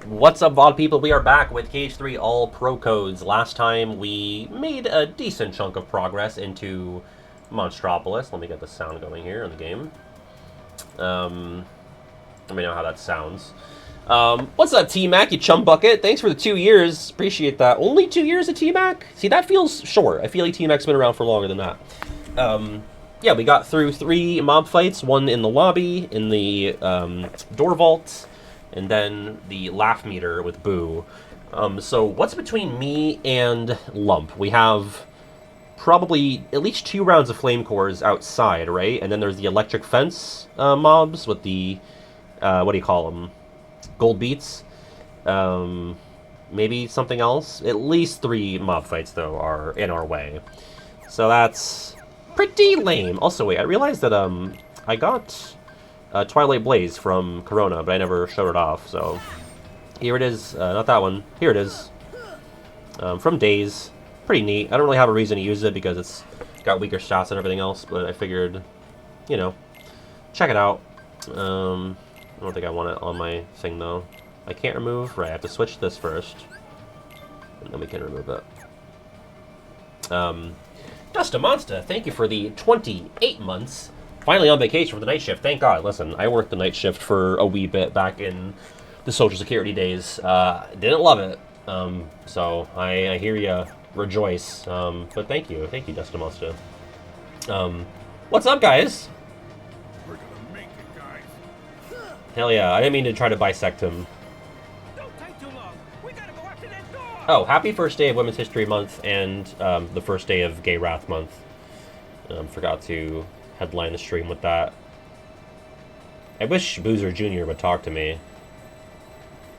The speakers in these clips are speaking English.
What's up, VOD people? We are back with KH3 All Pro Codes. Last time we made a decent chunk of progress into Monstropolis. Let me get the sound going here in the game. Let me know how that sounds. What's up, T-Mac, you chum bucket? Thanks for the 2 years. Appreciate that. Only 2 years of T-Mac? See, that feels short. I feel like T-Mac's been around for longer than that. Yeah, we got through 3 mob fights. One in the lobby, in the door vault, and then the laugh meter with Boo. So what's between me and Lump? We have probably at least 2 rounds of flame cores outside, right? And then there's the electric fence mobs with the, what do you call them? Gold beats. Maybe something else. At least 3 mob fights, though, are in our way. So that's pretty lame. Also, wait, I realized that I got Twilight Blaze from Corona, but I never showed it off, so here it is. Not that one. Here it is. From Days. Pretty neat. I don't really have a reason to use it because it's got weaker stats and everything else, but I figured, you know, check it out. I don't think I want it on my thing, though. I can't remove. Right, I have to switch this first, and then we can remove it. Dust a Monster, thank you for the 28 months. Finally on vacation for the night shift. Thank God. Listen, I worked the night shift for a wee bit back in the Social Security days. Didn't love it. So I hear you rejoice. But thank you. Thank you, Dust a Monster. What's up, guys? We're gonna make it, guys. Hell yeah. I didn't mean to try to bisect him. Don't take too long. We gotta go after that door. Oh, happy first day of Women's History Month and the first day of Gay Wrath Month. Forgot to headline the stream with that. I wish Boozer Jr. would talk to me.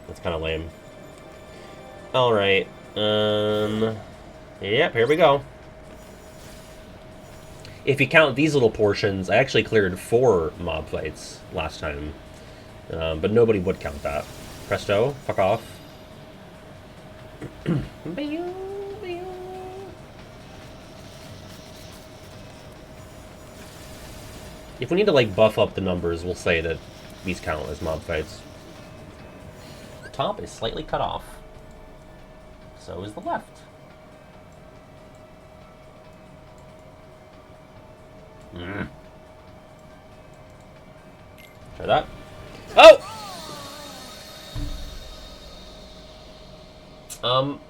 That's kind of lame. Alright. Yep, here we go. If you count these little portions, I actually cleared 4 mob fights last time. But nobody would count that. Presto, fuck off. If we need to, like, buff up the numbers, we'll say that these count as mob fights. The top is slightly cut off. So is the left. Try that. Oh!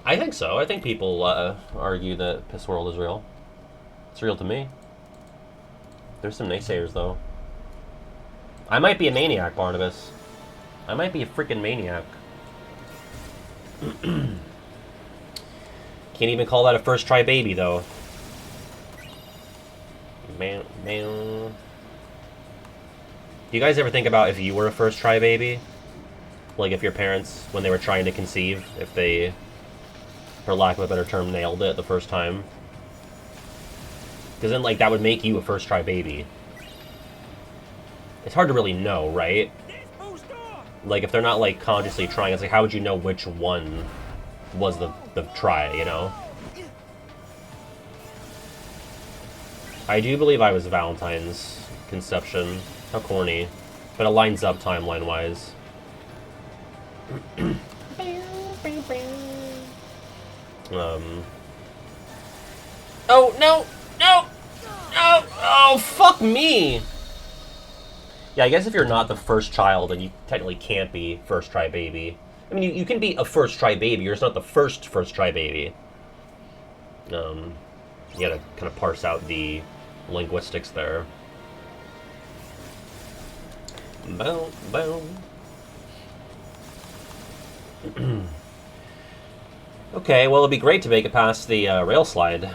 I think so. I think people argue that Piss World is real. It's real to me. There's some naysayers, though. I might be a maniac, Barnabas. I might be a freaking maniac. Can't even call that a first try baby, though. Man. Do you guys ever think about if you were a first try baby? Like if your parents, when they were trying to conceive, if they, for lack of a better term, nailed it the first time? Because then, like, that would make you a first try baby. It's hard to really know, right? Like, if they're not, like, consciously trying, it's like, how would you know which one was the try, you know? I do believe I was Valentine's conception. How corny. But it lines up timeline-wise. Oh, no! No! No! Oh, fuck me! Yeah, I guess if you're not the first child, then you technically can't be first try baby. I mean, you can be a first try baby, you're just not the first try baby. You gotta kind of parse out the linguistics there. Boom, boom. Okay, well, it'd be great to make it past the rail slide.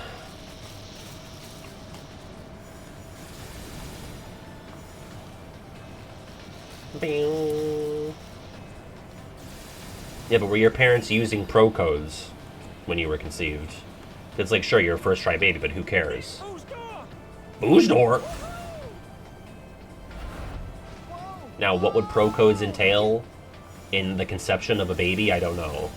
Yeah, but were your parents using pro codes when you were conceived? It's like, sure, you're a first try baby, but who cares? Booze door? Now, what would pro codes entail in the conception of a baby? I don't know.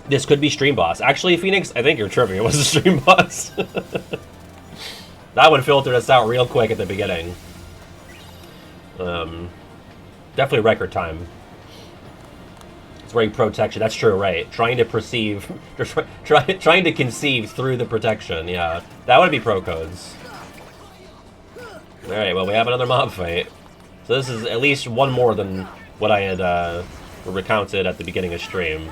This could be stream boss. Actually, Phoenix, I think you're tripping. It was a stream boss. That would filter us out real quick at the beginning. Definitely record time. It's wearing protection. That's true, right? Trying to perceive, trying to conceive through the protection. Yeah, that would be pro codes. All right. Well, we have another mob fight. So this is at least one more than what I had recounted at the beginning of stream.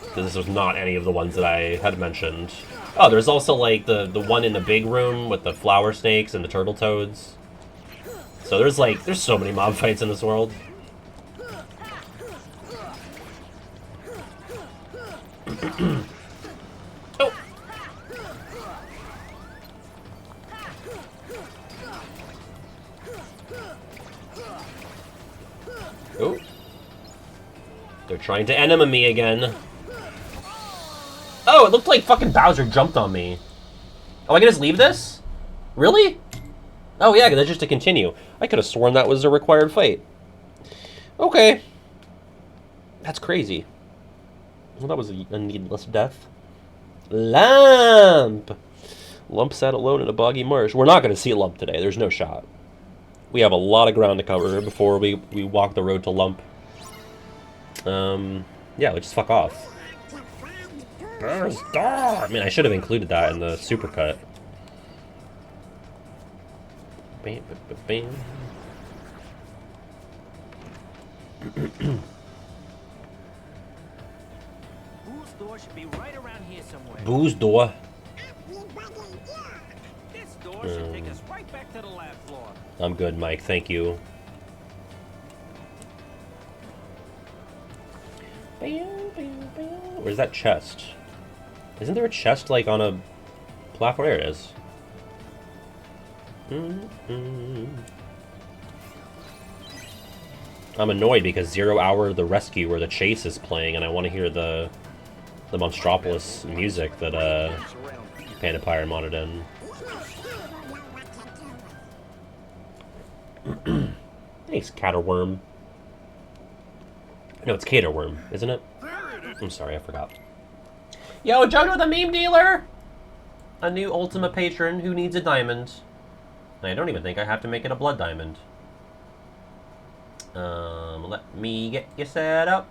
Because this was not any of the ones that I had mentioned. Oh, there's also like the one in the big room with the flower snakes and the turtle toads. So there's so many mob fights in this world. Oh. Oh. They're trying to enema me again. Oh, it looked like fucking Bowser jumped on me. Oh, I can just leave this? Really? Oh yeah, that's just to continue. I could have sworn that was a required fight. Okay. That's crazy. Well, that was a needless death. Lump! Lump sat alone in a boggy marsh. We're not going to see Lump today. There's no shot. We have a lot of ground to cover before we walk the road to Lump. Yeah, let's just fuck off. I mean, I should have included that in the supercut. Bam, bam, bam, bam. Boo's door should be right around here somewhere. Boo's door. This door should take us right back to the lab floor. I'm good, Mike. Thank you. Where's that chest? Isn't there a chest, like, on a platform? There it is. I'm annoyed because 0 Hour the Rescue or the Chase is playing, and I want to hear the Monstropolis music that Pandapire modded in. Thanks, Caterworm. No, it's Caterworm, isn't it? I'm sorry, I forgot. Yo, Jojo the meme dealer! A new Ultima patron who needs a diamond. I don't even think I have to make it a blood diamond. Let me get you set up.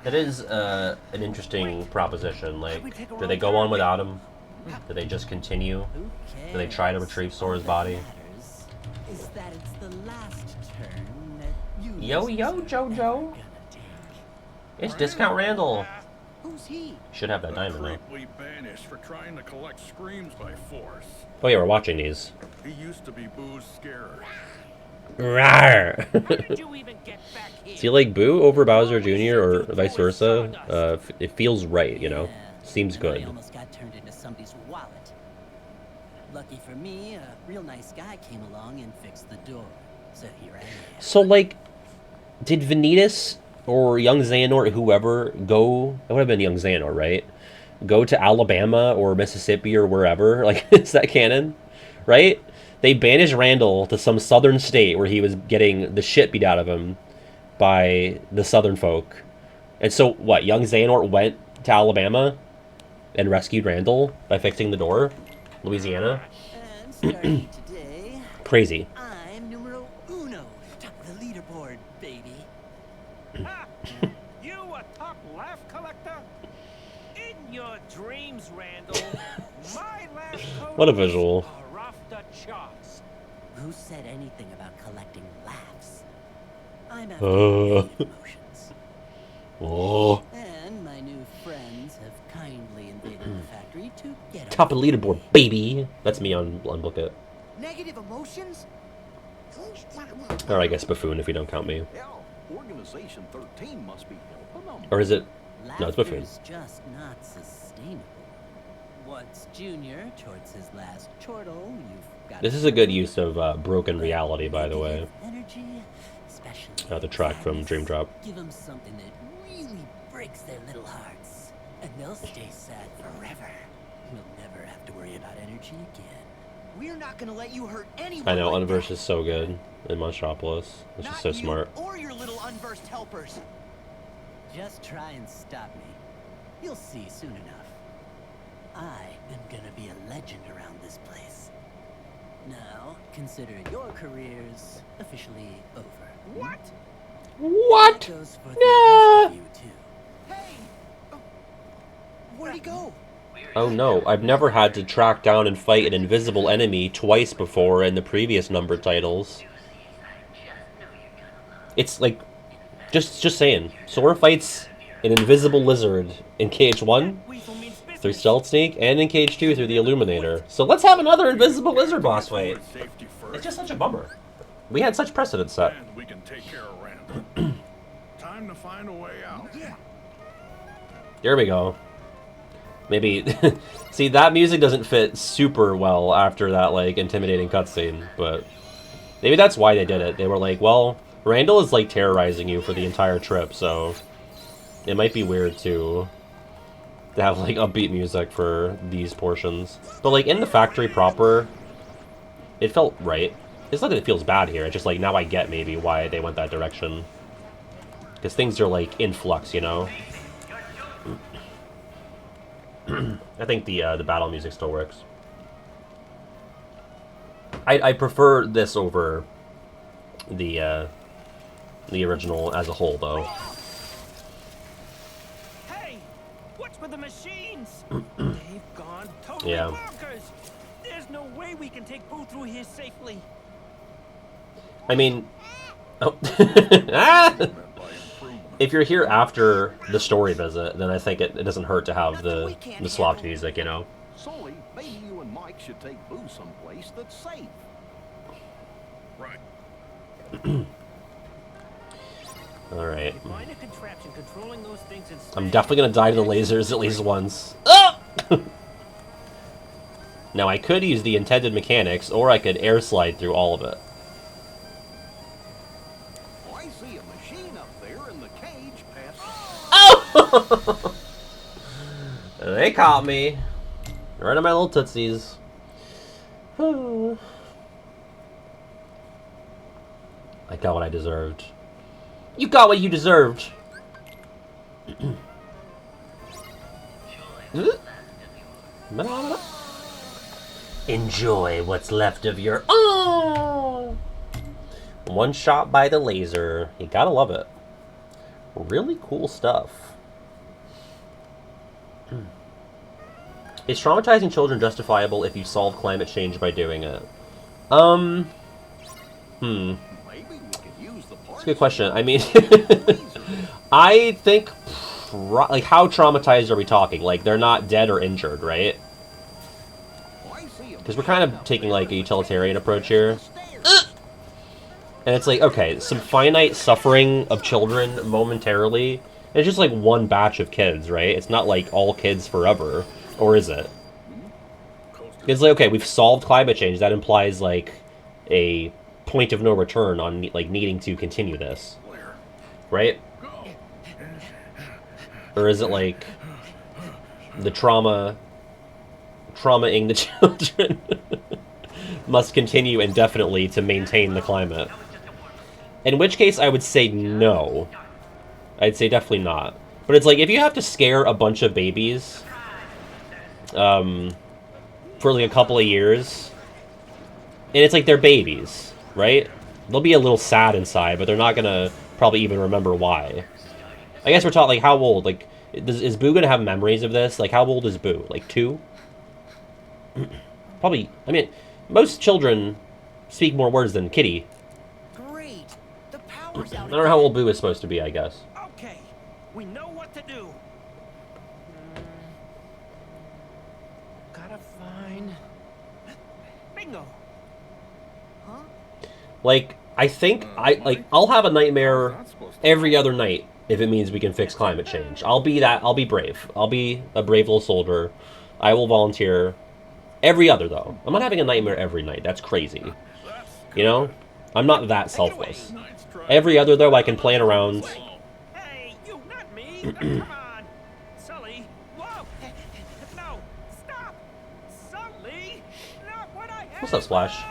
It is an interesting proposition. Like, do they go on without him? Do they just continue? Do they try to retrieve Sora's body? Yo, Jojo! It's Discount Randall. Who's he? Should have that diamond, though. Currently banished for trying to collect screams by force. Oh yeah, we're watching these. He used to be Boo's scarer. Rawr! How did you even get back here? Is he like Boo over Bowser Jr. or vice versa? It feels right, you know? Seems I good. almost got turned into somebody's wallet. Lucky for me, a real nice guy came along and fixed the door. So here I am. So, like, did Vanitas or young Xehanort, whoever, go... It would have been young Xehanort, right? Go to Alabama or Mississippi or wherever? Like, is that canon? Right? They banished Randall to some southern state where he was getting the shit beat out of him by the southern folk. And so, what, young Xehanort went to Alabama and rescued Randall by fixing the door? Louisiana? And starting today, Crazy. I'm numero uno, top of the leaderboard, baby. Ha! You a top laugh collector? In your dreams, Randall. My last What a visual. are off the charts. Who said anything about collecting laughs? I'm after Uh. emotions. Oh. And my new friends have kindly invaded the factory to get Top of the leaderboard, baby. That's me on Book It. negative emotions? Or I guess Buffoon if you don't count me. Hell, Organization 13 must be helping them. Or is it... No, it's Buffoon. Laughter's just not sustainable. Once Junior towards his last chortle, you've got This is a good use of broken reality, by the way. energy, especially The track from Dream Drop. give them something that really breaks their little hearts, and they'll stay sad forever. You'll never have to worry about energy again. We're not gonna let you hurt anyone. I know, like Unverse that. is so good in Monstropolis. It's Not just so you smart. or your little unversed helpers. Just try and stop me. You'll see soon enough. I am gonna be a legend around this place. Now, consider your careers officially over. What? What? That goes for the Nah. rest of you too. Hey! Where'd he go? Oh no, I've never had to track down and fight an invisible enemy twice before in the previous numbered titles. It's like, just saying. Sora fights an invisible lizard in KH1 Weasel means business. through Stealth Sneak, and in KH2 through the Illuminator. So let's have another invisible lizard boss fight. Safety first. It's just such a bummer. We had such precedent set. And we can take care of Randall. Time to find a way out. Yeah. There we go. Maybe, see, that music doesn't fit super well after that, like, intimidating cutscene, but maybe that's why they did it. They were like, well, Randall is, like, terrorizing you for the entire trip, so it might be weird to have, like, upbeat music for these portions. But, like, in the factory proper, it felt right. It's not that it feels bad here, it's just, like, now I get maybe why they went that direction. Because things are, like, in flux, you know? I think the battle music still works. I prefer this over the original as a whole, though. Hey, what's with the machines? They've gone totally Yeah. bonkers. There's no way we can take Boo through here safely. I mean, oh, ah! Meant by improvement. If you're here after the story visit, then I think it doesn't hurt to have the swapped music, you know. Sully, maybe you and Mike should take Boo someplace that's safe. Right. All right. Find a contraption controlling those things and I'm smash definitely gonna die to the lasers at least once. Ah! Now I could use the intended mechanics, or I could air slide through all of it. Oh, I see a machine up there in the cage past. Oh! They caught me. Right on my little tootsies. I got what I deserved. You got what you deserved. Enjoy what's left of your... Oh! One shot by the laser. You gotta love it. Really cool stuff. Is traumatizing children justifiable if you solve climate change by doing it? Maybe we could use the That's a good question. I mean, I think, like, how traumatized are we talking? Like, they're not dead or injured, right? Because we're kind of taking, like, a utilitarian approach here. And it's like, okay, some finite suffering of children momentarily. And it's just, like, one batch of kids, right? It's not, like, all kids forever. Or is it? It's like, okay, we've solved climate change. That implies, like, a point of no return on, like, needing to continue this. Right? Or is it, like, the trauma-ing the children must continue indefinitely to maintain the climate? In which case, I would say no. I'd say definitely not. But it's like, if you have to scare a bunch of babies for like a couple of years, and it's like they're babies, right? They'll be a little sad inside, but they're not gonna probably even remember why. I guess we're talking, like, how old? Like, is Boo gonna have memories of this? Like, how old is Boo? Like, 2? Probably, I mean, most children speak more words than Kitty. Great. The power's out. I don't know how old Boo is supposed to be, I guess. Okay, we know what to do. Gotta find... Bingo! Huh? Like, I think, I'll have a nightmare every other night if it means we can fix climate change. I'll be brave. I'll be a brave little soldier. I will volunteer. Every other, though. I'm not having a nightmare every night. That's crazy. You know? I'm not that selfless. Every other, though, I can plan around. Hey, you, not me! Come on! Sully! Whoa! No! Stop! Sully! Not what I What's up, Splash?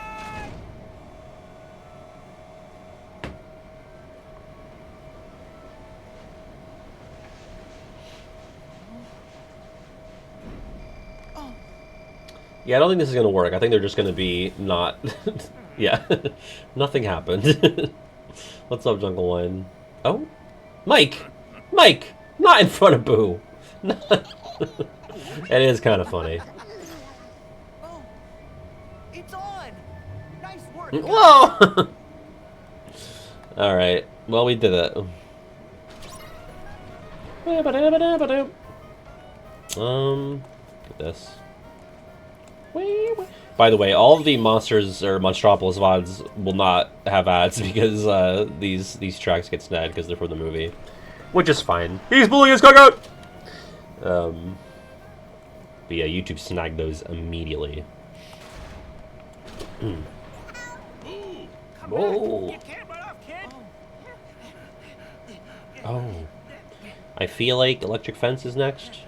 Yeah, I don't think this is gonna work. I think they're just gonna be not... yeah. Nothing happened. What's up, Jungle One? Oh? Mike! Mike! Not in front of Boo! It is kind of funny. Oh, it's on. Nice work. Whoa! Alright. Well, we did it. Get this. By the way, all of the Monsters or Monstropolis VODs will not have ads because these tracks get snagged because they're from the movie. Which is fine. He's bullying his cookout! But yeah, YouTube snagged those immediately. Whoa! You can't run off, kid. Oh. I feel like Electric Fence is next.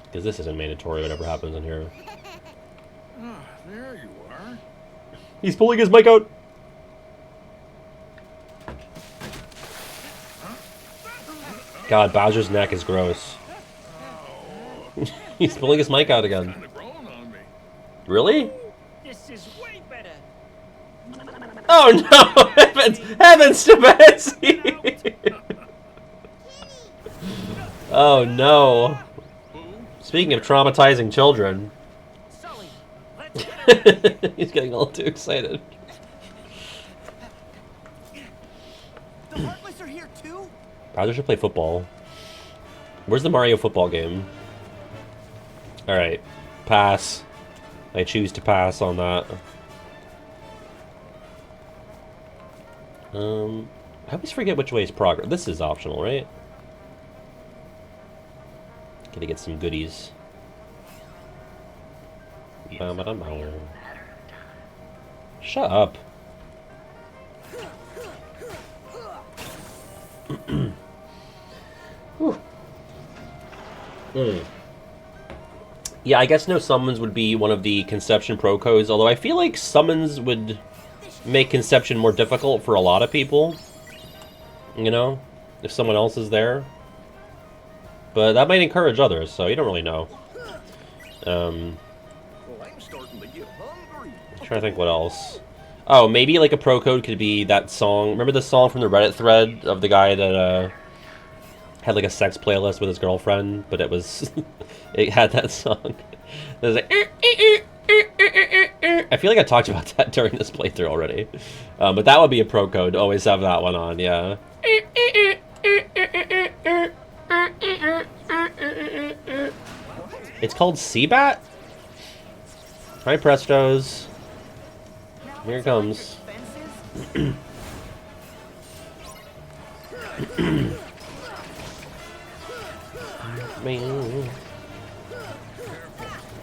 Because this isn't mandatory, whatever happens in here. Ah, there you are. He's pulling his mic out! God, Bowser's neck is gross. He's pulling his mic out again. Kinda growing on me. Really? This is way better. Oh no! Heavens to Betsy! Oh no. Speaking of traumatizing children. Sully, let's get He's getting a little too excited. The Heartless are here too? Bowser should play football. Where's the Mario football game? Alright. Pass. I choose to pass on that. I always forget which way is progress. This is optional, right? Gotta get some goodies. Shut up. Yeah, I guess no summons would be one of the Conception Pro codes, although I feel like summons would make Conception more difficult for a lot of people. You know? If someone else is there. But that might encourage others, so you don't really know. Well, I'm starting to get hungry. I'm trying to think what else. Oh, maybe like a pro code could be that song. Remember the song from the Reddit thread of the guy that had like a sex playlist with his girlfriend, but it was it had that song. It was like I feel like I talked about that during this playthrough already. But that would be a pro code. Always have that one on, yeah. It's called Seabat? Hi, Prestos. Here it comes.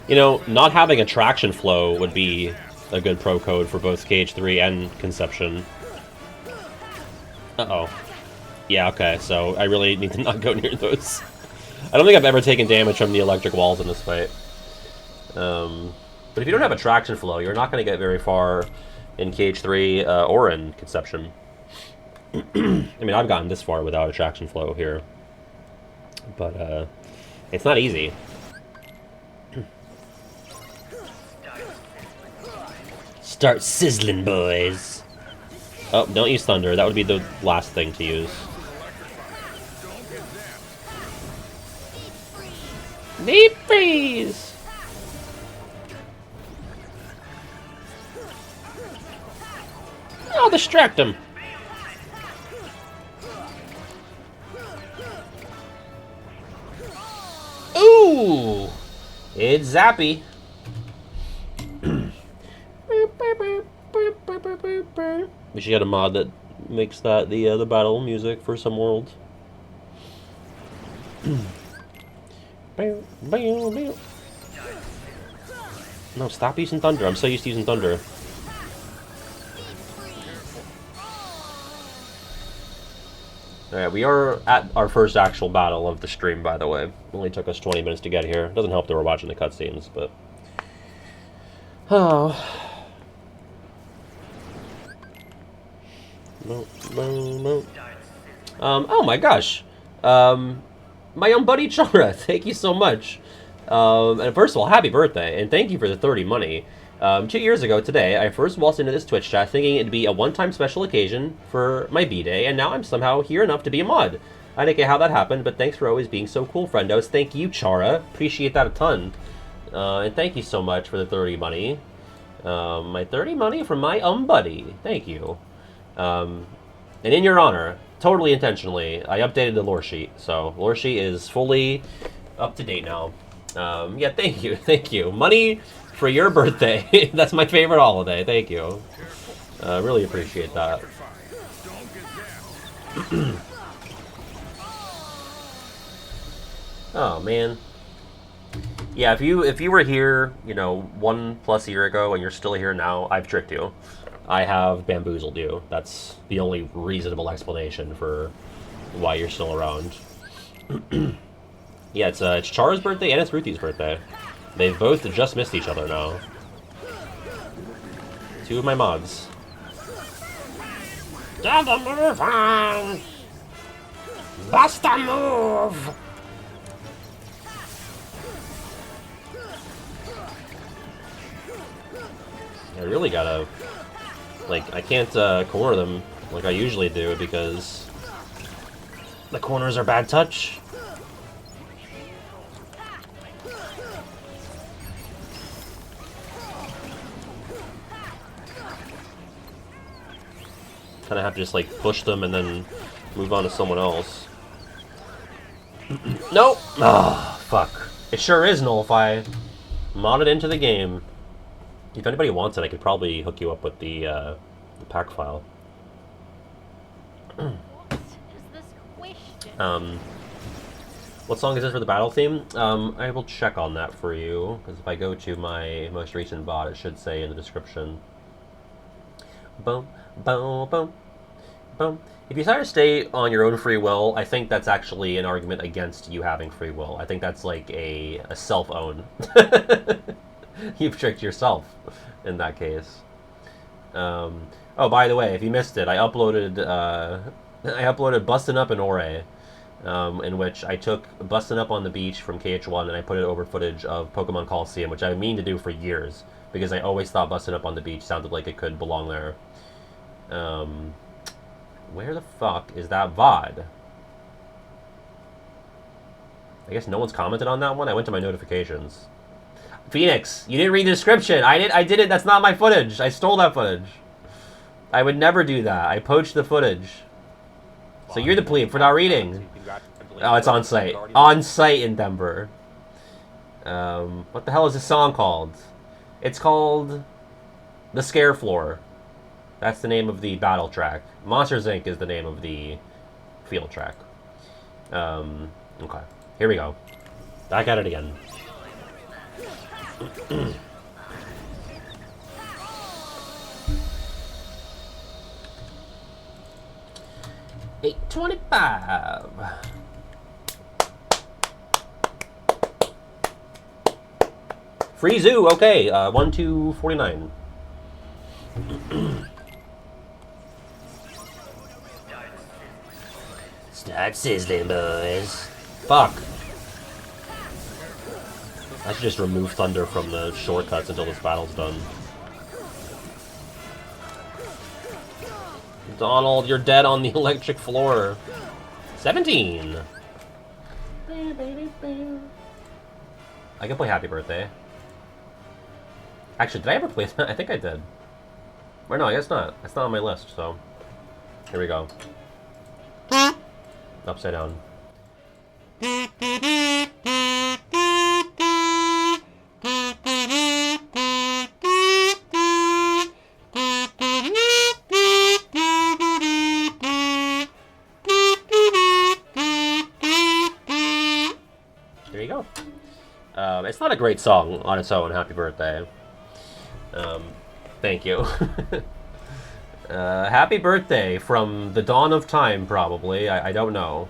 You know, not having attraction flow would be a good pro code for both KH3 and Conception. Uh-oh. Yeah, okay, so I really need to not go near those. I don't think I've ever taken damage from the electric walls in this fight. But if you don't have attraction flow, you're not going to get very far in KH3 or in Conception. I mean, I've gotten this far without attraction flow here. But it's not easy. Start sizzling, boys. Oh, don't use Thunder. That would be the last thing to use. Deep freeze! I'll distract him. Ooh! It's Zappy. We should get a mod that makes that the battle music for some world. No, stop using Thunder. I'm so used to using Thunder. Alright, we are at our first actual battle of the stream, by the way. It only took us 20 minutes to get here. Doesn't help that we're watching the cutscenes, but... Oh. No. Oh my gosh. My own buddy Chara, thank you so much. And first of all, happy birthday, and thank you for the 30 money. 2 years ago today, I first waltzed into this Twitch chat thinking it'd be a one-time special occasion for my B-Day, and now I'm somehow here enough to be a mod. I don't get how that happened, but thanks for always being so cool, friendos. Thank you, Chara. Appreciate that a ton. And thank you so much for the 30 money. My 30 money from my buddy. Thank you. And in your honor, totally intentionally, I updated the lore sheet. So, lore sheet is fully up to date now. Yeah, thank you. Money for your birthday. That's my favorite holiday. Thank you. Really appreciate that. Oh, man. Yeah, if you were here, you know, 1+ year ago and you're still here now, I've tricked you. I have bamboozled you. That's the only reasonable explanation for why you're still around. Yeah, it's Chara's birthday and it's Ruthi's birthday. They've both just missed each other now. 2 of my mods. Get the move on! Bust a move! I really gotta... Like, I can't corner them like I usually do because the corners are bad touch. Kind of have to just like push them and then move on to someone else. Nope! Ah, fuck. It sure is Nullify. Modded into the game. If anybody wants it, I could probably hook you up with the pack file. What is this question? What song is this for the battle theme? I will check on that for you, because if I go to my most recent bot, it should say in the description. Boom, boom, boom, boom. If you decide to stay on your own free will, I think that's actually an argument against you having free will. I think that's like a self-own. You've tricked yourself in that case. Oh, by the way, if you missed it, I uploaded Bustin' Up in Ore, in which I took Bustin' Up on the Beach from KH1 and I put it over footage of Pokemon Coliseum, which I mean to do for years, because I always thought Bustin' Up on the Beach sounded like it could belong there. Where the fuck is that VOD? I guess no one's commented on that one? I went to my notifications. Phoenix, you didn't read the description. I did it. That's not my footage. I stole that footage. I would never do that. I poached the footage. So you're the plebe for not reading. Oh, it's on site. On site in Denver. What the hell is this song called? It's called The Scare Floor. That's the name of the battle track. Monsters Inc. is the name of the field track. Okay. Here we go. Back at it again. 825. Free zoo, okay. 1249. Start sizzling, boys. Fuck. I should just remove Thunder from the shortcuts until this battle's done. Donald, you're dead on the electric floor. 17. I can play Happy Birthday. Actually, did I ever play that? I think I did. Or no, I guess not. It's not on my list, so... Here we go. Upside down. There you go. It's not a great song on its own, Happy Birthday. Thank you. Happy birthday from the dawn of time, probably. I don't know.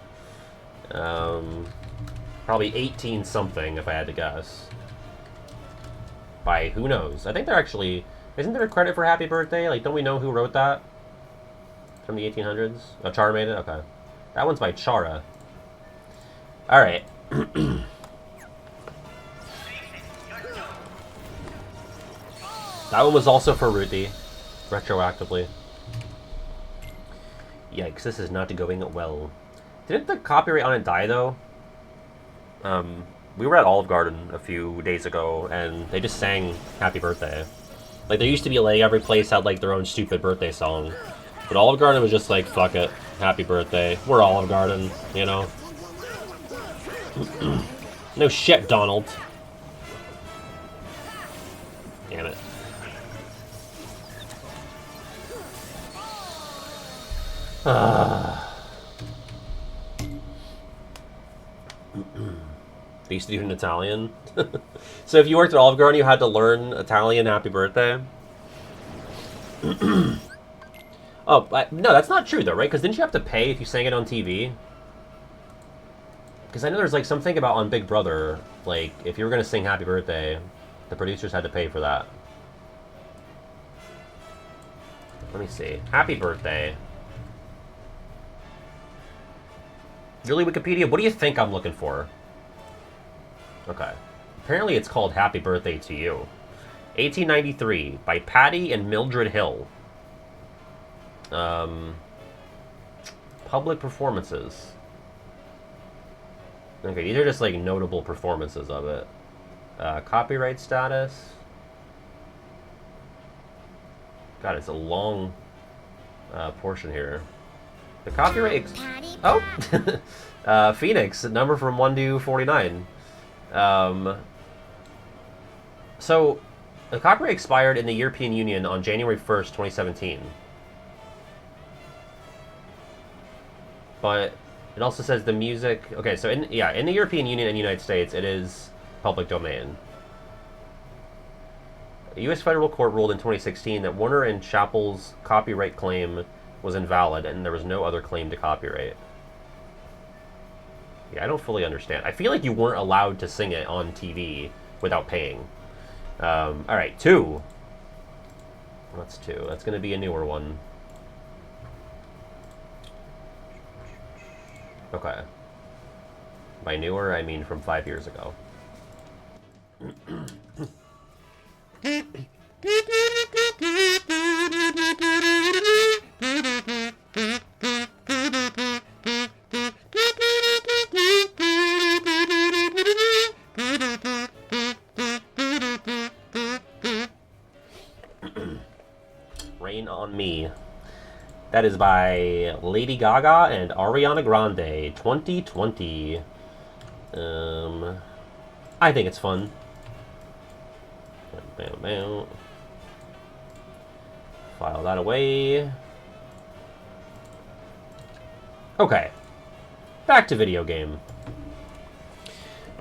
Probably 18 something, if I had to guess. By who knows? I think they're actually... Isn't there a credit for Happy Birthday? Like, don't we know who wrote that? From the 1800s? Oh, Chara made it? Okay. That one's by Chara. Alright. That one was also for Ruthie. Retroactively. Yikes, this is not going well. Didn't the copyright on it die, though? We were at Olive Garden a few days ago, and they just sang Happy Birthday. Like, there used to be, like, every place had, like, their own stupid birthday song. But Olive Garden was just like, fuck it, Happy Birthday. We're Olive Garden, you know? No shit, Donald. Damn it. They used to do it in Italian. So if you worked at Olive Garden, you had to learn Italian Happy Birthday? Oh, no, that's not true, though, right? Because didn't you have to pay if you sang it on TV? Because I know there's, like, something about on Big Brother, like, if you were going to sing Happy Birthday, the producers had to pay for that. Let me see. Happy Birthday. Really, Wikipedia? What do you think I'm looking for? Okay. Apparently it's called Happy Birthday to You. 1893, by Patty and Mildred Hill. Public performances. Okay, these are just, like, notable performances of it. Copyright status. God, it's a long portion here. The copyright... Oh! Phoenix, a number from 1 to 49. So, the copyright expired in the European Union on January 1st, 2017. But it also says the music... Okay, so in the European Union and United States, it is public domain. A U.S. federal court ruled in 2016 that Warner and Chappell's copyright claim was invalid, and there was no other claim to copyright. Yeah, I don't fully understand. I feel like you weren't allowed to sing it on TV without paying. Alright, 2. That's 2. That's going to be a newer one. Okay. By newer, I mean from 5 years ago. Rain on Me. That is by Lady Gaga and Ariana Grande, 2020. I think it's fun. File that away. Okay. Back to video game.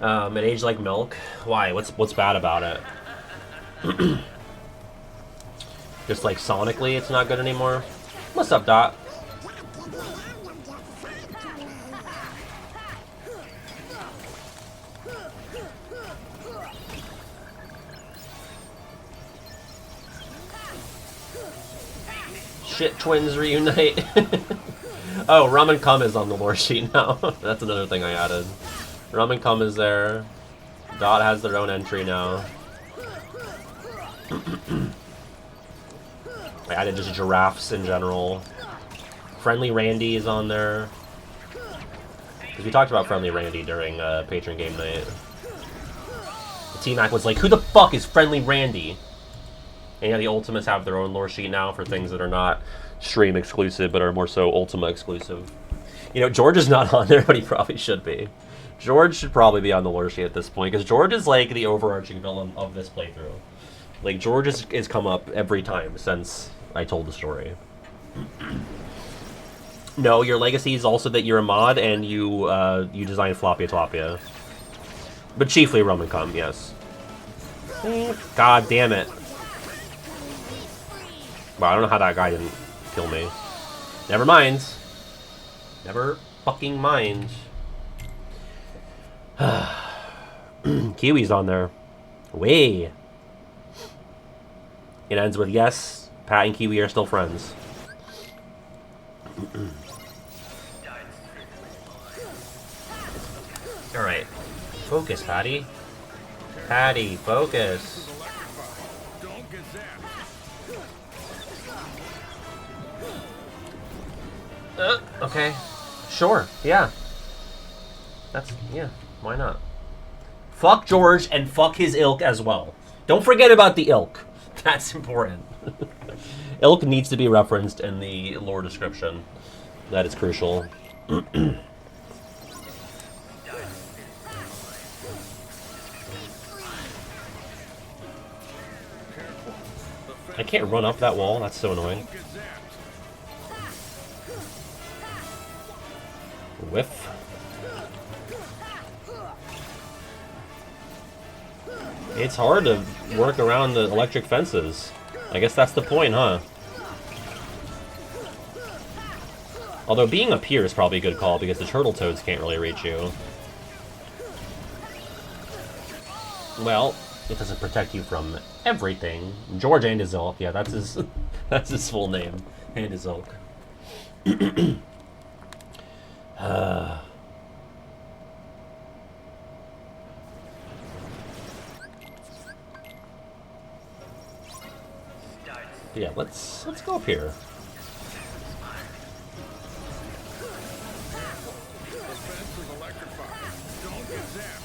It aged like milk. Why? What's bad about it? Just like sonically, it's not good anymore. What's up, Dot? Shit twins reunite. Oh, Rum and Cum is on the lore sheet now. That's another thing I added. Rum and Cum is there. Dot has their own entry now. I added just giraffes in general. Friendly Randy is on there. Because we talked about Friendly Randy during Patron Game Night. The T-Mac was like, who the fuck is Friendly Randy? And yeah, the Ultimates have their own lore sheet now for things that are not stream exclusive, but are more so Ultima exclusive. You know, George is not on there, but he probably should be. George should probably be on the lore sheet at this point, because George is like the overarching villain of this playthrough. Like, George has come up every time since I told the story. No, your legacy is also that you're a mod and you design Floppy Tlopia. But chiefly Rum and Cum, yes. God damn it. Wow, I don't know how that guy didn't kill me. Never mind. Never fucking mind. Kiwi's on there. Way. It ends with yes, Pat and Kiwi are still friends. Alright. Focus, Patty. Patty, focus. Don't get zapped. Okay. Sure, yeah. Yeah, why not? Fuck George and fuck his ilk as well. Don't forget about the ilk. That's important. Ilk needs to be referenced in the lore description. That is crucial. I can't run up that wall. That's so annoying. Don't get zapped. Whiff. It's hard to work around the electric fences. I guess that's the point, huh? Although being up here is probably a good call because the turtle toads can't really reach you. Well, it doesn't protect you from everything. George Andizilk, yeah, that's his that's his full name. Andizilk. Yeah, let's go up here. The fence is electrified. Don't get zapped.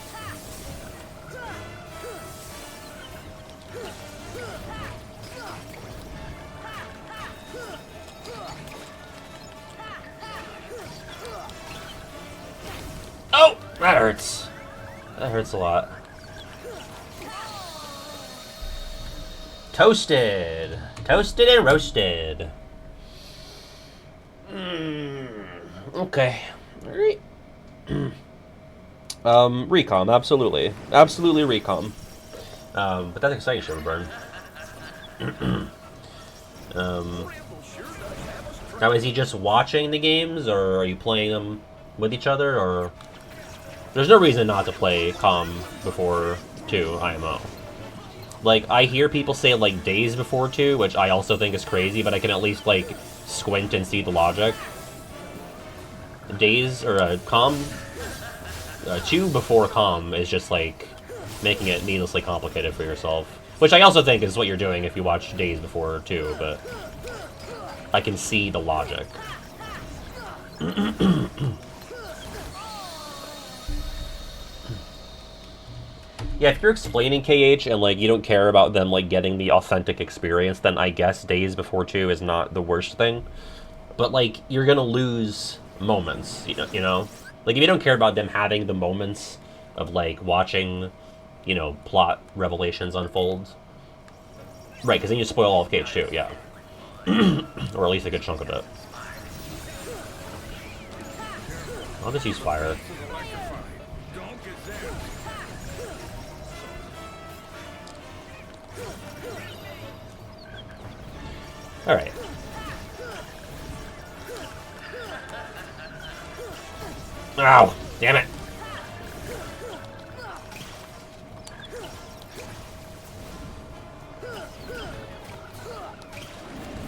Oh, that hurts. That hurts a lot. Toasted. Toasted and roasted. Okay. Alright. Recom, absolutely. Absolutely recom. But that's exciting, Shiverburn. Now, is he just watching the games, or are you playing them with each other, or... There's no reason not to play COM before 2 IMO. Like, I hear people say, like, days before 2, which I also think is crazy, but I can at least, like, squint and see the logic. Days, or, COM... 2 before COM is just, like, making it needlessly complicated for yourself. Which I also think is what you're doing if you watch days before 2, but... I can see the logic. Yeah, if you're explaining KH and, like, you don't care about them, like, getting the authentic experience, then I guess Days Before 2 is not the worst thing. But, like, you're gonna lose moments, you know? Like, if you don't care about them having the moments of, like, watching, you know, plot revelations unfold. Right, because then you spoil all of KH too, yeah. Or at least a good chunk of it. I'll just use fire. Don't get zapped. Alright. Ow! Damn it!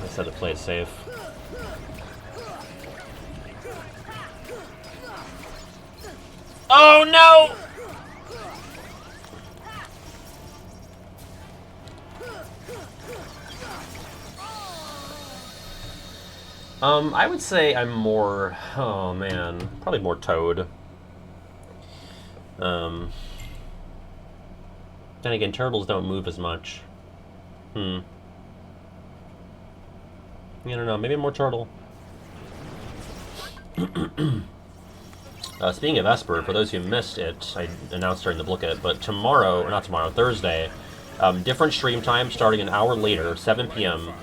I said to play it safe. Oh no! I would say I'm more... Oh, man. Probably more Toad. Then again, turtles don't move as much. I don't know. Maybe more Turtle. Speaking of Esper, for those who missed it, I announced during the booklet, but tomorrow, or not tomorrow, Thursday, different stream time starting an hour later, 7 p.m.,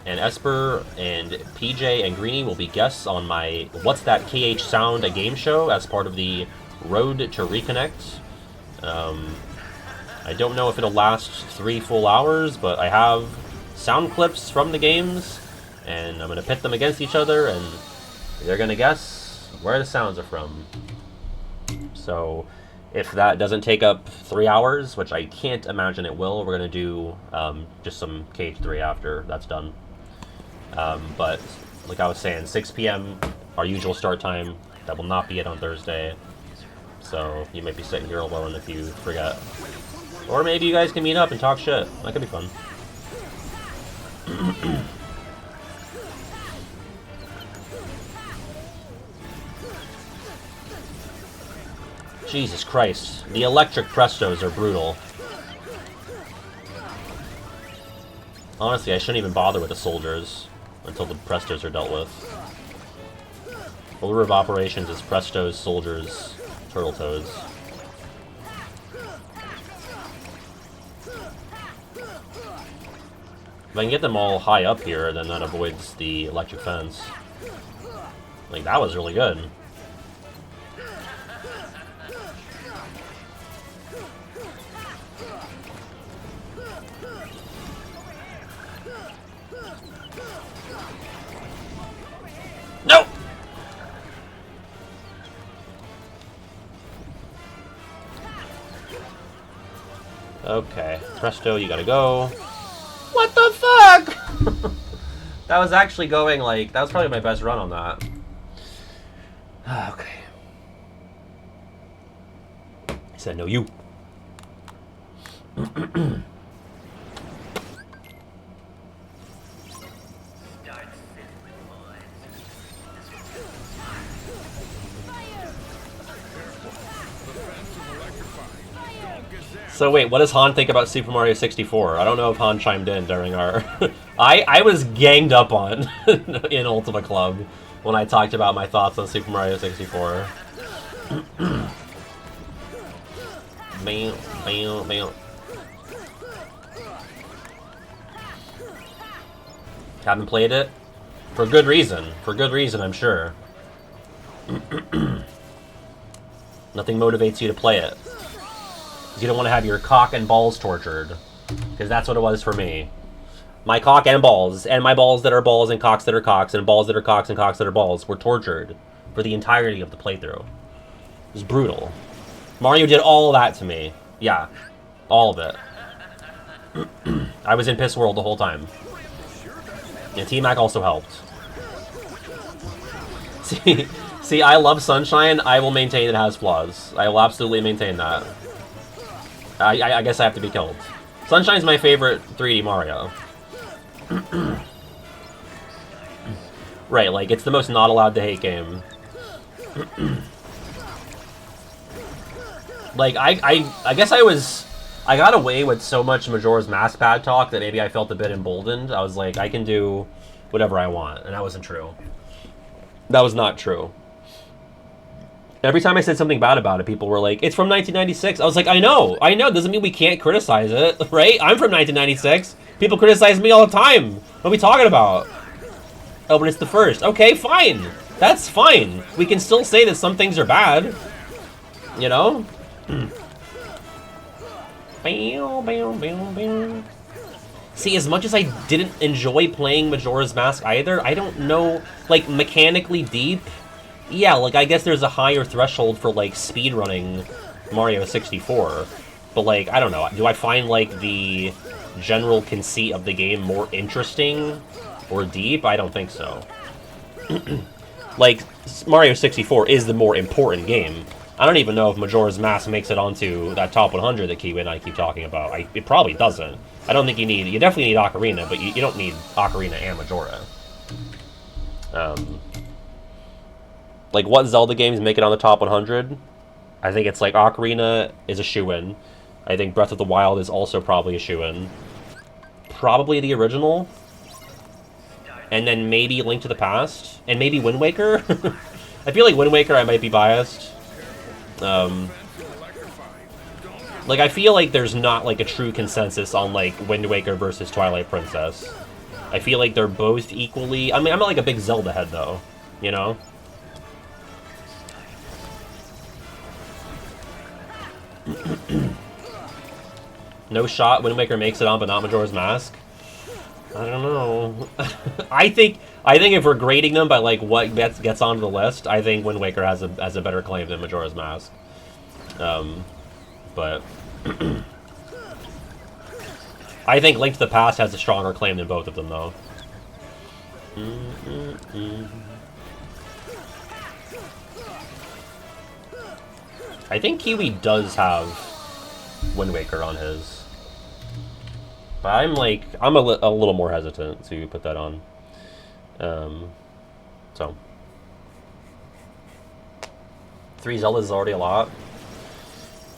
and Esper and PJ and Greenie will be guests on my What's That KH Sound, a game show as part of the Road to Reconnect. I don't know if it'll last 3 full hours, but I have sound clips from the games and I'm gonna pit them against each other, and they're gonna guess where the sounds are from. So if that doesn't take up 3 hours, which I can't imagine it will, we're gonna do just some Cage 3 after that's done. But like I was saying, 6 p.m. our usual start time. That will not be it on Thursday. So you might be sitting here alone if you forget. Or maybe you guys can meet up and talk shit. That could be fun. Jesus Christ. The electric Prestos are brutal. Honestly, I shouldn't even bother with the soldiers until the Prestos are dealt with. Order of operations is Prestos, soldiers, turtle toads. If I can get them all high up here, then that avoids the electric fence. Like, that was really good. No! Okay, Presto, you gotta go. What the fuck? That was actually going like, that was probably my best run on that. Okay. I said no, you. So wait, what does Han think about Super Mario 64? I don't know if Han chimed in during our... I was ganged up on in Ultima Club when I talked about my thoughts on Super Mario 64. Bam, bam, bam. Haven't played it? For good reason. For good reason, I'm sure. Nothing motivates you to play it. You don't want to have your cock and balls tortured. Because that's what it was for me. My cock and my balls that are balls and cocks that are cocks, and balls that are cocks and cocks that are balls were tortured for the entirety of the playthrough. It was brutal. Mario did all that to me. Yeah. All of it. I was in Piss World the whole time. And T-Mac also helped. See, I love Sunshine. I will maintain it has flaws. I will absolutely maintain that. I guess I have to be killed. Sunshine's my favorite 3D Mario. Right, like, it's the most not allowed to hate game. Like, I guess I got away with so much Majora's Mask pad talk that maybe I felt a bit emboldened. I was like, I can do whatever I want, and that wasn't true. That was not true. Every time I said something bad about it, people were like, it's from 1996. I was like, I know. Doesn't mean we can't criticize it, right? I'm from 1996. People criticize me all the time. What are we talking about? Oh, but it's the first. Okay, fine. That's fine. We can still say that some things are bad. You know? See, as much as I didn't enjoy playing Majora's Mask either, I don't know, like, mechanically deep... Yeah, like, I guess there's a higher threshold for, like, speedrunning Mario 64. But, like, I don't know. Do I find, like, the general conceit of the game more interesting or deep? I don't think so. Like, Mario 64 is the more important game. I don't even know if Majora's Mask makes it onto that top 100 that Kiwi and I keep talking about. It probably doesn't. I don't think you need... You definitely need Ocarina, but you don't need Ocarina and Majora. Like, what Zelda games make it on the top 100? I think it's like Ocarina is a shoo-in. I think Breath of the Wild is also probably a shoo-in. Probably the original. And then maybe Link to the Past. And maybe Wind Waker. I feel like Wind Waker I might be biased. Like, I feel like there's not, like, a true consensus on, like, Wind Waker versus Twilight Princess. I feel like they're both equally... I mean, I'm not, like, a big Zelda head, though. You know? No shot Wind Waker makes it on, but not Majora's Mask. I don't know. I think if we're grading them by like what gets onto the list, I think Wind Waker has a better claim than Majora's Mask. But I think Link to the Past has a stronger claim than both of them, though. I think Kiwi does have Wind Waker on his. But I'm a little more hesitant to put that on. So 3 Zeldas is already a lot.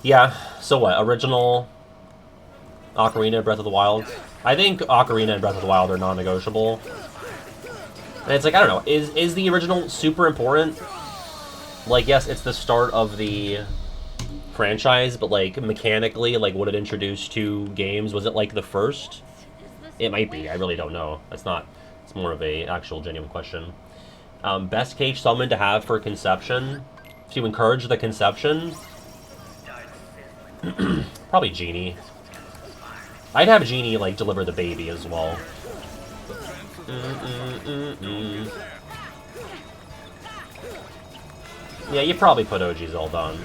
Yeah, so what? Original Ocarina, Breath of the Wild? I think Ocarina and Breath of the Wild are non-negotiable. And it's like, I don't know, is the original super important? Like, yes, it's the start of the franchise, but like mechanically, like what it introduced to games, was it like the first? It might be. I really don't know. It's more of a actual genuine question. Best cage summon to have for conception, to encourage the conception. Probably Genie. I'd have Genie like deliver the baby as well. Yeah, you probably put OG Zelda on.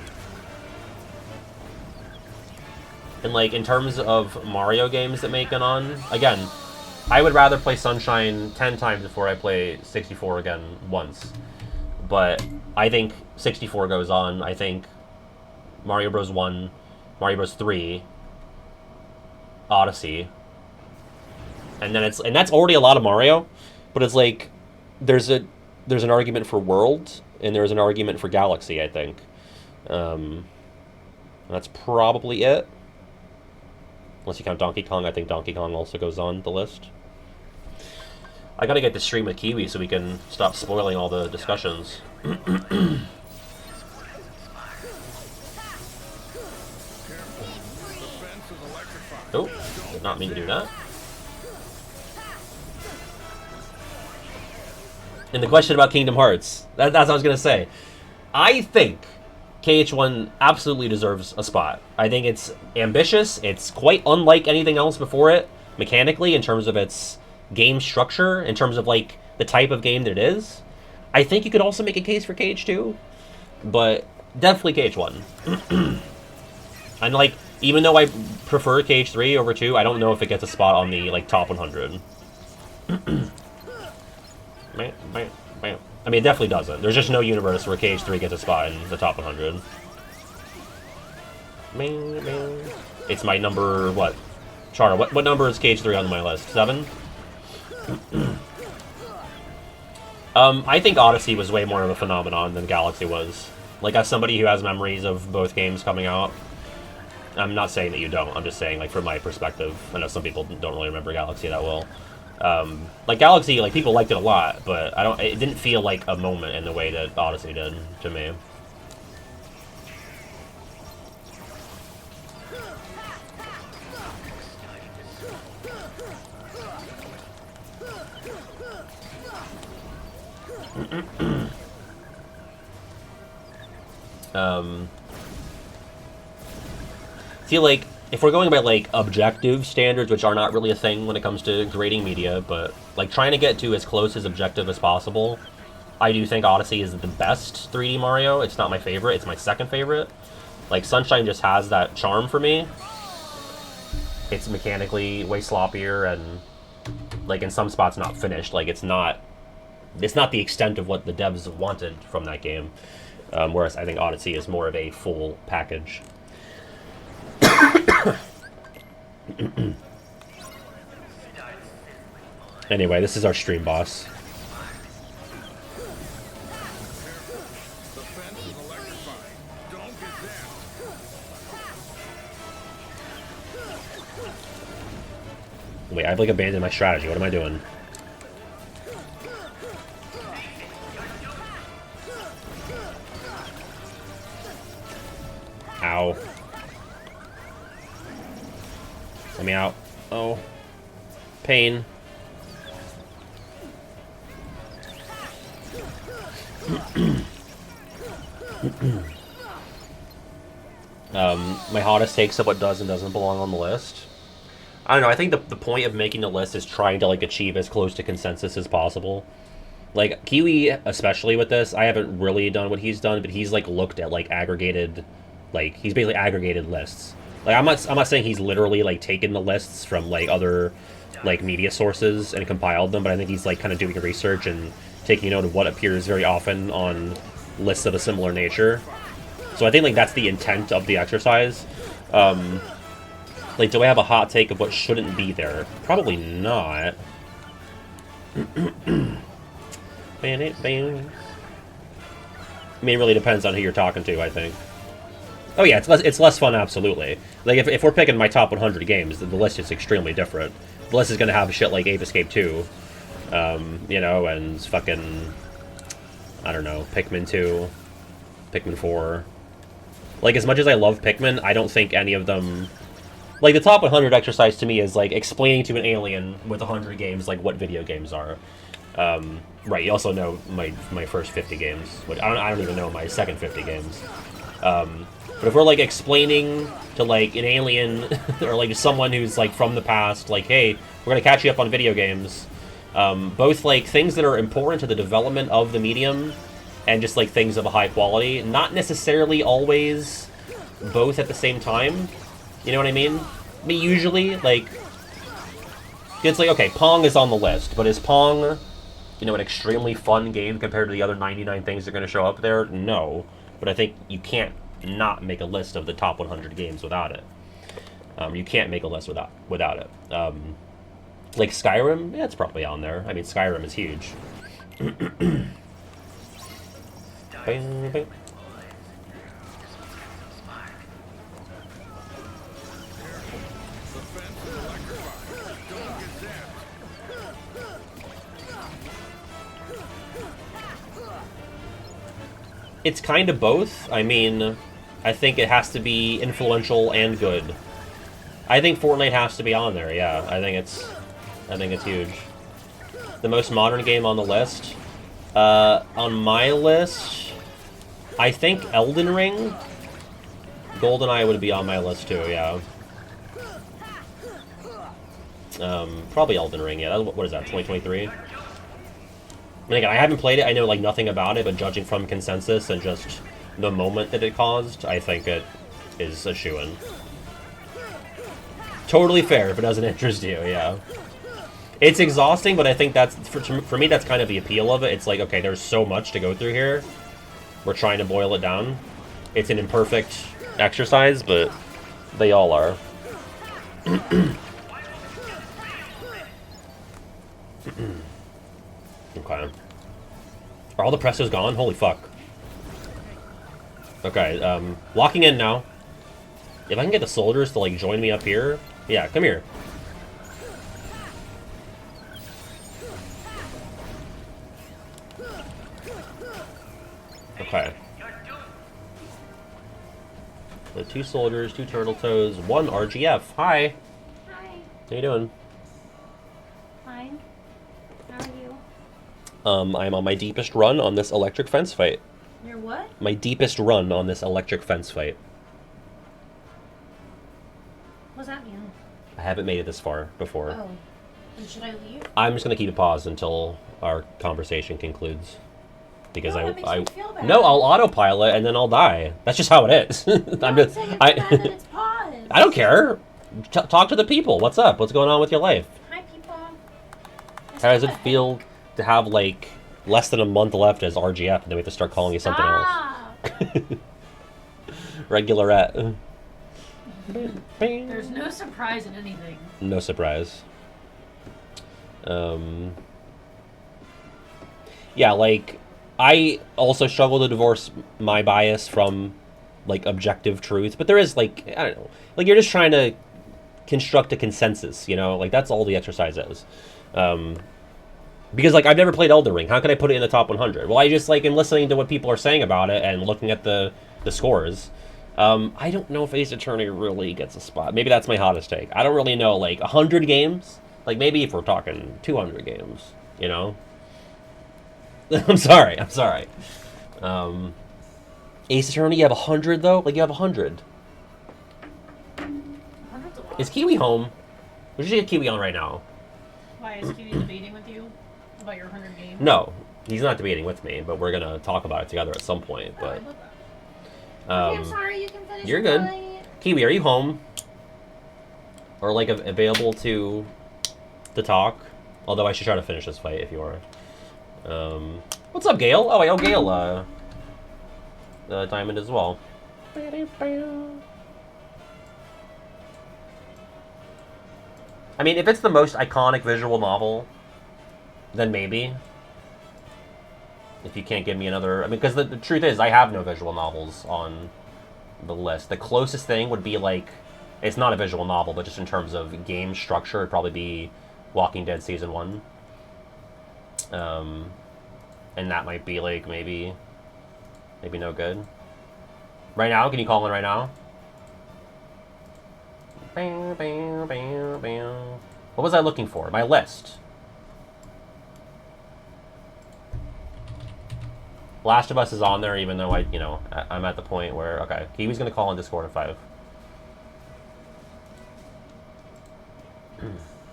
And like in terms of Mario games that make it on, again, I would rather play Sunshine 10 times before I play 64 again once. But I think 64 goes on. I think Mario Bros. 1, Mario Bros. 3, Odyssey. And then that's already a lot of Mario, but it's like there's an argument for World and there's an argument for Galaxy, I think. That's probably it. Unless you count Donkey Kong, I think Donkey Kong also goes on the list. I gotta get the stream with Kiwi so we can stop spoiling all the discussions. Oh, did not mean to do that. And the question about Kingdom Hearts, that's what I was gonna say. I think KH1 absolutely deserves a spot. I think it's ambitious. It's quite unlike anything else before it, mechanically, in terms of its game structure, in terms of like the type of game that it is. I think you could also make a case for KH2, but definitely KH1. And like, even though I prefer KH3 over 2, I don't know if it gets a spot on the like top 100. I mean, it definitely doesn't. There's just no universe where KH3 gets a spot in the top 100. It's my number, what? Chara, what number is KH3 on my list? 7? I think Odyssey was way more of a phenomenon than Galaxy was. Like, as somebody who has memories of both games coming out, I'm not saying that you don't. I'm just saying, like, from my perspective, I know some people don't really remember Galaxy that well. Like Galaxy, like people liked it a lot, but it didn't feel like a moment in the way that Odyssey did to me. Feel like if we're going by like objective standards, which are not really a thing when it comes to grading media, but like trying to get to as close as objective as possible, I do think Odyssey is the best 3D Mario. It's not my favorite, it's my second favorite. Like Sunshine just has that charm for me. It's mechanically way sloppier and like in some spots not finished. Like it's not the extent of what the devs wanted from that game. Whereas I think Odyssey is more of a full package. Anyway, this is our stream boss. The fence is electrified. Don't get down. Wait, I've like abandoned my strategy. What am I doing? Ow. Let me out. Oh. Pain. My hottest takes of what does and doesn't belong on the list. I don't know. I think the point of making the list is trying to like achieve as close to consensus as possible. Like Kiwi, especially with this, I haven't really done what he's done, but he's like looked at like aggregated, like he's basically aggregated lists. Like I'm not saying he's literally like taken the lists from like other like media sources and compiled them, but I think he's like kind of doing research and taking note of what appears very often on lists of a similar nature. So I think like that's the intent of the exercise. Like, do I have a hot take of what shouldn't be there? Probably not. I mean, it really depends on who you're talking to, I think. Oh yeah, it's less fun, absolutely. Like, if we're picking my top 100 games, the list is extremely different. The list is going to have shit like Ape Escape 2, you know, and fucking, I don't know, Pikmin 2, Pikmin 4. Like, as much as I love Pikmin, I don't think any of them... Like, the top 100 exercise to me is, like, explaining to an alien with 100 games, like, what video games are. Right, you also know my first 50 games. Which I don't even know my second 50 games. But if we're, like, explaining to, like, an alien or, like, someone who's, like, from the past, like, hey, we're gonna catch you up on video games, both, like, things that are important to the development of the medium and just, like, things of a high quality, not necessarily always both at the same time. You know what I mean? I mean, usually, like, it's like, okay, Pong is on the list, but is Pong, you know, an extremely fun game compared to the other 99 things that are going to show up there? No. But I think you can't not make a list of the top 100 games without it. You can't make a list without it. Like Skyrim, yeah, it's probably on there. I mean, Skyrim is huge. Bing, bing. It's kind of both. I mean, I think it has to be influential and good. I think Fortnite has to be on there, yeah. I think it's huge. The most modern game on the list? On my list, I think Elden Ring. GoldenEye would be on my list too, yeah. Probably Elden Ring, yeah. What is that, 2023? And again, I haven't played it, I know like nothing about it, but judging from consensus and just the moment that it caused, I think it is a shoo-in. Totally fair if it doesn't interest you, yeah. It's exhausting, but I think that's, for me, that's kind of the appeal of it. It's like, okay, there's so much to go through here. We're trying to boil it down. It's an imperfect exercise, but they all are. Okay. Are all the pressos gone? Holy fuck. Okay, locking in now. If I can get the soldiers to, like, join me up here. Yeah, come here. Okay. So 2 soldiers, 2 turtle toes, 1 RGF. Hi. Hi. How you doing? Fine. How are you? I'm on my deepest run on this electric fence fight. Your what? My deepest run on this electric fence fight. What does that mean? I haven't made it this far before. Oh. And should I leave? I'm just gonna keep it paused until our conversation concludes. Because No, that makes me feel bad. No, I'll autopilot and then I'll die. That's just how it is. I'm just, saying it's bad that it's paused. I don't care. Talk to the people. What's up? What's going on with your life? Hi, people. How does it feel to have like less than a month left as RGF, and then we have to start calling you something else? Regularette. There's no surprise in anything. No surprise. Yeah, like, I also struggle to divorce my bias from, like, objective truth, but there is, like, I don't know, like, you're just trying to construct a consensus, you know? Like, that's all the exercise is. Because, like, I've never played Elden Ring. How can I put it in the top 100? Well, I just, like, am listening to what people are saying about it and looking at the scores. I don't know if Ace Attorney really gets a spot. Maybe that's my hottest take. I don't really know, like, 100 games? Like, maybe if we're talking 200 games, you know? I'm sorry. Ace Attorney, you have 100, though? Like, you have 100. 100's a lot. Is Kiwi home? We should get Kiwi on right now. Why is Kiwi debating with you about your 100 games? No, he's not debating with me, but we're gonna talk about it together at some point. Oh, I But love that. Okay, I'm um, sorry, you can finish. you're your good. fight. Kiwi, are you home? Or like available to talk? Although I should try to finish this fight if you are. What's up, Gale? Oh, I owe Gale diamond as well. I mean, if it's the most iconic visual novel, then maybe. If you can't give me another... I mean, because the truth is, I have no visual novels on the list. The closest thing would be, like... It's not a visual novel, but just in terms of game structure, it'd probably be Walking Dead Season 1. And that might be, like, maybe no good. Right now? Can you call in right now? What was I looking for? My list. Last of Us is on there, even though I'm at the point where, okay, Kiwi's gonna call in Discord at 5.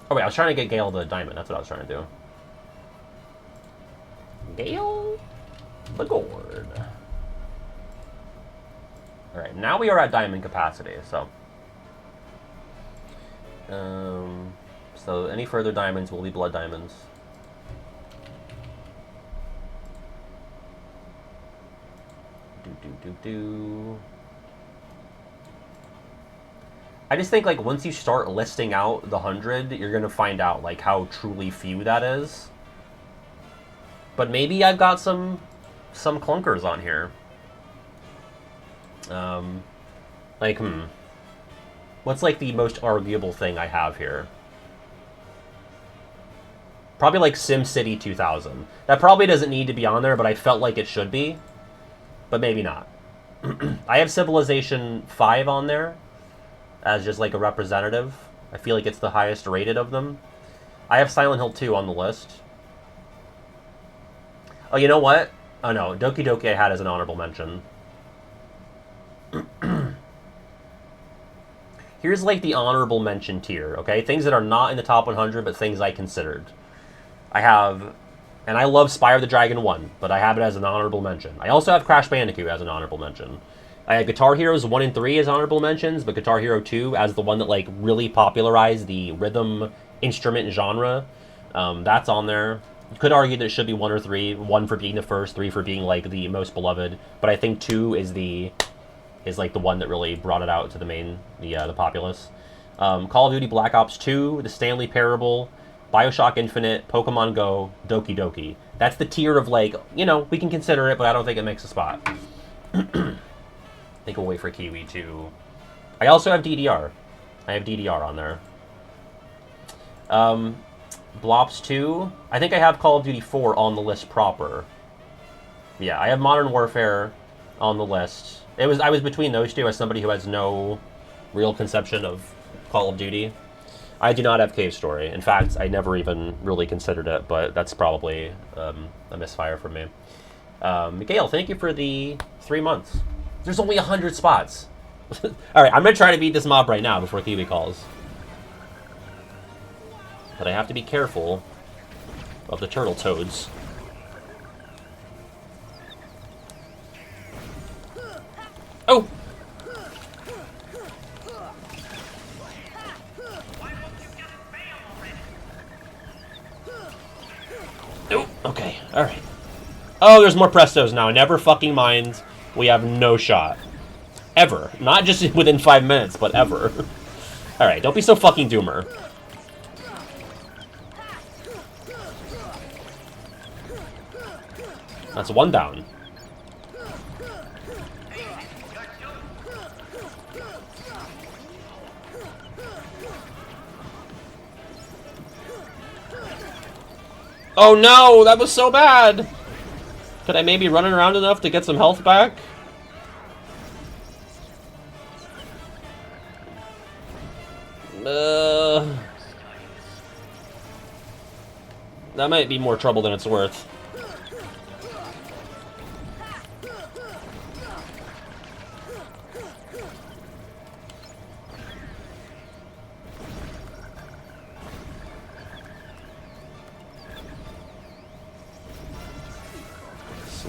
Oh wait, I was trying to get Gale the diamond. That's what I was trying to do. Gale the gourd. All right, now we are at diamond capacity. So any further diamonds will be blood diamonds. I just think, like, once you start listing out the 100, you're gonna find out, like, how truly few that is. But maybe I've got some clunkers on here. What's, like, the most arguable thing I have here? Probably, like, SimCity 2000. That probably doesn't need to be on there, but I felt like it should be. But maybe not. I have Civilization 5 on there as just, like, a representative. I feel like it's the highest rated of them. I have Silent Hill 2 on the list. Oh, you know what? Oh, no. Doki Doki I had as an honorable mention. Here's, like, the honorable mention tier, okay? Things that are not in the top 100, but things I considered. I have... And I love Spyro the Dragon 1, but I have it as an honorable mention. I also have Crash Bandicoot as an honorable mention. I have Guitar Heroes 1 and 3 as honorable mentions, but Guitar Hero 2 as the one that, like, really popularized the rhythm instrument genre. That's on there. You could argue that it should be 1 or 3. 1 for being the first, 3 for being, like, the most beloved. But I think 2 is like the one that really brought it out to the populace. Call of Duty Black Ops 2, The Stanley Parable, BioShock Infinite, Pokemon Go, Doki Doki. That's the tier of, like, we can consider it, but I don't think it makes a spot. I think we'll wait for Kiwi to... I also have DDR. I have DDR on there. Blops 2. I think I have Call of Duty 4 on the list proper. Yeah, I have Modern Warfare on the list. I was between those two as somebody who has no real conception of Call of Duty. I do not have Cave Story. In fact, I never even really considered it, but that's probably a misfire from me. Miguel, thank you for the 3 months. There's only 100 spots. Alright, I'm going to try to beat this mob right now before Kiwi calls. But I have to be careful of the turtle toads. Oh! Oh, okay, alright. Oh, there's more Prestos now. Never fucking mind. We have no shot. Ever. Not just within 5 minutes, but ever. Alright, don't be so fucking doomer. That's 1 down. Oh no, that was so bad! Could I maybe run around enough to get some health back? That might be more trouble than it's worth.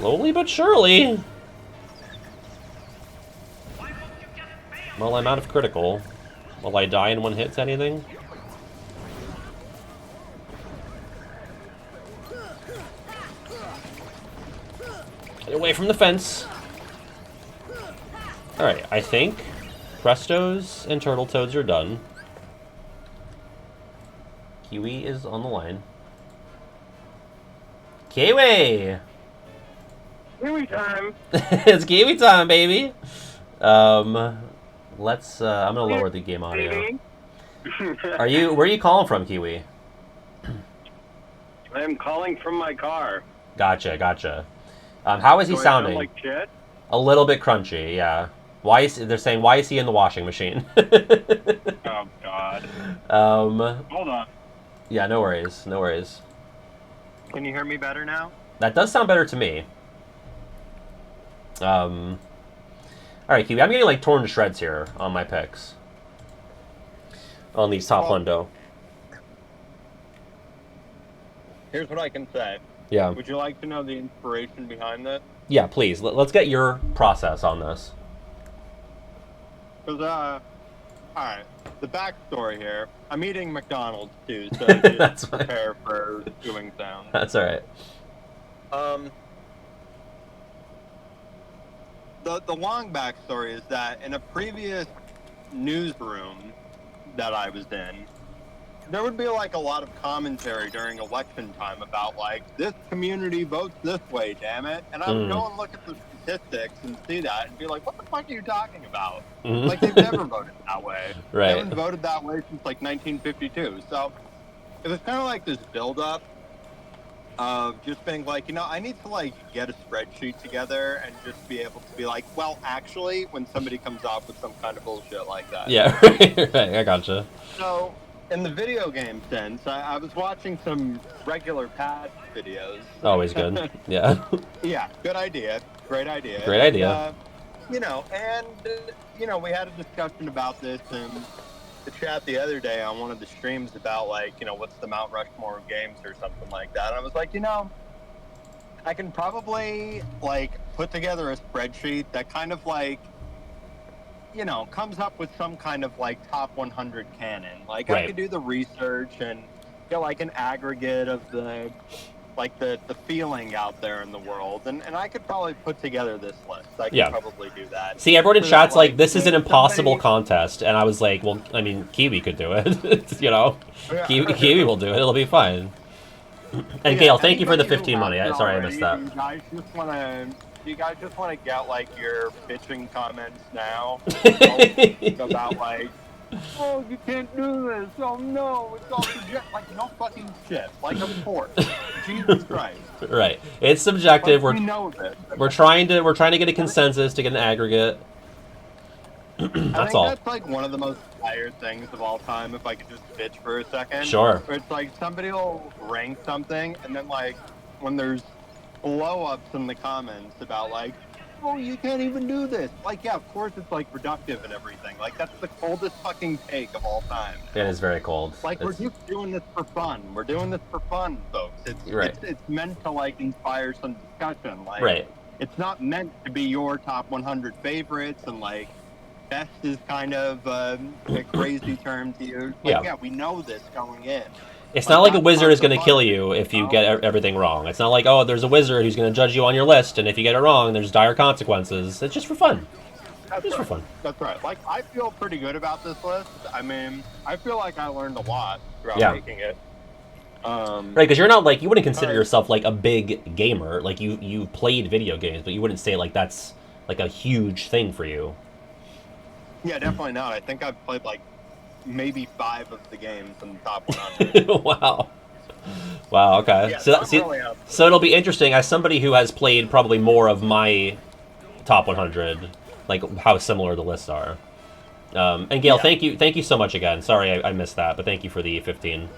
Slowly but surely. Well, I'm out of critical. Will I die in one hit to anything? Get away from the fence. Alright, I think Prestos and Turtle Toads are done. Kiwi is on the line. Kiwi! Kiwi time. It's Kiwi time, baby! Let's, I'm gonna lower the game audio. Where are you calling from, Kiwi? I'm calling from my car. Gotcha. How is he Do I sound sounding? like shit? A little bit crunchy, yeah. They're saying, why is he in the washing machine? Oh, God. Hold on. Yeah, no worries. Can you hear me better now? That does sound better to me. Alright, Kiwi, I'm getting, like, torn to shreds here on my picks. On these top hundo. Here's what I can say. Yeah. Would you like to know the inspiration behind this? Yeah, please. Let's get your process on this. Because, alright, the backstory here. I'm eating McDonald's, too, so I just That's fine. prepare for doing sound. That's alright. The long backstory is that in a previous newsroom that I was in, there would be like a lot of commentary during election time about like, this community votes this way, damn it. And I would go and look at the statistics and see that and be like, what the fuck are you talking about? Like, they've never voted that way. Right. They haven't voted that way since like 1952. So it was kind of like this build-up of just being like, you know, I need to like get a spreadsheet together and just be able to be like, well, actually, when somebody comes up with some kind of bullshit like that. Yeah, right, I gotcha. So, in the video game sense, I was watching some regular pad videos. Always good. Yeah. Yeah, good idea. Great idea. Great idea. You know, we had a discussion about this in the chat the other day on one of the streams about, like, you know, what's the Mount Rushmore of games or something like that. And I was like, you know, I can probably, like, put together a spreadsheet that kind of, like, you know, comes up with some kind of, like, top 100 canon. Like, Right. I could do the research and get, like, an aggregate of the, like, the feeling out there in the world. And I could probably put together this list. I could Yeah. probably do that. See, everyone in So, chat's like, this is an somebody- impossible contest. And I was like, well, I mean, Kiwi could do it. You know? Yeah. Kiwi will do it. It'll be fine. And Yeah, Gail, thank you for the anybody who 15 money. hasn't Sorry I already, missed that. You guys just want to get, like, your bitching comments now about, like, oh, you can't do this. Oh, no, it's all subjective. Like, no fucking shit. Like, of course. Jesus Christ. Right. It's subjective. Like, we know this. We're trying to get a consensus, to get an aggregate. I That's think all. that's, like, one of the most tired things of all time, if I could just bitch for a second. Sure. Where it's like, somebody will rank something, and then, like, when there's blow-ups in the comments about, like, oh, you can't even do this. Like, yeah, of course it's, like, reductive and everything. Like, that's the coldest fucking take of all time. It is very cold. Like, It's- we're just doing this for fun. We're doing this for fun, folks. Right. It's meant to, like, inspire some discussion. Like, Right. it's not meant to be your top 100 favorites, and, like, best is kind of a crazy term to use. Like, Yeah. we know this going in. It's not like a that's wizard part is of the going to fun, kill you if you know? get everything wrong. It's not like, oh, there's a wizard who's going to judge you on your list, and if you get it wrong, there's dire consequences. It's just for fun. That's Just for right. fun. That's right. Like, I feel pretty good about this list. I mean, I feel like I learned a lot throughout Yeah. making it. Right, because you're not like, you wouldn't consider Right. yourself like a big gamer. Like, you played video games, but you wouldn't say like that's like a huge thing for you. Yeah, definitely not. I think I've played, like, maybe 5 of the games in the top 100. Wow. Wow, okay. Yeah, so, not see, really up. so it'll be interesting as somebody who has played probably more of my top 100, like how similar the lists are. And Gail, Yeah. thank you so much again. Sorry I missed that, but thank you for the 15.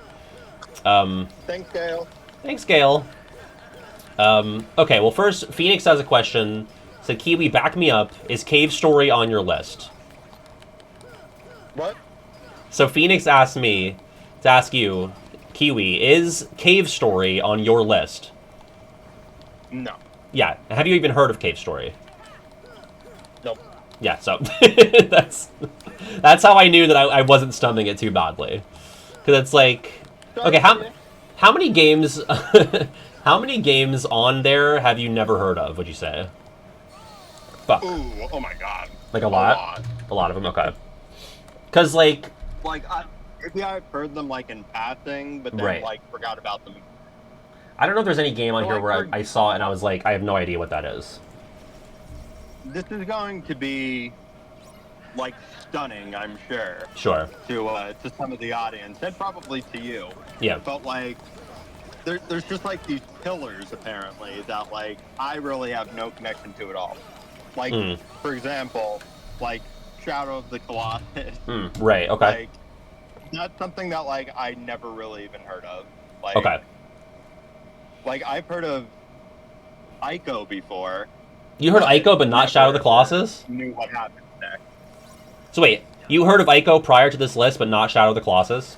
Thanks, Gail. Thanks, Gail. Okay, well first, Phoenix has a question. Said, Kiwi, back me up. Is Cave Story on your list? What? So Phoenix asked me to ask you, Kiwi, is Cave Story on your list? No. Yeah. Have you even heard of Cave Story? Nope. Yeah, so that's how I knew that I wasn't stumbling it too badly. Because it's like, okay, how many games how many games on there have you never heard of, would you say? Fuck. Ooh, oh my god. Like a lot? A lot of them, okay. Because, like... maybe I've heard them, like, in passing, but then, Right. like, forgot about them. I don't know if there's any game on So, here like, where I saw it and I was like, I have no idea what that is. This is going to be, like, stunning, I'm sure, Sure. to some of the audience, and probably to you. Yeah. But, like, there's just, like, these pillars, apparently, that, like, I really have no connection to at all. Like, for example, like, Shadow of the Colossus. Right, okay. Like, that's something that, like, I never really even heard of. Like, Okay. Like, I've heard of Ico before. You heard Ico, but not Shadow of the Colossus? Knew what happened next. So wait, you heard of Ico prior to this list, but not Shadow of the Colossus?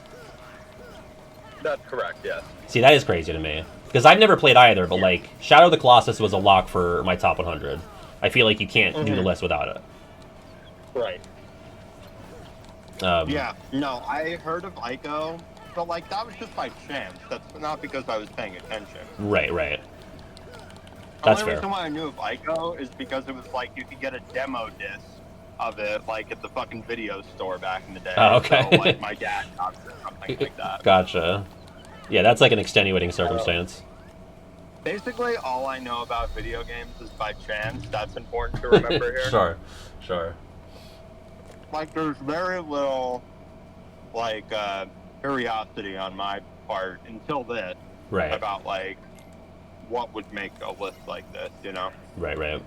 That's correct, yes. See, that is crazy to me. Because I've never played either, but, like, Shadow of the Colossus was a lock for my top 100. I feel like you can't do the list without it. Right. Yeah, no, I heard of Ico, but, like, that was just by chance. That's not because I was paying attention. Right, right. The That's only fair. reason why I knew of Ico is because it was, like, you could get a demo disc of it, like, at the fucking video store back in the day. Oh, okay. So, like, my dad got it or something like that. Gotcha. Yeah, that's like an extenuating circumstance. Basically, all I know about video games is by chance. That's important to remember here. Sure, sure. Like, there's very little, like, curiosity on my part until this Right. about, like, what would make a list like this, you know? Right, right.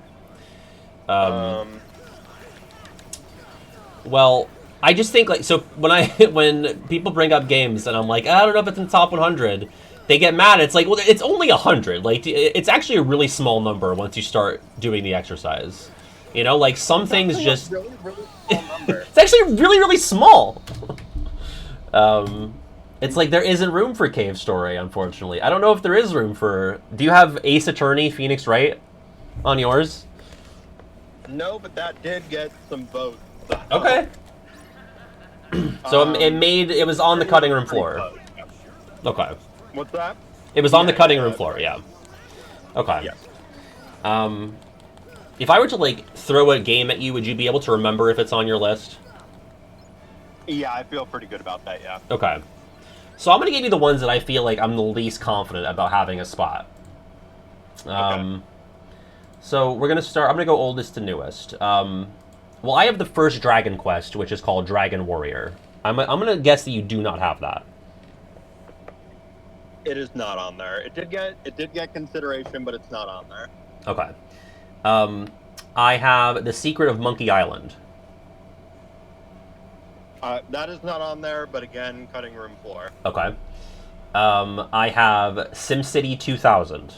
Well, I just think, like, so when people bring up games and I'm like, I don't know if it's in the top 100, they get mad. It's like, well, it's only 100. Like, it's actually a really small number once you start doing the exercise. You know, like, some things just... Really, really small number. It's actually really, really small. It's like there isn't room for Cave Story, unfortunately. I don't know if there is room for... Do you have Ace Attorney, Phoenix Wright on yours? No, but that did get some votes. Okay. So it was on the cutting room floor. Okay. What's that? It was on the cutting room floor, yeah. Okay. Yes. If I were to, like, throw a game at you, would you be able to remember if it's on your list? Yeah, I feel pretty good about that, yeah. Okay. So I'm going to give you the ones that I feel like I'm the least confident about having a spot. Okay. So we're going to start... I'm going to go oldest to newest. Well, I have the first Dragon Quest, which is called Dragon Warrior. I'm going to guess that you do not have that. It is not on there. It did get consideration, but it's not on there. Okay. I have The Secret of Monkey Island. That is not on there, but again, cutting room floor. Okay. I have SimCity 2000.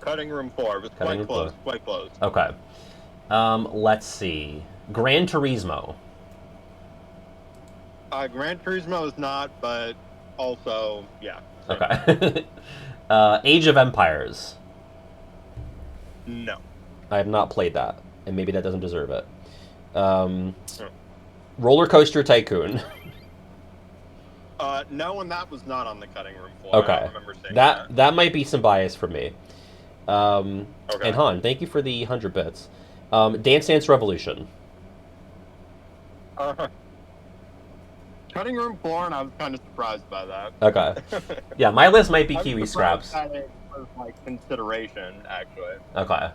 Cutting room floor. It was Cutting room quite close. floor. Quite close. Okay. Let's see. Gran Turismo. Gran Turismo is not, but also, yeah. Okay. Age of Empires. No. I have not played that, and maybe that doesn't deserve it. Roller Coaster Tycoon. No, and that was not on the cutting room floor. Okay. I don't remember seeing That might be some bias for me. Okay. And Han, thank you for the 100 bits. Dance Dance Revolution. Cutting room floor, and I was kind of surprised by that. Okay. Yeah, my list might be I was Kiwi surprised Scraps. that it was, like, consideration, actually. Okay.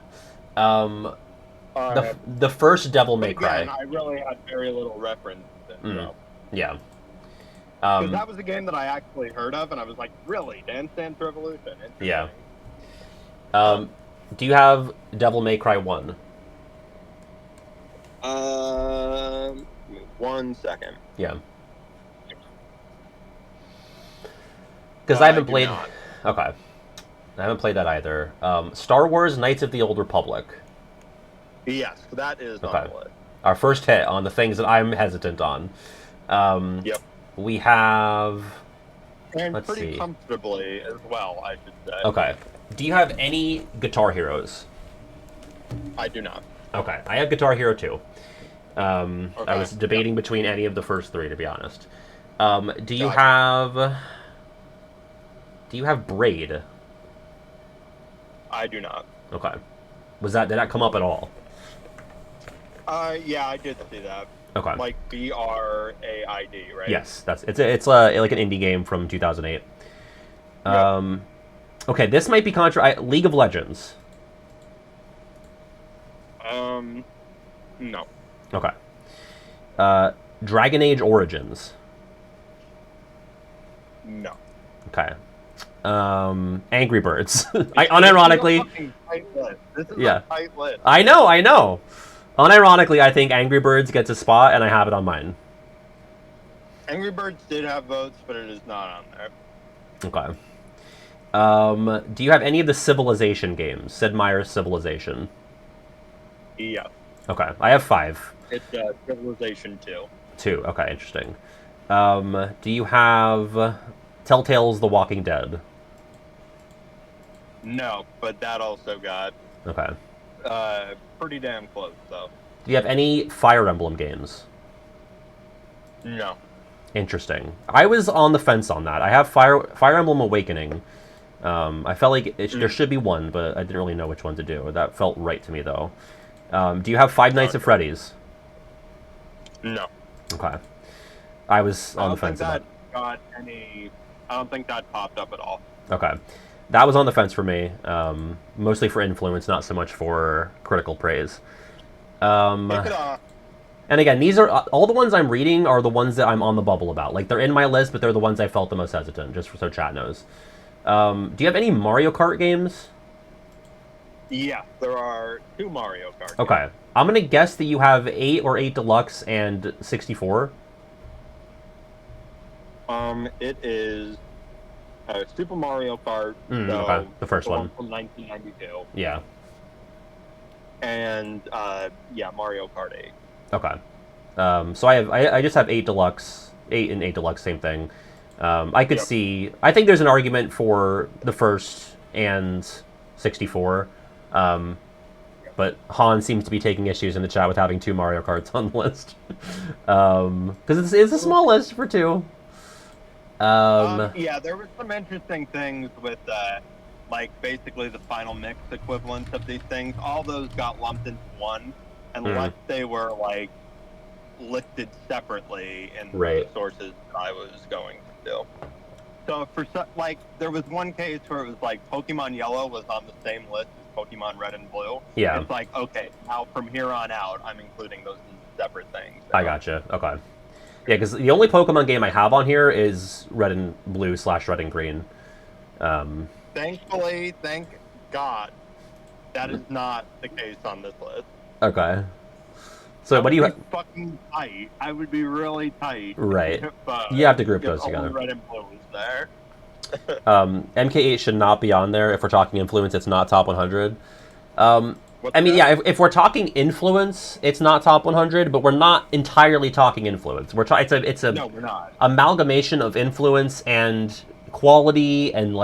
Alright. The first Devil May Again, Cry. I really had very little reference. So. Yeah. Because that was a game that I actually heard of, and I was like, really? Dance Dance Revolution? Yeah. Do you have Devil May Cry 1? 1 second. Yeah. Because I haven't do played... not. Okay. I haven't played that either. Star Wars Knights of the Old Republic. Yes, that is Okay. on the list. Our first hit on the things that I'm hesitant on. Yep. We have... And Let's pretty see. comfortably as well, I should say. Okay. Do you have any Guitar Heroes? I do not. Okay, I have Guitar Hero 2. I Okay. was debating between any of the first three, to be honest. Do you Gotcha. have Braid? I do not. Okay. Did that come up at all? Yeah, I did see that. Okay. Like BRAID, right? Yes, it's like an indie game from 2008. Yep. Okay, this might be League of Legends. No. Okay. Dragon Age Origins. No. Okay. Angry Birds. Unironically, This is Yeah. a tight list. I know. Unironically, I think Angry Birds gets a spot, and I have it on mine. Angry Birds did have votes, but it is not on there. Okay. Do you have any of the Civilization games? Sid Meier's Civilization. Yeah. Okay, I have 5. It's Civilization 2. 2. Okay, interesting. Do you have Telltale's The Walking Dead? No, but that also got Okay. pretty damn close, though. Do you have any Fire Emblem games? No. Interesting. I was on the fence on that. I have Fire Emblem Awakening. I felt like there should be one, but I didn't really know which one to do. That felt right to me, though. Do you have Five Nights at Freddy's? No. Okay. I was on the fence on that. I don't think that popped up at all. Okay. That was on the fence for me, mostly for influence, not so much for critical praise. Pick it off. And again, these are all the ones I'm reading are the ones that I'm on the bubble about. Like, they're in my list, but they're the ones I felt the most hesitant, just so chat knows. Do you have any Mario Kart games? Yeah, there are 2 Mario Kart games. Okay. I'm going to guess that you have 8 or 8 Deluxe and 64. It is Super Mario Kart. Okay. The first one. From 1992. Yeah. And, Mario Kart 8. Okay. So I just have 8 Deluxe. 8 and 8 Deluxe, same thing. I could see... I think there's an argument for the first and 64. But Han seems to be taking issues in the chat with having 2 Mario Karts on the list. Because it's a small list for 2. Yeah, there were some interesting things with, basically the final mix equivalents of these things. All those got lumped into one, unless they were, listed separately in the sources I was going to do. So, there was one case where it was Pokemon Yellow was on the same list as Pokemon Red and Blue. Yeah. It's okay, now from here on out, I'm including those as separate things. I gotcha. Okay. Yeah, because the only Pokemon game I have on here is Red and Blue / Red and Green. Thankfully, thank God, that is not the case on this list. Okay. So what do you... Fucking tight. I would be really tight. Right. If, you have to group if those together. only Red and Blue was there. MK8 should not be on there. If we're talking influence, it's not top 100. If we're talking influence, it's not top 100, but we're not entirely talking influence. It's a No, we're not. amalgamation of influence and quality and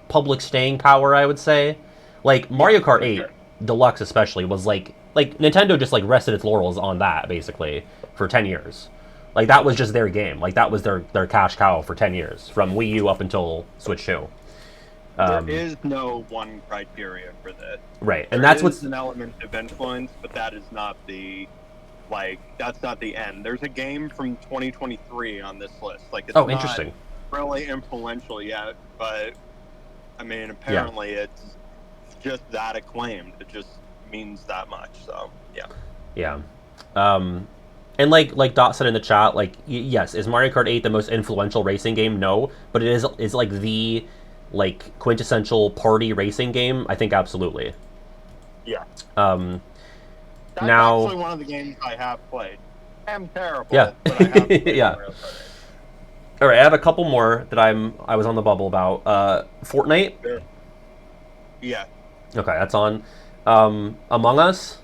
public staying power, I would say. Mario Kart 8 Deluxe especially was Nintendo just rested its laurels on that basically for 10 years. That was just their game. That was their cash cow for 10 years from Wii U up until Switch 2. There is no one criteria for this. Right, and There that's is what's an element of influence, but that is not the that's not the end. There's a game from 2023 on this list. It's interesting. not really influential yet, but I mean, apparently it's just that acclaimed. It just means that much. So yeah. Yeah. And like Dot said in the chat, yes, is Mario Kart 8 the most influential racing game? No, but it is the quintessential party racing game. I think absolutely. Yeah. Now, actually one of the games I have played. I'm terrible. Yeah. But I have played Yeah. Mario Kart 8. All right, I have a couple more that I was on the bubble about. Fortnite. Sure. Yeah. Okay, that's on. Among Us.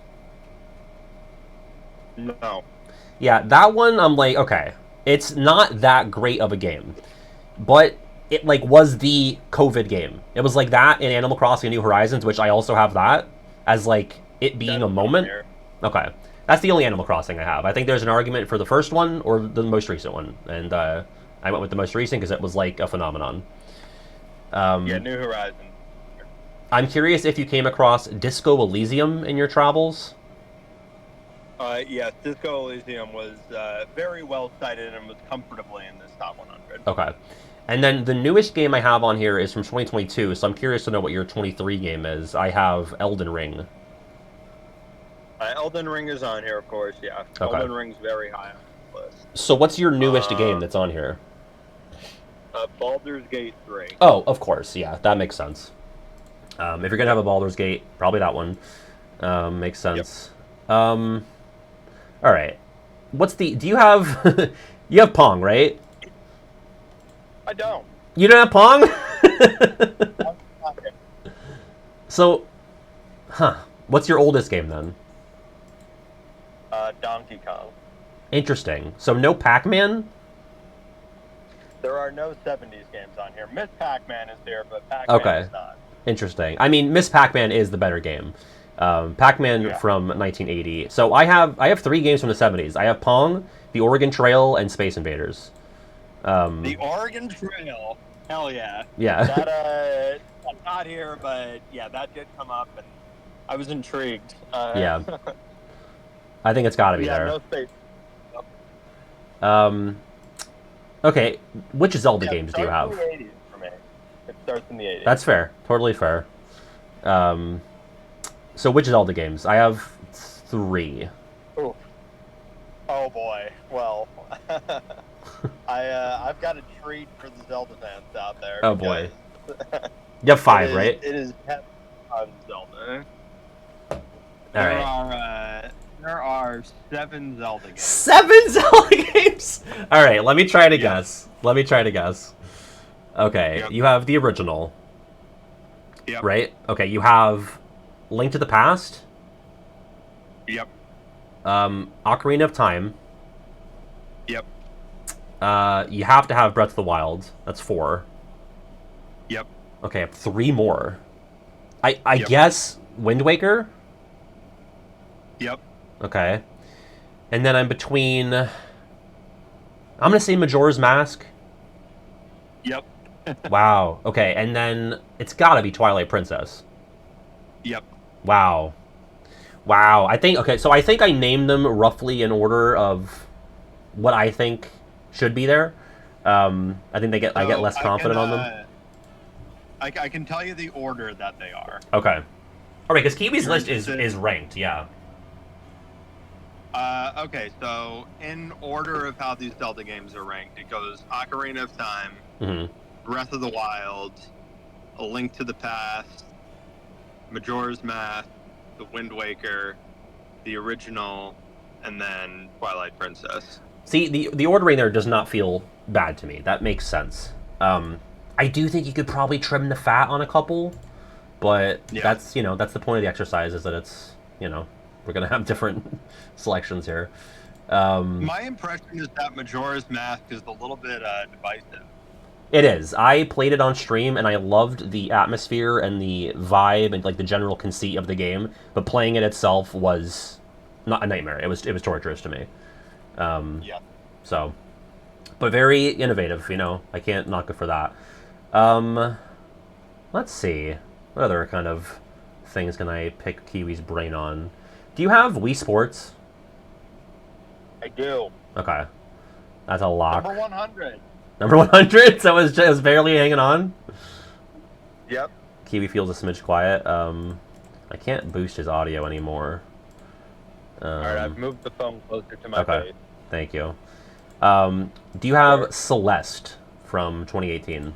No. Yeah, that one I'm okay. It's not that great of a game. but it like was the COVID game. It was like that in Animal Crossing: New Horizons, which I also have that as like it being a moment. Okay, that's the only Animal Crossing I have. I think there's an argument for the first one or the most recent one, and I went with the most recent because it was like a phenomenon. Yeah, New Horizons. I'm curious if you came across Disco Elysium in your travels. Yes, Disco Elysium was very well cited and was comfortably in this top 100. Okay. And then the newest game I have on here is from 2022, so I'm curious to know what your 23 game is. I have Elden Ring. Elden Ring is on here, of course, yeah. Okay. Elden Ring's very high on the list. So what's your newest game that's on here? Baldur's Gate 3. Oh, of course, yeah, that makes sense. If you're gonna have a Baldur's Gate, probably that one. Makes sense. Yep. All right. Do you have, you have Pong, right? I don't. You don't have Pong? So, what's your oldest game then? Donkey Kong. Interesting. So no Pac-Man? There are no 70s games on here. Miss Pac-Man is there, but Pac-Man is not. Interesting. I mean, Miss Pac-Man is the better game. Pac-Man from 1980. So I have 3 games from the 70s. I have Pong, The Oregon Trail, and Space Invaders. The Oregon Trail. Hell yeah. Yeah. That, not here, but yeah, that did come up, and I was intrigued. Yeah. I think it's got to be there. No space. Okay, which Zelda games do you have? It starts in the 80s for me. It starts in the 80s. That's fair. Totally fair. So which Zelda games? I have 3. Ooh. Oh boy. Well, I've got a treat for the Zelda fans out there. Oh boy. You have 5, right? It is on Zelda. All right. There are 7 Zelda games. 7 Zelda games? All right, let me try to guess. Okay, Yep. you have the original. Yep. Right? Okay, you have Link to the Past, Yep. Ocarina of Time. Yep. You have to have Breath of the Wild. That's 4. Yep. Okay, I have 3 more. I Yep. guess Wind Waker? Yep. Okay. And then I'm between... I'm going to say Majora's Mask. Yep. Wow. Okay, and then it's got to be Twilight Princess. Yep. Wow. I think... Okay, so I think I named them roughly in order of what I think should be there. I think I get less confident on them. I can tell you the order that they are. Okay. All right, because Kiwi's list is ranked, yeah. Okay, so in order of how these Zelda games are ranked, it goes Ocarina of Time, Breath of the Wild, A Link to the Past, Majora's Mask, The Wind Waker, the original, and then Twilight Princess. See, the ordering there does not feel bad to me. That makes sense. I do think you could probably trim the fat on a couple, but that's the point of the exercise, is that it's, we're going to have different selections here. My impression is that Majora's Mask is a little bit divisive. It is. I played it on stream, and I loved the atmosphere and the vibe and like the general conceit of the game, but playing it itself was not a nightmare. It was torturous to me. So, but very innovative, I can't knock it for that. Let's see. What other kind of things can I pick Kiwi's brain on? Do you have Wii Sports? I do. Okay. That's a lock. Number 100. Number 100? So it was barely hanging on? Yep. Kiwi feels a smidge quiet. I can't boost his audio anymore. Alright, I've moved the phone closer to my face. Thank you. Do you have Celeste from 2018?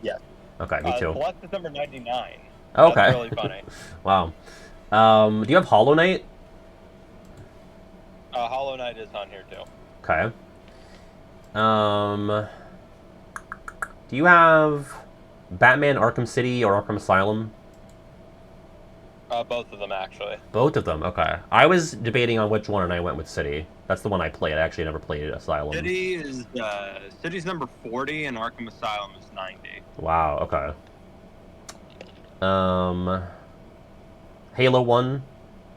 Yes. Okay, me too. Celeste is number 99. Okay. That's really funny. Wow. Do you have Hollow Knight? Hollow Knight is on here too. Okay. Do you have Batman Arkham City or Arkham Asylum? Both of them, actually. Both of them, okay. I was debating on which one, and I went with City. That's the one I played. I actually never played Asylum. City's number 40, and Arkham Asylum is 90. Wow, okay. Halo 1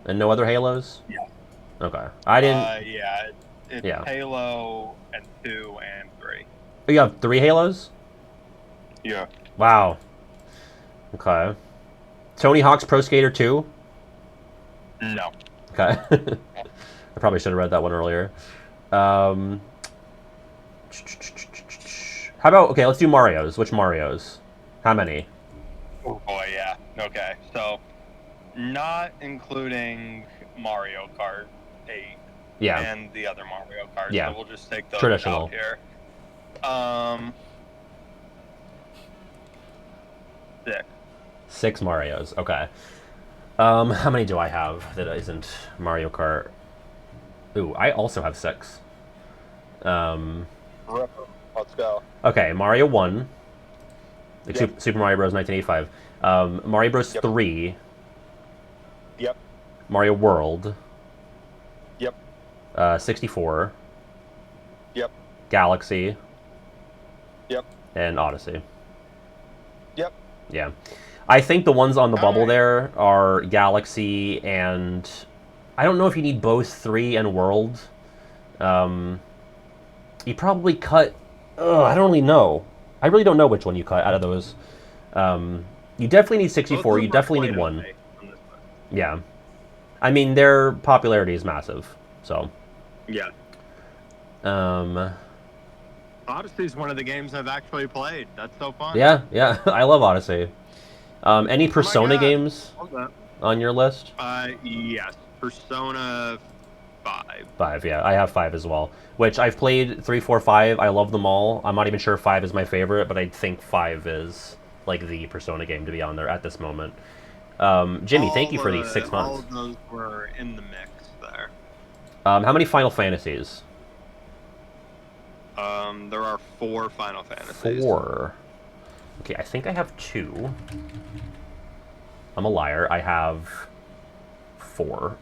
and no other Halos? Yeah. Okay. I didn't... Yeah, it's Yeah. Halo and 2 and 3. Oh, you have 3 Halos? Yeah. Wow. Okay. Tony Hawk's Pro Skater 2? No. Okay. I probably should have read that one earlier. How about... Okay, let's do Marios. Which Marios? How many? Oh boy, yeah. Okay, so not including Mario Kart 8 Yeah. and the other Mario Kart. Yeah. So we'll just take those Traditional. out here. 6. 6 Marios. Okay. How many do I have that isn't Mario Kart? Ooh, I also have 6. Let's go. Okay, Mario 1. Like Yep. Super Mario Bros. 1985. Mario Bros. Yep. 3. Yep. Mario World. Yep. 64. Yep. Galaxy. Yep. And Odyssey. Yep. Yeah. I think the ones on the bubble Alright. there are Galaxy and... I don't know if you need both 3 and World. You probably cut... I don't really know. I really don't know which one you cut out of those. You definitely need 64. You definitely need 1. Yeah. I mean, their popularity is massive. So... Yeah. Odyssey's one of the games I've actually played. That's so fun. Yeah, yeah. I love Odyssey. Any Persona God. games Love that. on your list? Yes. Persona 5. 5, yeah. I have 5 as well. Which I've played 3, 4, 5. I love them all. I'm not even sure if 5 is my favorite, but I think 5 is like the Persona game to be on there at this moment. Jimmy, thank you for these 6 All months. of those were in the mix there. How many Final Fantasies? There are 4 Final Fantasies. 4. Okay, I think I have 2. I'm a liar. I have 4.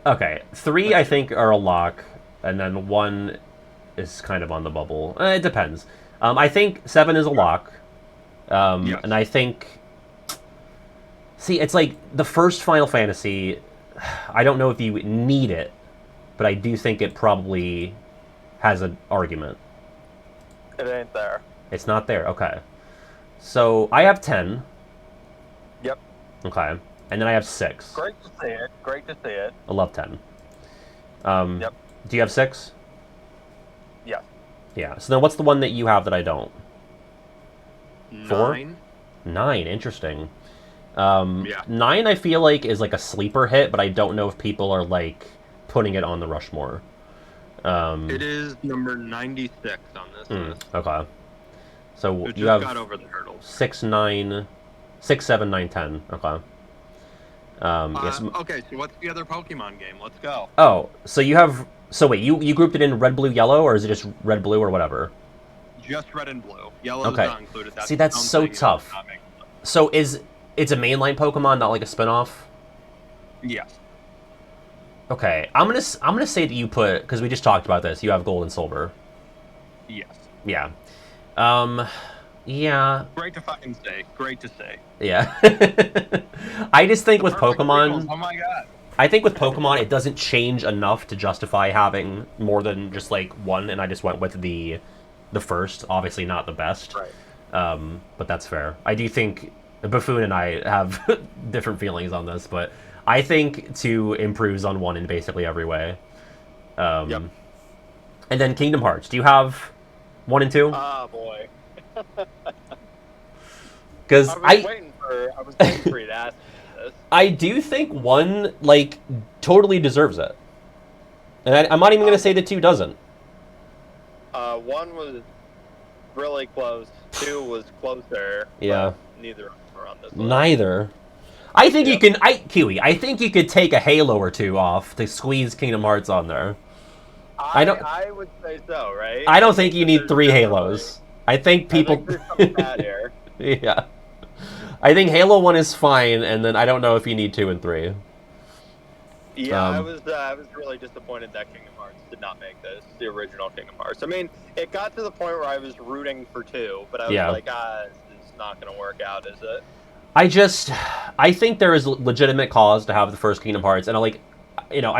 Okay, 3 I think are a lock, and then 1 is kind of on the bubble. It depends. I think 7 is a lock. Yes. And I think... See, it's like the first Final Fantasy, I don't know if you need it, but I do think it probably has an argument. It ain't there. It's not there, okay. So, I have 10. Yep. Okay. And then I have 6. Great to see it. Great to see it. I love 10. Yep. Do you have 6? Yeah. Yeah. So then what's the one that you have that I don't? 4? 9. 9, interesting. Yeah. 9 I feel like is like a sleeper hit, but I don't know if people are like putting it on the Rushmore. It is number 96 on this list. Okay. So It you just have got over the hurdles. 6, 9, 6, 7, 9, 10. Okay. Yes. Okay, so what's the other Pokemon game? Let's go. Oh, so you have... So wait, you grouped it in red, blue, yellow, or is it just red, blue, or whatever? Just red and blue. Yellow's Okay. not included. See, that's its so own thing. tough. Not making it. So it's a mainline Pokemon, not like a spin-off? Yes. Okay, I'm gonna say that you put, because we just talked about this, you have gold and silver. Yes. Yeah. Yeah. Great to fucking say. Great to say. Yeah. I just think with Perfect Pokemon, sequels, oh my god. I think with Pokemon, it doesn't change enough to justify having more than just like one, and I just went with the first, obviously not the best. Right. But that's fair. I do think Buffoon and I have different feelings on this, but I think 2 improves on 1 in basically every way. Yep. And then Kingdom Hearts. Do you have 1 and 2? Ah, boy. Because I was waiting for you to ask me this. I do think 1 like totally deserves it, and I'm not even gonna say that 2 doesn't. 1 was really close. 2 was closer. Yeah. But neither are on this list. Neither. I think you can. Kiwi. I think you could take a Halo or 2 off to squeeze Kingdom Hearts on there. I would say so, right? I don't think you need There's 3 definitely- Halos. I think people. I think there's something bad here. Yeah. I think Halo 1 is fine, and then I don't know if you need 2 and 3. Yeah, I was really disappointed that Kingdom Hearts did not make this, the original Kingdom Hearts. I mean, it got to the point where I was rooting for 2, but I was like, this is not going to work out, is it? I think there is legitimate cause to have the first Kingdom Hearts, and I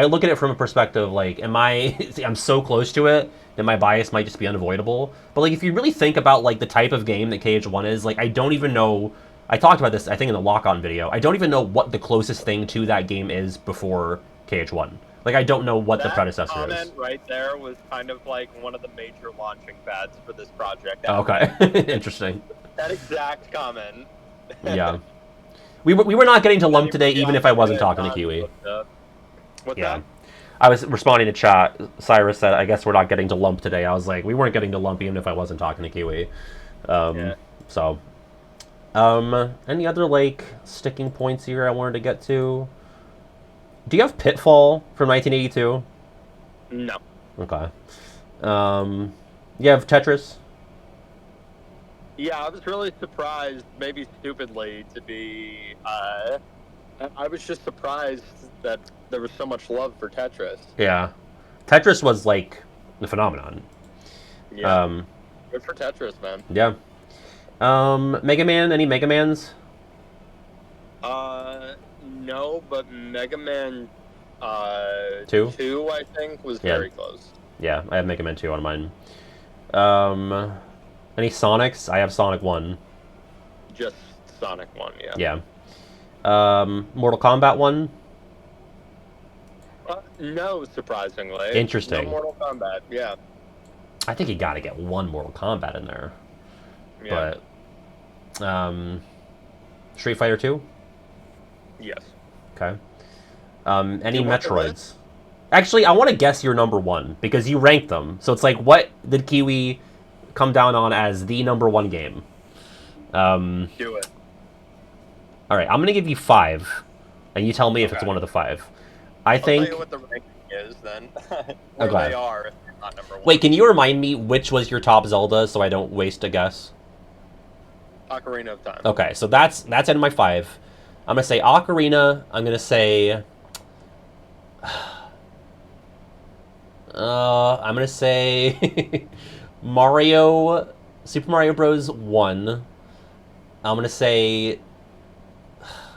look at it from a perspective like, I'm so close to it that my bias might just be unavoidable. But like, if you really think about like the type of game that KH1 is, like, I don't even know. I talked about this, I think, in the lock-on video. I don't even know what the closest thing to that game is before KH1. Like, I don't know what the predecessor is. That comment right there was kind of like one of the major launching pads for this project. Okay, interesting. That exact comment. Yeah. We were not getting to lump today, even if I wasn't talking to Kiwi. What's that? I was responding to chat. Cyrus said, I guess we're not getting to lump today. I was like, we weren't getting to lump even if I wasn't talking to Kiwi. So, any other, like, sticking points here I wanted to get to? Do you have Pitfall from 1982? No. Okay. You have Tetris? Yeah, I was really surprised, maybe stupidly, to be... I was just surprised that there was so much love for Tetris. Yeah. Tetris was, like, the phenomenon. Yeah. Good for Tetris, man. Yeah. Mega Man? Any Mega Mans? No, but Mega Man 2? 2, I think, was very close. Yeah, I have Mega Man 2 on mine. Any Sonics? I have Sonic 1. Just Sonic 1, yeah. Yeah. Mortal Kombat 1? No, surprisingly. Interesting. No Mortal Kombat, yeah. I think you gotta get one Mortal Kombat in there. Yeah. But, Street Fighter 2? Yes. Okay. Any Metroids? Actually, I want to guess your number 1, because you ranked them. So it's like, what did Kiwi come down on as the number 1 game? Do it. Alright, I'm going to give you 5, and you tell me if it's one of the 5. I'll tell you what the ranking is, then. Where they are, if they're not number 1. Wait, can you remind me which was your top Zelda, so I don't waste a guess? Ocarina of Time. Okay, so that's in my 5. I'm going to say Ocarina. I'm going to say... I'm going to say... Super Mario Bros. 1. I'm going to say...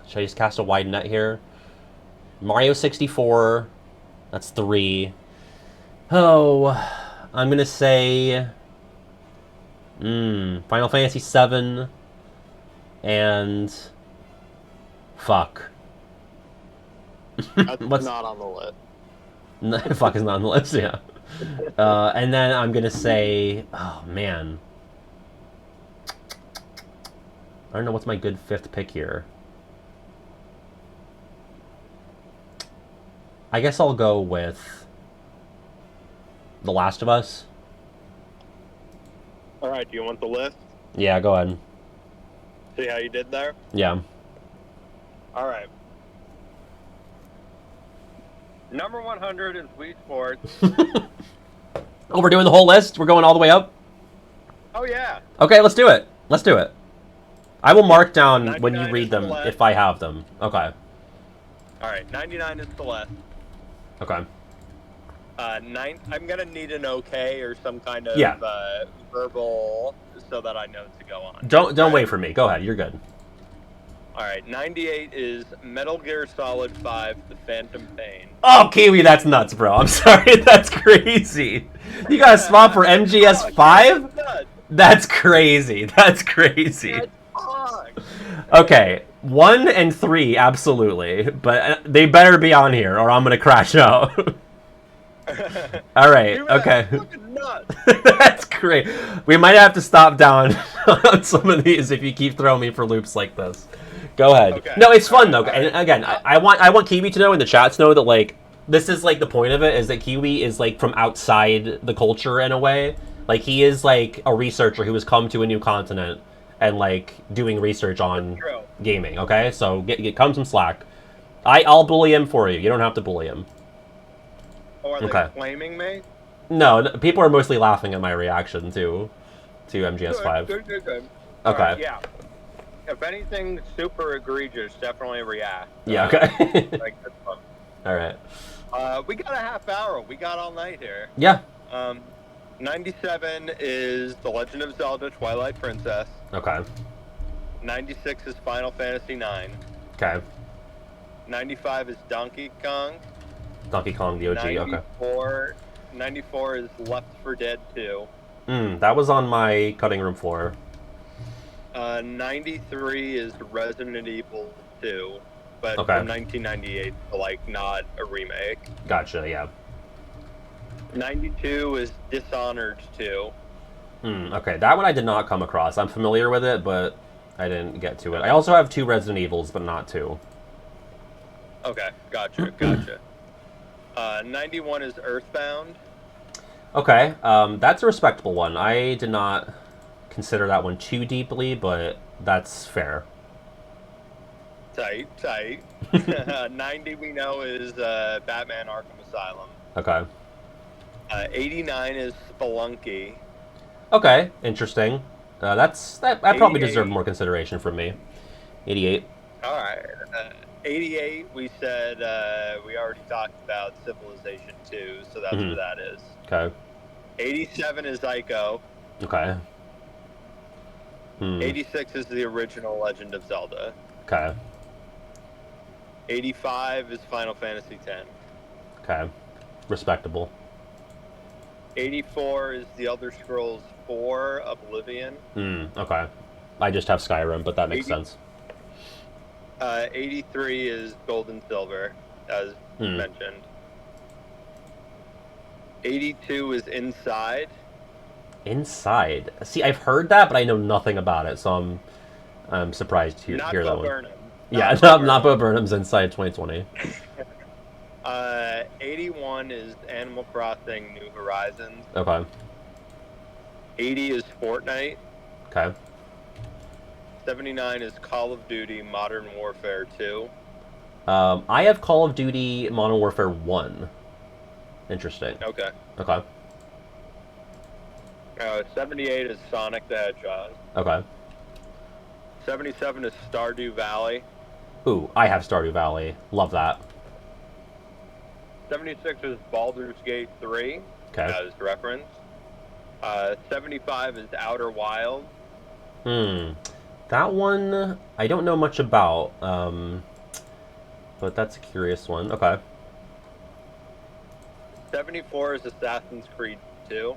Should I just cast a wide net here? Mario 64. That's 3. Oh, I'm going to say... Final Fantasy 7. And... Fuck. That's not on the list. Fuck is not on the list, yeah. And then I'm going to say... Oh, man. I don't know what's my good 5th pick here. I guess I'll go with The Last of Us. Alright, do you want the list? Yeah, go ahead. See how you did there? Yeah. Alright. Number 100 is Wii Sports. Oh, we're doing the whole list? We're going all the way up? Oh, yeah. Okay, let's do it. Let's do it. I will mark down when you read them if I have them. Okay. Alright, 99 is Celeste. Okay. 9, I'm gonna need an okay or some kind of verbal so that I know to go on. Don't wait for me. Go ahead. You're good. Alright, 98 is Metal Gear Solid 5, The Phantom Pain. Oh, Kiwi, that's nuts, bro. I'm sorry. That's crazy. You got a spot for MGS 5? That's crazy. That's crazy. Okay, 1 and 3, absolutely. But they better be on here or I'm going to crash out. Alright, okay. That's great. We might have to stop down on some of these if you keep throwing me for loops like this. Go ahead. Okay. No, it's fun though. And again, I want Kiwi to know and the chat to know that like this is like the point of it is that Kiwi is like from outside the culture in a way. Like he is like a researcher who has come to a new continent and like doing research on gaming. Okay, so come some slack. I'll bully him for you. You don't have to bully him. Oh, are they flaming me? No, people are mostly laughing at my reaction to MGS5. Good. Okay. Yeah. if anything super egregious, definitely react. Yeah, okay. Like this one. All right. We got a half hour. We got all night here. Yeah. 97 is The Legend of Zelda: Twilight Princess. Okay. 96 is Final Fantasy IX. Okay. 95 is Donkey Kong. Donkey Kong, the OG. Okay. 94 is Left 4 Dead 2. That was on my cutting room floor. 93 is Resident Evil 2, but Okay. from 1998, so like not a remake. Gotcha. Yeah. 92 is Dishonored 2. Okay, that one I did not come across. I'm familiar with it, but I didn't get to it. I also have 2 Resident Evils, but not 2. Okay, gotcha. 91 is Earthbound. Okay, that's a respectable one. I did not consider that one too deeply, but that's fair. Tight. 90 we know is Batman Arkham Asylum. Okay. 89 is Spelunky. Okay, interesting. That probably 88. deserved more consideration from me. 88. All right. 88 we said we already talked about Civilization 2, so that's where that is. Okay. 87 is Ico. Okay. 86 is the original Legend of Zelda. Okay. 85 is Final Fantasy X. Okay. Respectable. 84 is The Elder Scrolls 4 Oblivion. Okay. I just have Skyrim, but that makes 80 sense. 83 is Gold and Silver, as mentioned. 82 is Inside. Inside. See, I've heard that, but I know nothing about it, so I'm surprised to Not hear that Bo one. Burnham. Yeah, Bo not Bo Burnham's Inside 2020. 81 is Animal Crossing New Horizons. Okay. 80 is Fortnite. Okay. 79 is Call of Duty Modern Warfare 2. I have Call of Duty Modern Warfare 1. Interesting. Okay. Okay. 78 is Sonic the Hedgehog. Okay. 77 is Stardew Valley. Ooh, I have Stardew Valley. Love that. 76 is Baldur's Gate 3, Okay. as reference. 75 is Outer Wilds. That one, I don't know much about, but that's a curious one. Okay. 74 is Assassin's Creed 2.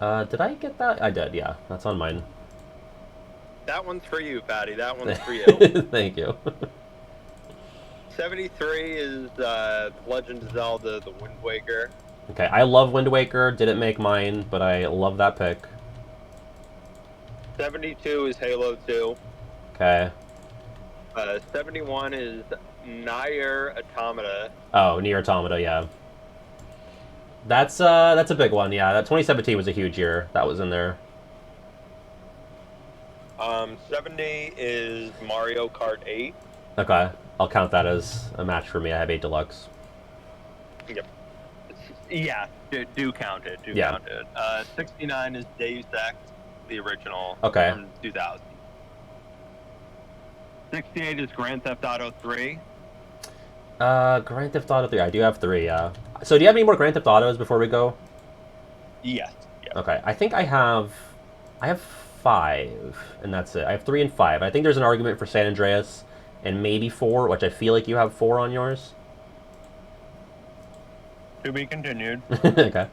Did I get that? I did, yeah. That's on mine. That one's for you, Patty. That one's for you. Thank you. 73 is Legend of Zelda: The Wind Waker. Okay, I love Wind Waker. Didn't make mine, but I love that pick. 72 is Halo 2. Okay. 71 is Nier Automata. Oh, Nier Automata, yeah. That's a big one, yeah. That 2017 was a huge year. That was in there. 70 is Mario Kart 8. Okay. I'll count that as a match for me. I have 8 Deluxe. Yep. Yeah, do count it. Yeah. Count it. 69 is Deus Ex, the original Okay. from 2000. 68 is Grand Theft Auto 3. Grand Theft Auto 3. I do have 3, yeah. So do you have any more Grand Theft Autos before we go? Yes. Yeah. Okay. I think I have 5, and that's it. I have 3 and 5. I think there's an argument for San Andreas and maybe 4, which I feel like you have 4 on yours. To be continued. Okay.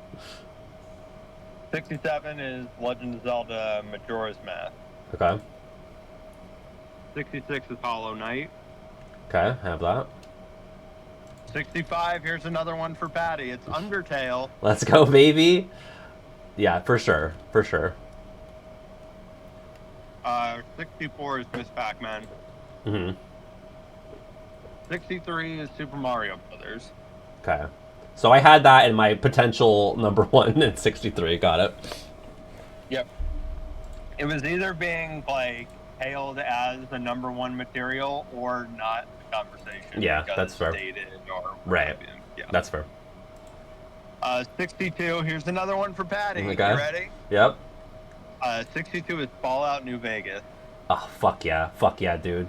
67 is Legend of Zelda Majora's Mask. Okay. 66 is Hollow Knight. Okay, have that. 65, here's another one for Patty. It's Undertale. Let's go, baby. Yeah, for sure. For sure. 64 is Miss Pac-Man. 63 is Super Mario Brothers. Okay. So I had that in my potential number 1 in 63. Got it. Yep. It was either being like hailed as the number 1 material or not the conversation. Yeah, because that's fair. Dated or Right. Yeah. That's fair. 62. Here's another one for Patty. Okay. You ready? Yep. 62 is Fallout New Vegas. Oh, fuck yeah, dude.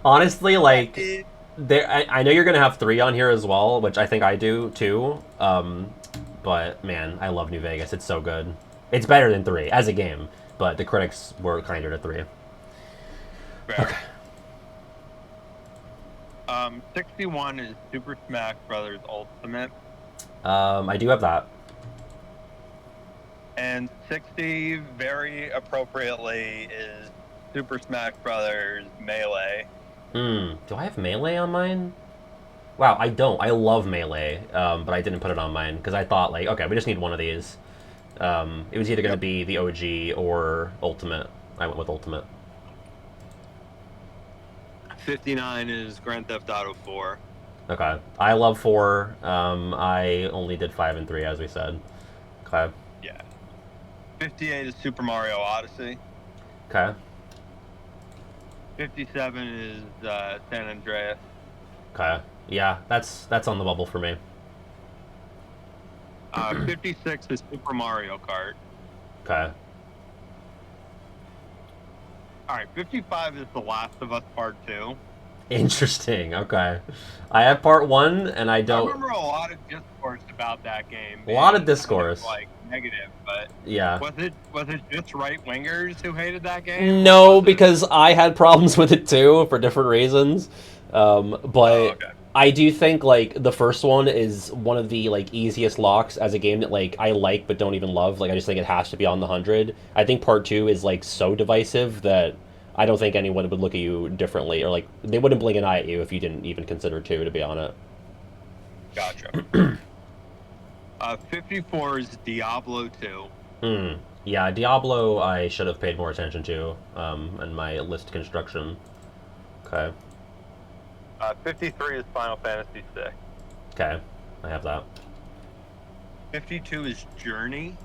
Honestly, like, I know you're gonna have 3 on here as well, which I think I do too. But man, I love New Vegas. It's so good. It's better than 3 as a game, but the critics were kinder to 3. Fair. 61 is Super Smash Brothers Ultimate. I do have that. And 60, very appropriately, is Super Smash Brothers Melee. Do I have Melee on mine? Wow, I don't. I love Melee, but I didn't put it on mine because I thought, like, okay, we just need one of these. It was either going to be the OG or Ultimate. I went with Ultimate. 59 is Grand Theft Auto 4. Okay. I love 4. I only did 5 and 3, as we said. Okay. Yeah. 58 is Super Mario Odyssey. Okay. 57 is San Andreas. Okay. Yeah, that's on the bubble for me. 56 is Super Mario Kart. Okay. All right, 55 is The Last of Us Part 2. Interesting. Okay. I have part 1, and I I don't... remember a lot of discourse about that game. A lot of being discourse. kind of, like, negative, but Yeah. was it just right-wingers who hated that game? No, because I had problems with it too, for different reasons. But okay. I do think, like, the first one is one of the, like, easiest locks as a game that, like, I like but don't even love. Like, I just think it has to be on the 100. I think part 2 is, like, so divisive that I don't think anyone would look at you differently, or, like, they wouldn't blink an eye at you if you didn't even consider 2 to be on it. Gotcha. 54 is Diablo 2. Yeah, Diablo I should have paid more attention to, in my list construction. Okay. 53 is Final Fantasy 6. Okay, I have that. 52 is Journey.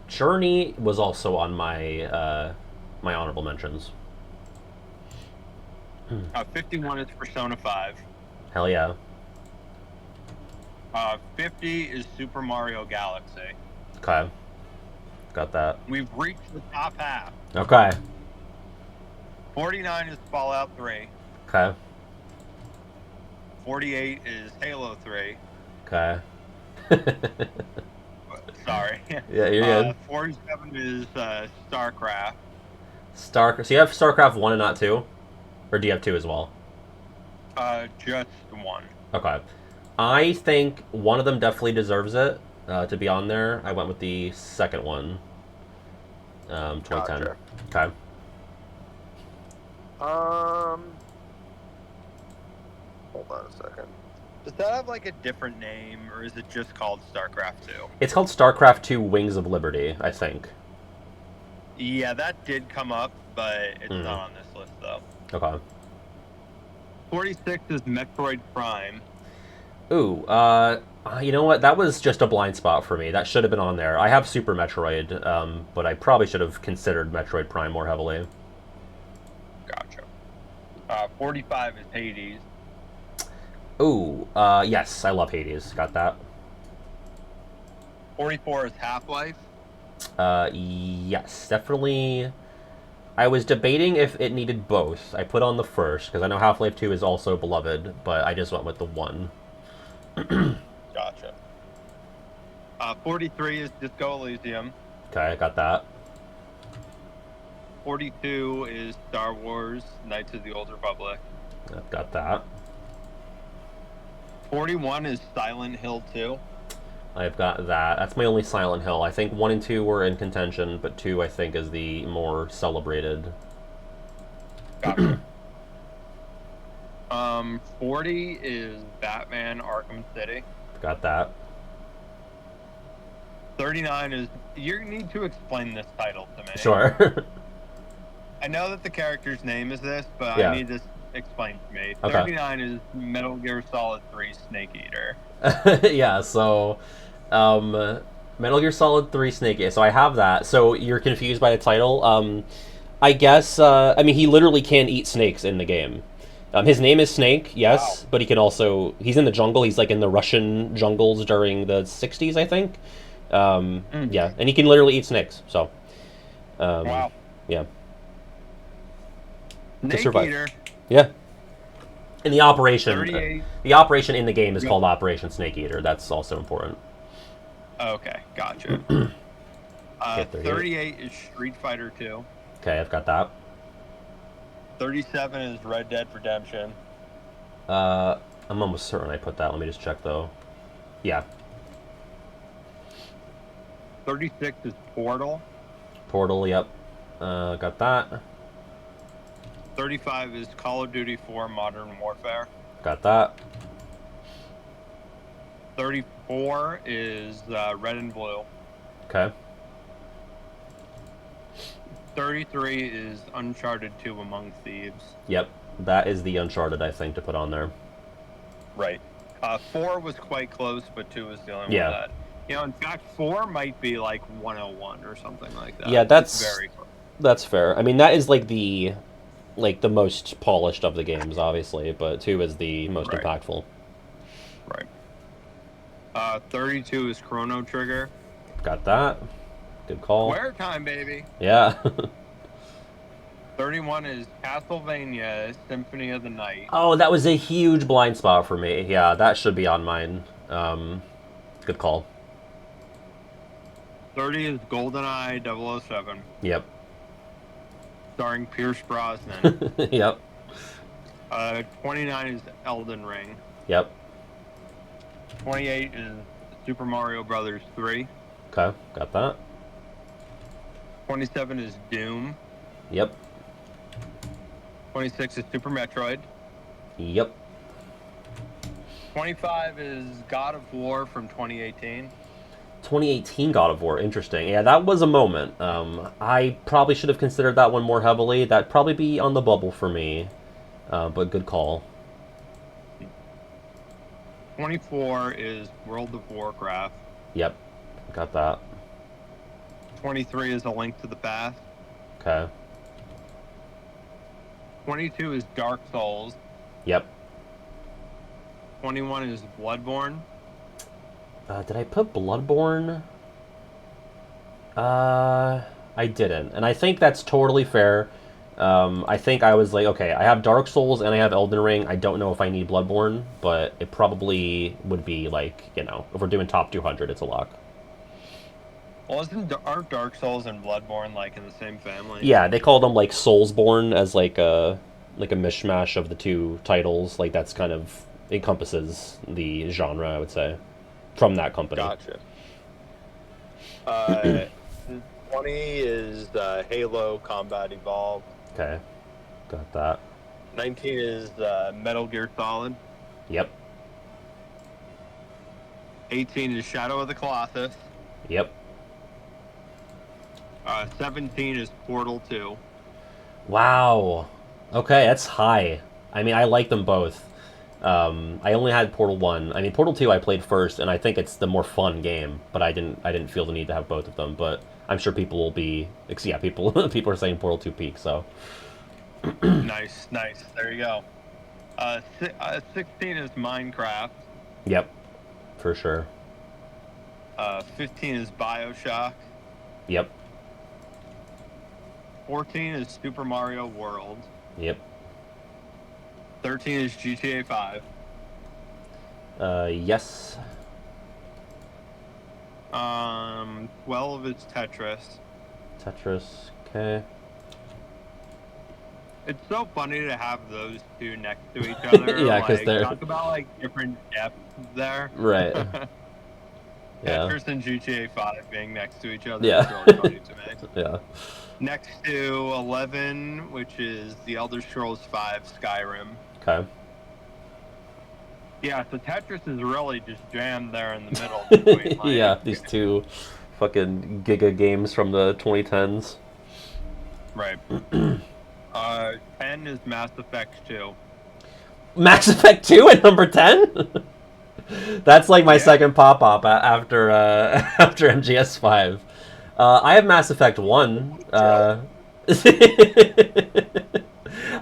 Journey was also on my my honorable mentions. 51 is Persona 5. Hell yeah. 50 is Super Mario Galaxy. Okay. Got that. We've reached the top half. Okay. 49 is Fallout 3. Okay. 48 is Halo 3. Okay. Sorry. Yeah, you're good. 47 is StarCraft. So you have StarCraft 1 and not 2? Or do you have 2 as well? Just 1. Okay. I think one of them definitely deserves it to be on there. I went with the second one. 2010. Gotcha. Okay. Hold on a second. Does that have like a different name, or is it just called StarCraft 2? It's called StarCraft 2 Wings of Liberty, I think. Yeah, that did come up, but it's not on this list though. Okay. 46 is Metroid Prime. Ooh, you know what? That was just a blind spot for me. That should have been on there. I have Super Metroid, but I probably should have considered Metroid Prime more heavily. Gotcha. 45 is Hades. Ooh, yes, I love Hades. Got that. 44 is Half-Life. Yes, definitely. I was debating if it needed both. I put on the first, because I know Half-Life 2 is also beloved, but I just went with the 1. Gotcha. 43 is Disco Elysium. Okay, I got that. 42 is Star Wars Knights of the Old Republic. I've got that. 41 is Silent Hill 2. I've got that. That's my only Silent Hill. I think 1 and 2 were in contention, but 2 I think is the more celebrated. Gotcha. 40 is Batman Arkham City. Got that. 39 is... You need to explain this title to me. Sure. I know that the character's name is this, but Yeah. I need this explained to me. Okay. 39 is Metal Gear Solid 3 Snake Eater. Yeah, so Metal Gear Solid 3 Snake Eater. So I have that. So you're confused by the title. I guess I mean he literally can eat snakes in the game. His name is Snake, yes, but he can also he's in the jungle. He's like in the Russian jungles during the 60s, I think. Yeah, and he can literally eat snakes. So Wow. yeah. Snake survive. Eater, Yeah. And the operation 38. the operation in the game is Yep. called Operation Snake Eater. That's also important. Okay, gotcha. Okay, 38. 38 is Street Fighter 2. Okay, I've got that. 37 is Red Dead Redemption. I'm almost certain I put that. Let me just check though. Yeah, 36 is Portal. Portal. Yep, got that. 35 is Call of Duty 4 Modern Warfare. Got that. 34 is Red and Blue. Okay. 33 is Uncharted 2 Among Thieves. Yep, that is the Uncharted I think to put on there. Right. 4 was quite close, but 2 is the only Yeah. one that. You know, in fact, 4 might be like 101 or something like that. Yeah, that's It's very close. That's fair. I mean, that is like the most polished of the games, obviously, but 2 is the most Right. impactful. Right. 32 is Chrono Trigger. Got that. Good call. Square time, baby. Yeah. 31 is Castlevania Symphony of the Night. Oh, that was a huge blind spot for me. Yeah, that should be on mine. Good call. 30 is GoldenEye 007, Yep. starring Pierce Brosnan. Yep. 29 is Elden Ring. Yep. 28 is Super Mario Brothers 3. Okay, got that. 27 is Doom. Yep. 26 is Super Metroid. Yep. 25 is God of War from 2018. 2018 God of War, interesting. Yeah, that was a moment. I probably should have considered that one more heavily. That'd probably be on the bubble for me, but good call. 24 is World of Warcraft. Yep, got that. 23 is A Link to the Past. Okay. 22 is Dark Souls. Yep. 21 is Bloodborne. Did I put Bloodborne? I didn't, and I think that's totally fair. I think I was like, okay, I have Dark Souls and I have Elden Ring. I don't know if I need Bloodborne, but it probably would be like, you know, if we're doing top 200, it's a lock. Well, aren't Dark Souls and Bloodborne like in the same family? Yeah, they call them like Soulsborne as like a mishmash of the two titles. Like that's kind of encompasses the genre, I would say, from that company. Gotcha. 20 is Halo Combat Evolved. Okay, got that. 19 is Metal Gear Solid. Yep. 18 is Shadow of the Colossus. Yep. 17 is Portal 2. Wow. Okay, that's high. I mean, I like them both. I only had Portal 1. I mean, Portal 2 I played first, and I think it's the more fun game, but I didn't feel the need to have both of them, but I'm sure people will be... Yeah, people are saying Portal 2 peak, so... Nice. There you go. 16 is Minecraft. Yep, for sure. 15 is BioShock. Yep. 14 is Super Mario World. Yep. 13 is GTA 5. Yes. 12 is Tetris. Tetris, okay. It's so funny to have those two next to each other. Yeah, 'cause like, they're- talk about like different depths there. Right. Yeah. Tetris and GTA 5 being next to each other Yeah. is really funny to me. Yeah. Next to 11, which is The Elder Scrolls 5 Skyrim. Okay. Yeah, so Tetris is really just jammed there in the middle. Between, like, Yeah, these two fucking giga games from the 2010s. Right. 10 is Mass Effect 2. Mass Effect 2 at number 10? That's like my Yeah. second pop-up after after MGS5. I have Mass Effect 1. I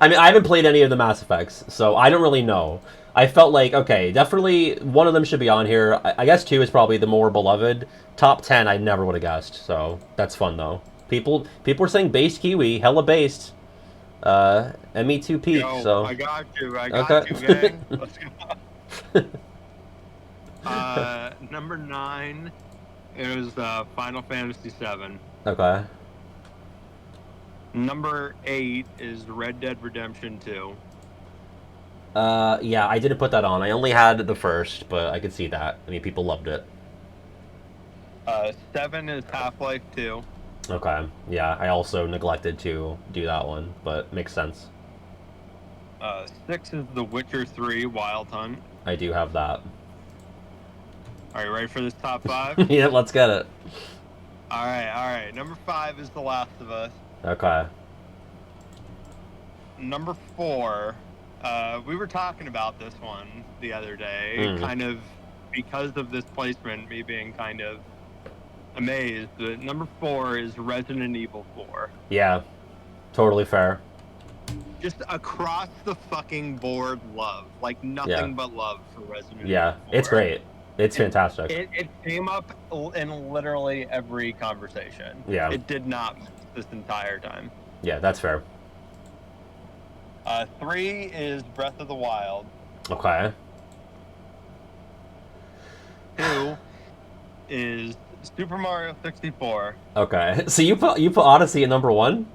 mean, I haven't played any of the Mass Effects, so I don't really know. I felt like, okay, definitely one of them should be on here. I guess 2 is probably the more beloved. Top 10, I never would have guessed, so that's fun, though. People are saying based Kiwi, hella based. And me too, Peak. Yo, So I got you. I got Okay. you, gang. Let's go. Number 9 is Final Fantasy VII. okay. Number 8 is Red Dead Redemption 2. Yeah, I didn't put that on. I only had the first, but I could see that. I mean, people loved it. 7 is Half-Life 2. Okay. Yeah, I also neglected to do that one, but makes sense. 6 is The Witcher 3 Wild Hunt. I do have that. Are you ready for this top 5? Yeah, let's get it. All right. Number 5 is The Last of Us. Okay. Number 4, we were talking about this one the other day, kind of because of this placement, me being kind of amazed. But number 4 is Resident Evil 4. Yeah. Totally fair. Just across the fucking board love. Like nothing but love for Resident Evil 4. Yeah, it's great. It's fantastic. It came up in literally every conversation. Yeah. It did not miss this entire time. Yeah, that's fair. 3 is Breath of the Wild. Okay. 2 is Super Mario 64. Okay. So you put Odyssey at number 1?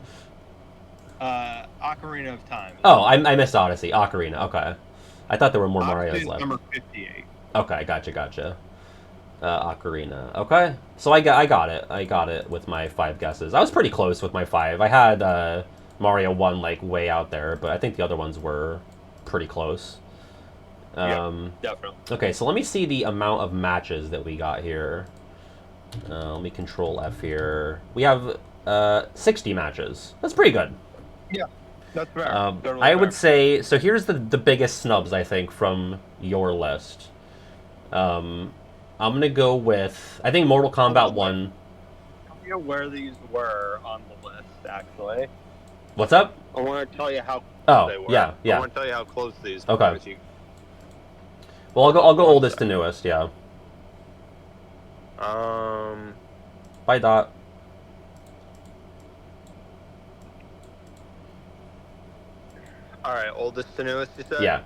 Ocarina of Time. Oh, I missed Odyssey. Ocarina. Okay. I thought there were more Odyssey Marios is left. number 58. Okay, gotcha. Ocarina. Okay. So I got it. I got it with my 5 guesses. I was pretty close with my 5. I had Mario 1 like way out there, but I think the other ones were pretty close. Yeah, definitely. Okay, so let me see the amount of matches that we got here. Let me control F here. We have 60 matches. That's pretty good. Yeah, that's fair. Totally I fair. would say, so here's the biggest snubs, I think, from your list. I'm going to go with, I think Mortal Kombat 1. Tell you where these were on the list, actually. What's up? I want to tell you how Oh, they were. yeah. I want to tell you how close these were. Okay. with you. Well, I'll go oldest to newest, yeah. Bye, Dot. All right, oldest to newest, you said? Yeah.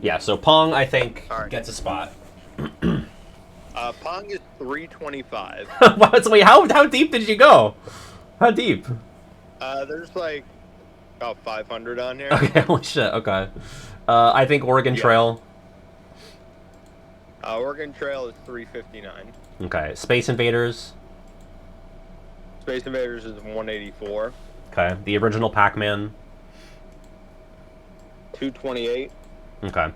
Yeah, so Pong, I think, All right. gets a spot. Pong is 325. Wait, how deep did you go? How deep? There's like about 500 on here. Okay, holy shit, okay. I think Oregon Yeah. Trail. Oregon Trail is 359. Okay, Space Invaders. Space Invaders is 184. Okay, the original Pac-Man. 228. Okay.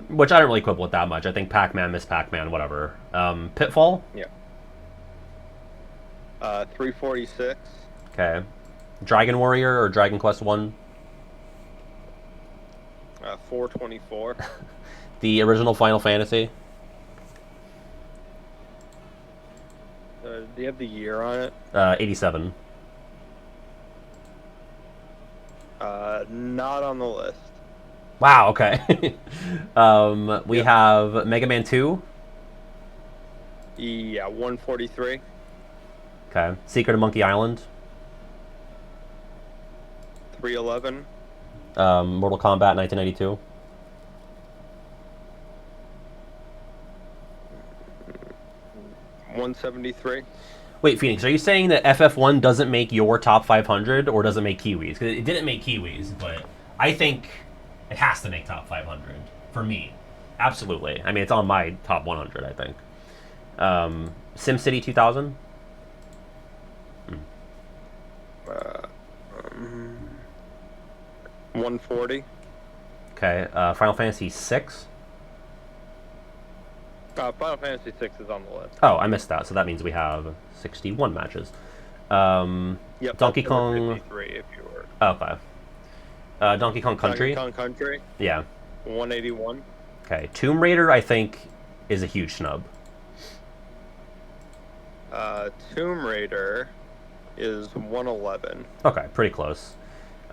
Which I don't really quibble with that much. I think Pac-Man, Miss Pac-Man, whatever. Pitfall. 346. Okay. Dragon Warrior or Dragon Quest 1. 424. The original Final Fantasy. Do you have the year on it? 87. Not on the list. Wow, okay. We have Mega Man 2. Yeah, 143. Okay. Secret of Monkey Island. 311. Mortal Kombat 1992. $173. Wait, Phoenix, are you saying that FF1 doesn't make your top 500 or doesn't make Kiwis? Because it didn't make Kiwis, but I think it has to make top 500 for me. Absolutely. I mean, it's on my top 100, I think. SimCity 2000? 140. Okay. Final Fantasy 6? Final Fantasy 6 is on the list. Oh, I missed that. So that means we have 61 matches. Yep, Donkey that's Kong. number 53 if you were. Okay. Donkey Kong Country? Donkey Kong Country, Yeah. 181. Okay. Tomb Raider, I think, is a huge snub. Tomb Raider is 111. Okay, pretty close.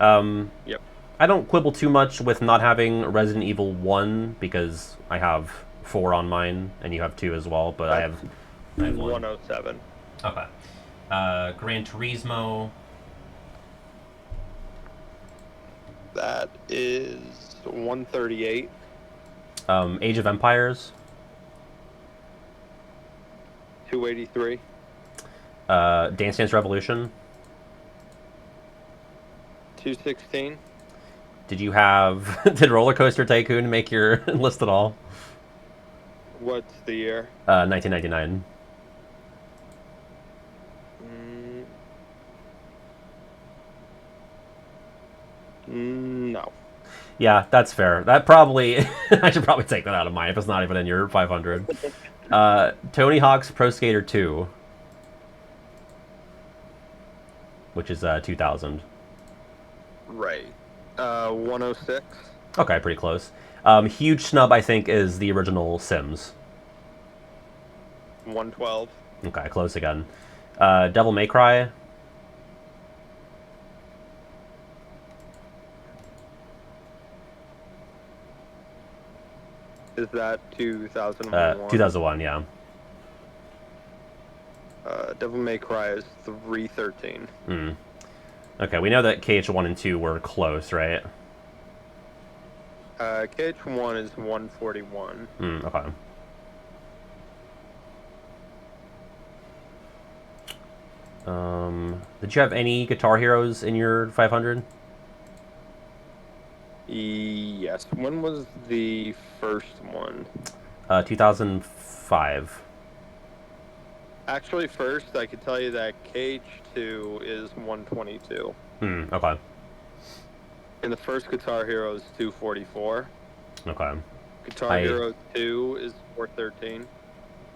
Yep. I don't quibble too much with not having Resident Evil 1 because I have 4 on mine and you have 2 as well, but I have 1. 107. Okay. Gran Turismo. That is 138. Age of Empires. 283. Dance Dance Revolution. 216. Did you have... Did Roller Coaster Tycoon make your list at all? What's the year? 1999. No. Yeah, that's fair. That probably... I should probably take that out of mine if it's not even in your 500. Tony Hawk's Pro Skater 2. Which is 2000. Right. 106. Okay, pretty close. Huge snub, I think, is the original Sims. 112. Okay, close again. Devil May Cry. Is that 2001? 2001, yeah. Devil May Cry is 313. Hmm. Okay, we know that KH1 and 2 were close, right? KH1 is 141. Okay. Did you have any Guitar Heroes in your 500? Yes. When was the first one? 2005. Actually, first, I could tell you that KH2 is 122. Okay. And the first Guitar Hero is 244. Okay. Guitar Hero 2 is 413.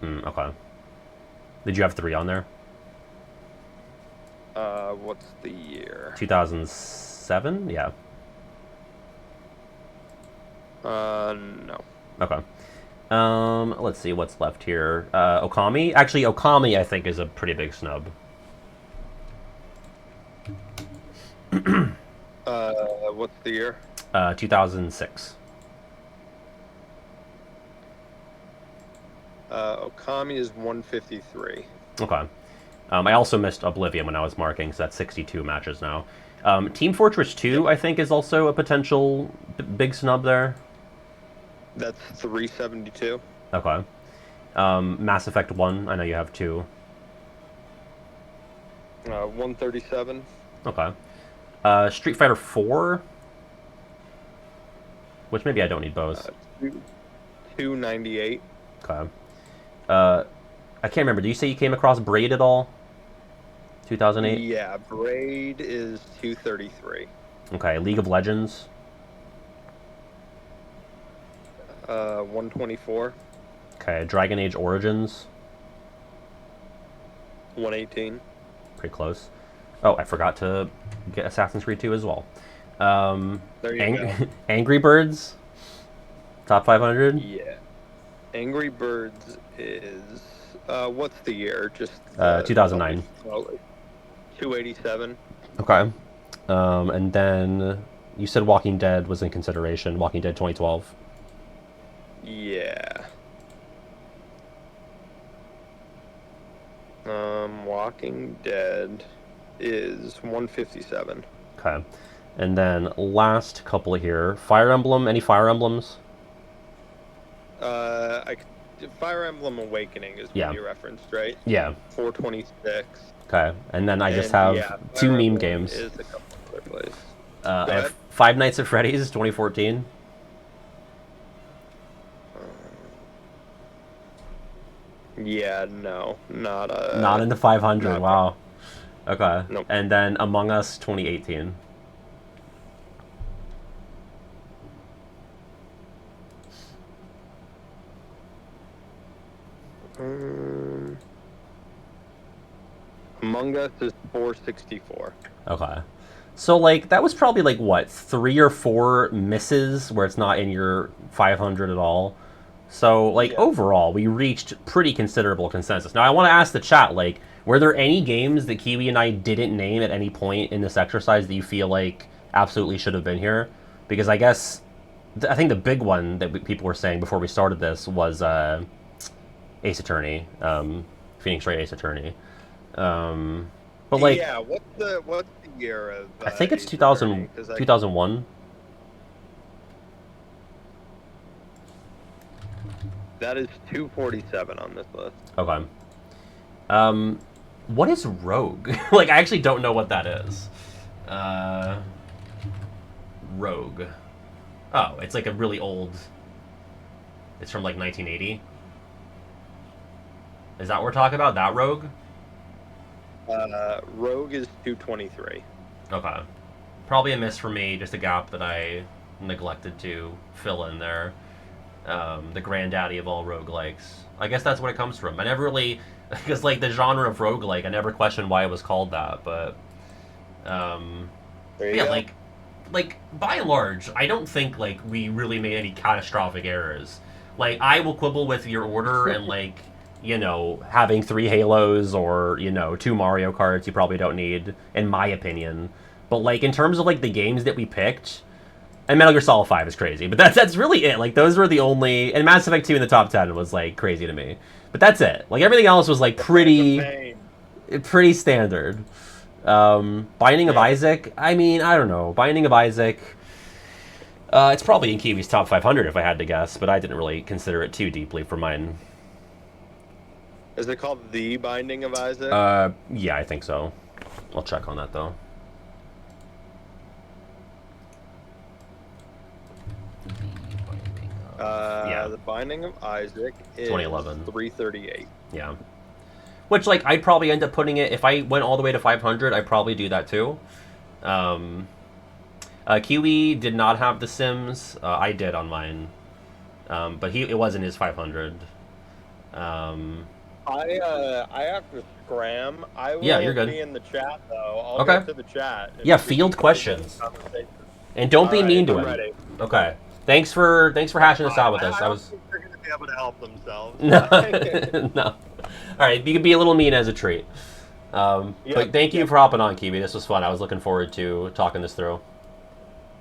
Okay. Did you have 3 on there? What's the year? 2007? Yeah. No. Okay. Let's see what's left here. Okami? Actually, Okami, I think, is a pretty big snub. What's the year? 2006. Okami is 153. Okay. I also missed Oblivion when I was marking, so that's 62 matches now. Team Fortress 2, I think, is also a potential big snub there. That's 372. Okay. Mass Effect 1, I know you have 2. 137. Okay. Street Fighter 4, which maybe I don't need both. 298. Okay. I can't remember. Do you say you came across Braid at all? 2008? Yeah, Braid is 233. Okay. League of Legends? 124. Okay. Dragon Age Origins? 118. Pretty close. Oh, I forgot to get Assassin's Creed 2 as well. There you go. Angry Birds? Top 500? Yeah. Angry Birds is... what's the year? Just 2009. 287. Okay. And then you said Walking Dead was in consideration. Walking Dead 2012. Yeah. Walking Dead is 157. Okay. And then last couple here. Fire Emblem. Any Fire Emblems? Fire Emblem Awakening is what you referenced, right? Yeah. 426. Okay. And then I just have two Fire meme Emblem games. Is a couple other places. I have Five Nights at Freddy's 2014. Yeah, no, not Not in the 500. not- Wow. Okay. Nope. And then Among Us 2018. Among Us is 464. Okay. So, like, that was probably, like, what, 3 or 4 misses where it's not in your 500 at all? So, like, overall, we reached pretty considerable consensus. Now, I want to ask the chat, like, were there any games that Kiwi and I didn't name at any point in this exercise that you feel like absolutely should have been here? Because I guess, I think the big one that people were saying before we started this was Ace Attorney, Phoenix Wright Ace Attorney. But, like... Yeah, what's the year of... I think it's Ace 2000, Attorney? 'Cause 2001. That is 247 on this list. Okay. What is Rogue? Like, I actually don't know what that is. Rogue. Oh, it's like a really old... It's from like 1980. Is that what we're talking about? That Rogue? Rogue is 223. Okay. Probably a miss for me, just a gap that I neglected to fill in there. The granddaddy of all roguelikes. I guess that's what it comes from. I never really... Because, like, the genre of roguelike, I never questioned why it was called that, but... There you yeah, go. like, by and large, I don't think, like, we really made any catastrophic errors. Like, I will quibble with your order and, like, you know, having 3 Halos or, you know, 2 Mario Karts you probably don't need, in my opinion. But, like, in terms of, like, the games that we picked... And Metal Gear Solid 5 is crazy, but that's really it. Like, those were the only... And Mass Effect 2 in the top 10 was, like, crazy to me. But that's it. Like, everything else was, like, pretty standard. Binding of Isaac, I mean, I don't know. Binding of Isaac... it's probably in Kiwi's top 500 if I had to guess, but I didn't really consider it too deeply for mine. Is it called The Binding of Isaac? Yeah, I think so. I'll check on that, though. Yeah. The Binding of Isaac is 2011. 338. Yeah. Which, like, I'd probably end up putting it... If I went all the way to 500, I'd probably do that, too. Kiwi did not have The Sims. I did on mine. But it wasn't his 500. I have to scram. I will you're good. be in the chat, though. I'll Okay. go to the chat. and Yeah, we field can questions. continue the conversation. And don't be All right, mean to I'm him. ready. Okay. Thanks for hashing this out with us. I I don't was... think they're going to be able to help themselves. No. No. Alright, you can be a little mean as a treat. But thank you for hopping on, Kiwi. This was fun. I was looking forward to talking this through.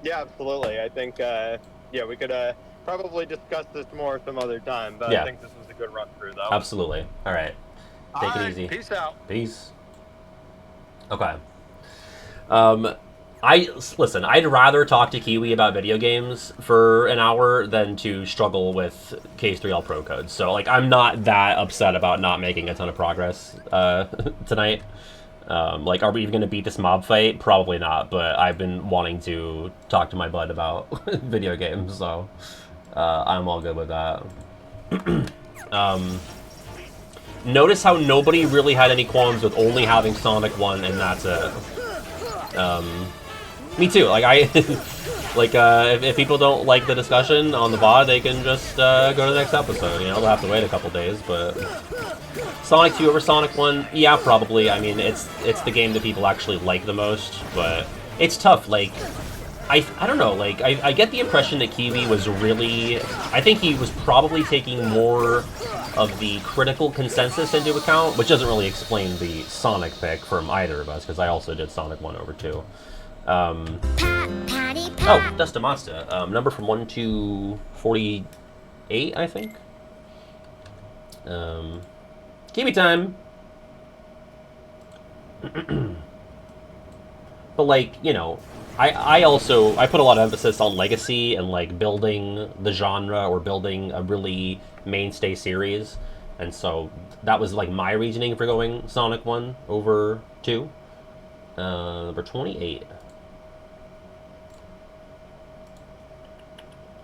Yeah, absolutely. I think, we could probably discuss this more some other time, but Yeah. I think this was a good run through, though. Absolutely. Alright. Take All it right, easy. Peace out. Peace. Okay. Listen, I'd rather talk to Kiwi about video games for an hour than to struggle with KH3 All Pro codes. So, like, I'm not that upset about not making a ton of progress tonight. Like, are we even going to beat this mob fight? Probably not, but I've been wanting to talk to my bud about video games, so I'm all good with that. Notice how nobody really had any qualms with only having Sonic 1 and that's it. Me too. Like, if people don't like the discussion on the VOD, they can just go to the next episode. You know, they'll have to wait a couple days, but... Sonic 2 over Sonic 1? Yeah, probably. I mean, it's the game that people actually like the most, but it's tough. Like, I don't know. Like, I get the impression that Kiwi was really... I think he was probably taking more of the critical consensus into account, which doesn't really explain the Sonic pick from either of us, because I also did Sonic 1 over 2. Oh, Dust to Monster. Number from 1 to 48, I think. Kiwi time! But, like, you know, I put a lot of emphasis on legacy and, like, building the genre or building a really mainstay series. And so that was, like, my reasoning for going Sonic 1 over 2. Number 28.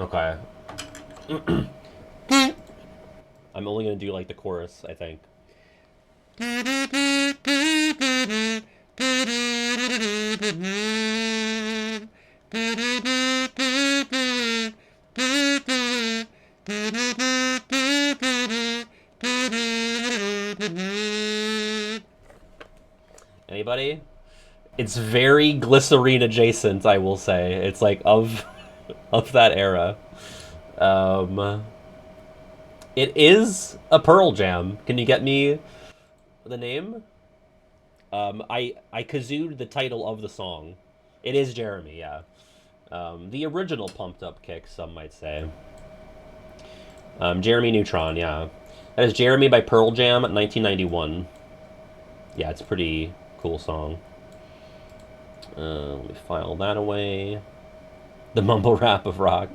Okay. I'm only gonna do, like, the chorus, I think. Anybody? It's very Glycerine adjacent, I will say. It's like of that era. It is a Pearl Jam. Can you get me the name? I kazooed the title of the song. It is Jeremy, yeah. The original Pumped Up Kick, some might say. Jeremy Neutron, yeah. That is Jeremy by Pearl Jam, 1991. Yeah, it's a pretty cool song. Let me file that away. The mumble rap of rock.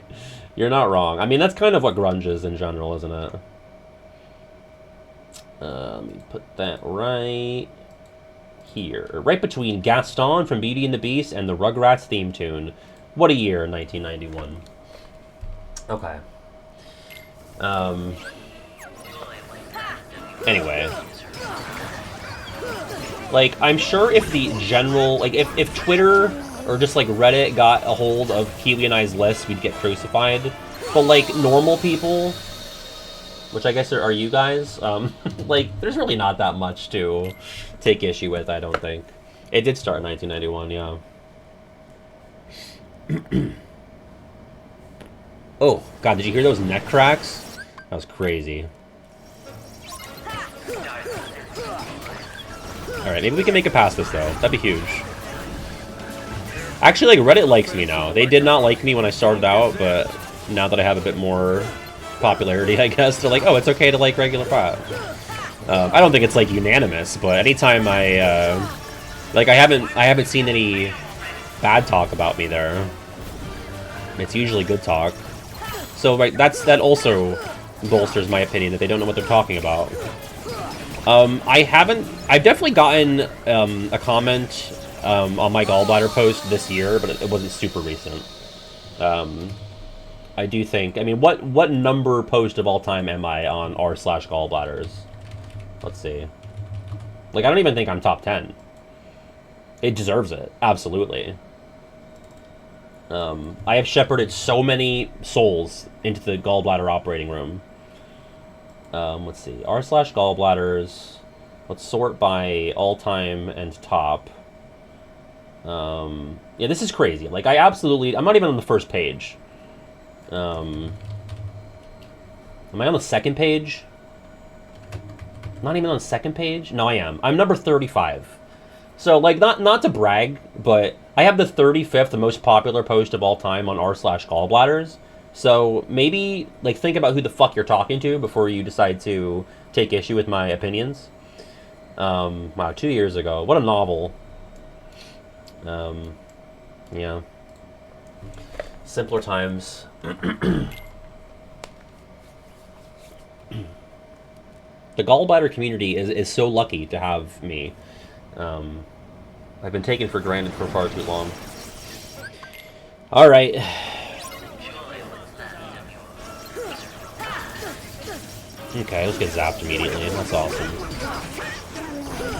You're not wrong. I mean, that's kind of what grunge is in general, isn't it? Let me put that right here. Right between Gaston from Beauty and the Beast and the Rugrats theme tune. What a year, 1991. Okay. Anyway. Like, I'm sure if the general... Like, if Twitter or just, like, Reddit got a hold of Kiwi and I's list, we'd get crucified. But, like, normal people... Which I guess are you guys. Like, there's really not that much to take issue with, I don't think. It did start in 1991, yeah. Oh, God, did you hear those neck cracks? That was crazy. Alright, maybe we can make it past this, though. That'd be huge. Actually, like, Reddit likes me now. They did not like me when I started out, but now that I have a bit more popularity, I guess, they're like, oh, it's okay to like regular pop. I don't think it's like unanimous, but anytime I like, I haven't seen any bad talk about me there. It's usually good talk. So right, that also bolsters my opinion that they don't know what they're talking about. I've definitely gotten a comment on my gallbladder post this year, but it wasn't super recent. I do think... I mean, what number post of all time am I on r/gallbladders? Let's see. Like, I don't even think I'm top 10. It deserves it. Absolutely. I have shepherded so many souls into the gallbladder operating room. Let's see. r/gallbladders. Let's sort by all-time and top. Yeah, this is crazy. Like, I'm not even on the first page. Am I on the second page? Not even on the second page? No, I am. I'm number 35. So, like, not to brag, but I have the 35th most popular post of all time on r/gallbladders. So, maybe, like, think about who the fuck you're talking to before you decide to take issue with my opinions. Wow, 2 years ago. What a novel. Yeah. Simpler times. The gallbladder community is so lucky to have me. I've been taken for granted for far too long. Alright. Okay, let's get zapped immediately. That's awesome.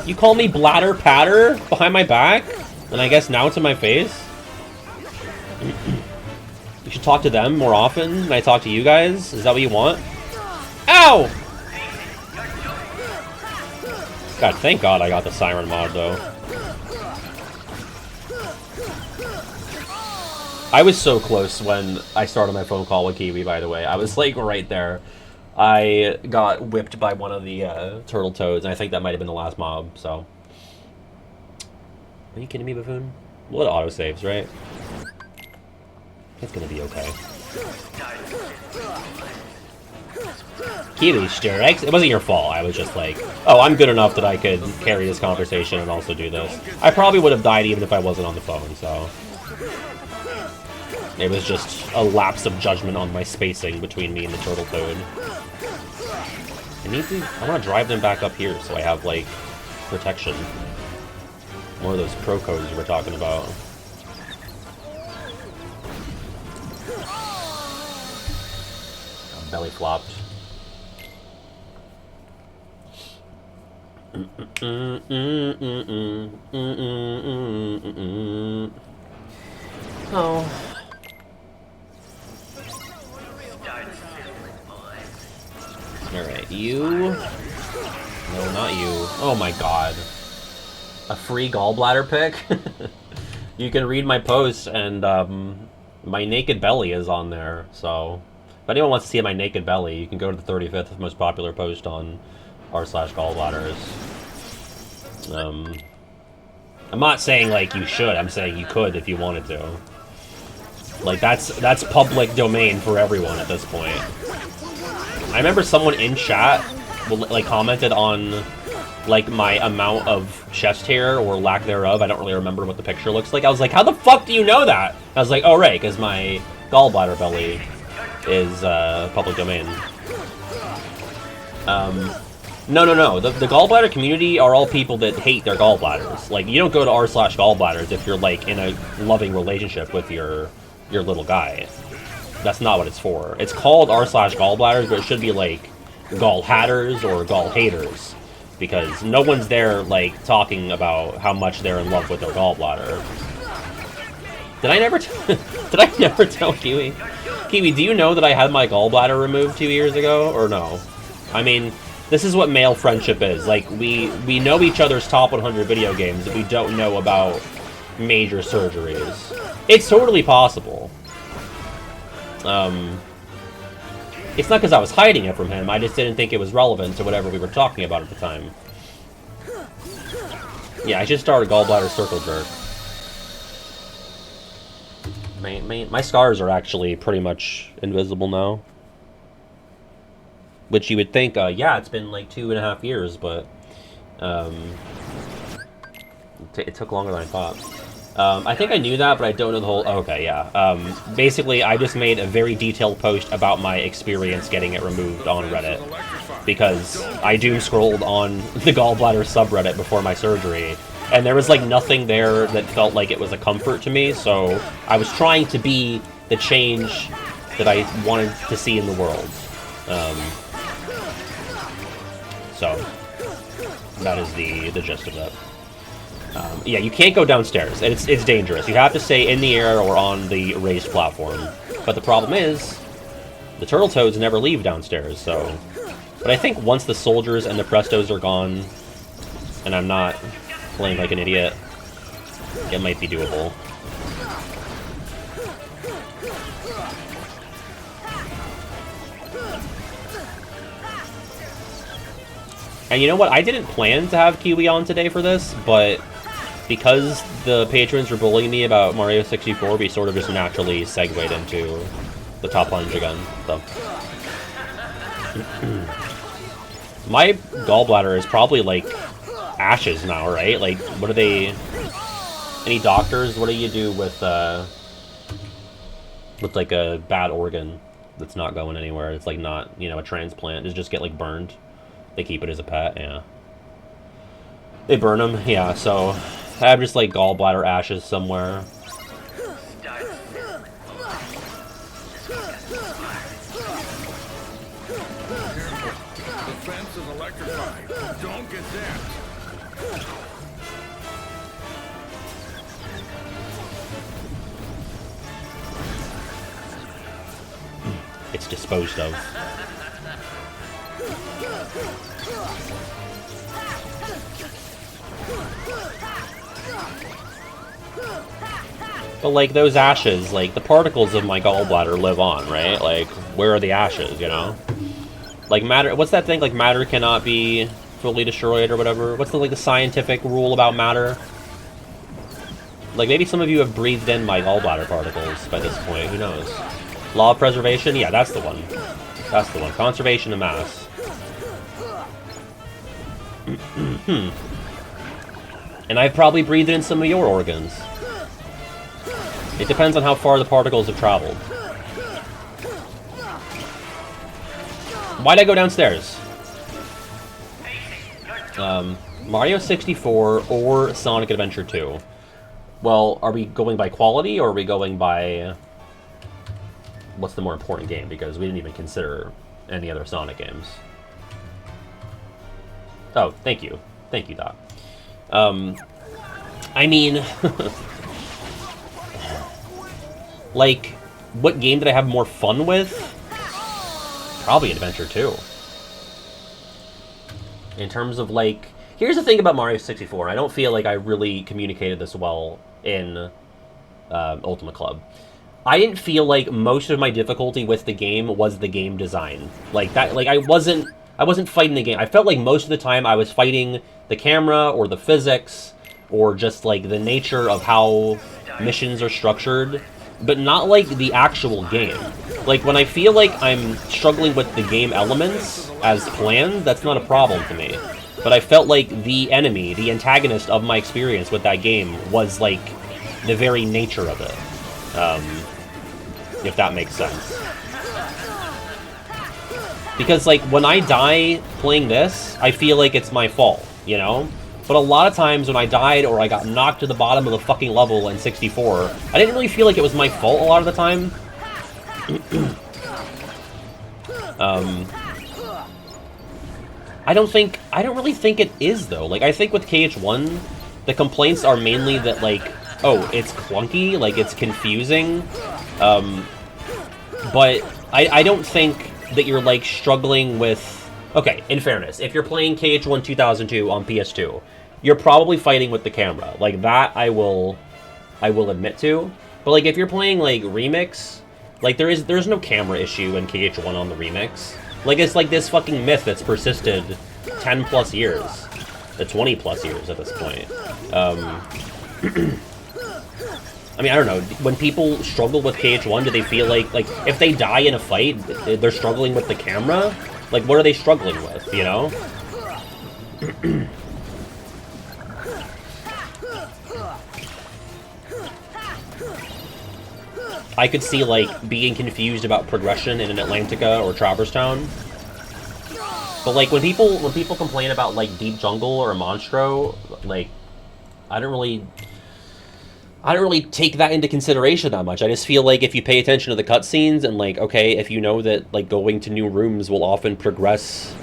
You call me bladder patter behind my back? And I guess now to my face? You should talk to them more often than I talk to you guys? Is that what you want? Ow! God, thank God I got the Siren mod, though. I was so close when I started my phone call with Kiwi, by the way. I was, like, right there. I got whipped by one of the turtle toads, and I think that might have been the last mob, so... Are you kidding me, Buffoon? Well, it auto-saves, right? It's gonna be okay. Kiwi, Sterix, it wasn't your fault. I was just like, oh, I'm good enough that I could carry this conversation and also do this. I probably would have died even if I wasn't on the phone, so... It was just a lapse of judgment on my spacing between me and the turtle toad. I want to drive them back up here so I have, like, protection. More of those pro codes we're talking about. Belly flopped. Oh. Alright, you... No, not you. Oh my god. A free gallbladder pick? You can read my post, and my naked belly is on there, so... If anyone wants to see my naked belly, you can go to the 35th most popular post on r/gallbladders. I'm not saying, like, you should. I'm saying you could if you wanted to. Like, that's public domain for everyone at this point. I remember someone in chat, like, commented on like, my amount of chest hair, or lack thereof. I don't really remember what the picture looks like. I was like, how the fuck do you know that? I was like, oh, right, because my gallbladder belly is public domain. No. The gallbladder community are all people that hate their gallbladders. Like, you don't go to r/gallbladders if you're, like, in a loving relationship with your little guy. That's not what it's for. It's called r/gallbladders, but it should be, like, gall hatters or gall haters. Because no one's there, like, talking about how much they're in love with their gallbladder. Did I never tell Kiwi? Kiwi, do you know that I had my gallbladder removed 2 years ago, or no? I mean, this is what male friendship is. Like, we know each other's top 100 video games, but we don't know about major surgeries. It's totally possible. It's not because I was hiding it from him, I just didn't think it was relevant to whatever we were talking about at the time. Yeah, I should start a gallbladder circle jerk. My scars are actually pretty much invisible now. Which you would think, yeah, it's been like 2.5 years, but it took longer than I thought. I think I knew that, but I don't know the whole... Okay, yeah. Basically, I just made a very detailed post about my experience getting it removed on Reddit. Because I doom-scrolled on the gallbladder subreddit before my surgery, and there was, like, nothing there that felt like it was a comfort to me, so I was trying to be the change that I wanted to see in the world. So, that is the gist of it. Yeah, you can't go downstairs. It's dangerous. You have to stay in the air or on the raised platform. But the problem is, the turtle toads never leave downstairs, so... But I think once the soldiers and the prestos are gone, and I'm not playing like an idiot, it might be doable. And you know what? I didn't plan to have Kiwi on today for this, but because the patrons were bullying me about Mario 64, we sort of just naturally segued into the top plunge again. So. My gallbladder is probably, like, ashes now, right? Like, what are they... Any doctors? What do you do with like, a bad organ that's not going anywhere? It's, like, not, you know, a transplant. Does it just get, like, burned? They keep it as a pet, yeah. They burn them, yeah, so... I have just, like, gallbladder ashes somewhere. The fence is electrified. Don't get zapped. It's disposed of. But, like, those ashes, like, the particles of my gallbladder live on, right? Like, where are the ashes, you know? Like, matter... What's that thing? Like, matter cannot be fully destroyed or whatever? What's the, like, the scientific rule about matter? Like, maybe some of you have breathed in my gallbladder particles by this point. Who knows? Law of preservation? Yeah, that's the one. That's the one. Conservation of mass. And I've probably breathed in some of your organs. It depends on how far the particles have traveled. Why'd I go downstairs? Mario 64 or Sonic Adventure 2? Well, are we going by quality or are we going by... What's the more important game? Because we didn't even consider any other Sonic games. Oh, thank you. Thank you, Doc. I mean... like, what game did I have more fun with? Probably Adventure 2. In terms of, like... Here's the thing about Mario 64. I don't feel like I really communicated this well in Ultimate Club. I didn't feel like most of my difficulty with the game was the game design. Like, that, like, I wasn't fighting the game. I felt like most of the time I was fighting the camera or the physics or just, like, the nature of how missions are structured, but not, like, the actual game. Like, when I feel like I'm struggling with the game elements as planned, that's not a problem to me. but I felt like the enemy, the antagonist of my experience with that game was, like, the very nature of it. If that makes sense. Because, like, when I die playing this, I feel like it's my fault, you know? But a lot of times when I died or I got knocked to the bottom of the fucking level in 64, I didn't really feel like it was my fault a lot of the time. I don't really think it is, though. Like, I think with KH1, the complaints are mainly that, like, oh, it's clunky, like, it's confusing. But I don't think that you're, like, struggling with... Okay, in fairness, if you're playing KH1 2002 on PS2, you're probably fighting with the camera. Like, that I will admit to. But, like, if you're playing, like, Remix, like, there's no camera issue in KH1 on the Remix. Like, it's like this fucking myth that's persisted 10+ years. 20+ years at this point. I mean, I don't know. When people struggle with KH1, do they feel like, if they die in a fight, they're struggling with the camera? Like, what are they struggling with, you know? I could see, like, being confused about progression in an Atlantica or Traverse Town. But, like, when people complain about, like, Deep Jungle or Monstro, like, I don't really take that into consideration that much. I just feel like if you pay attention to the cutscenes and, like, okay, if you know that, like, going to new rooms will often progress,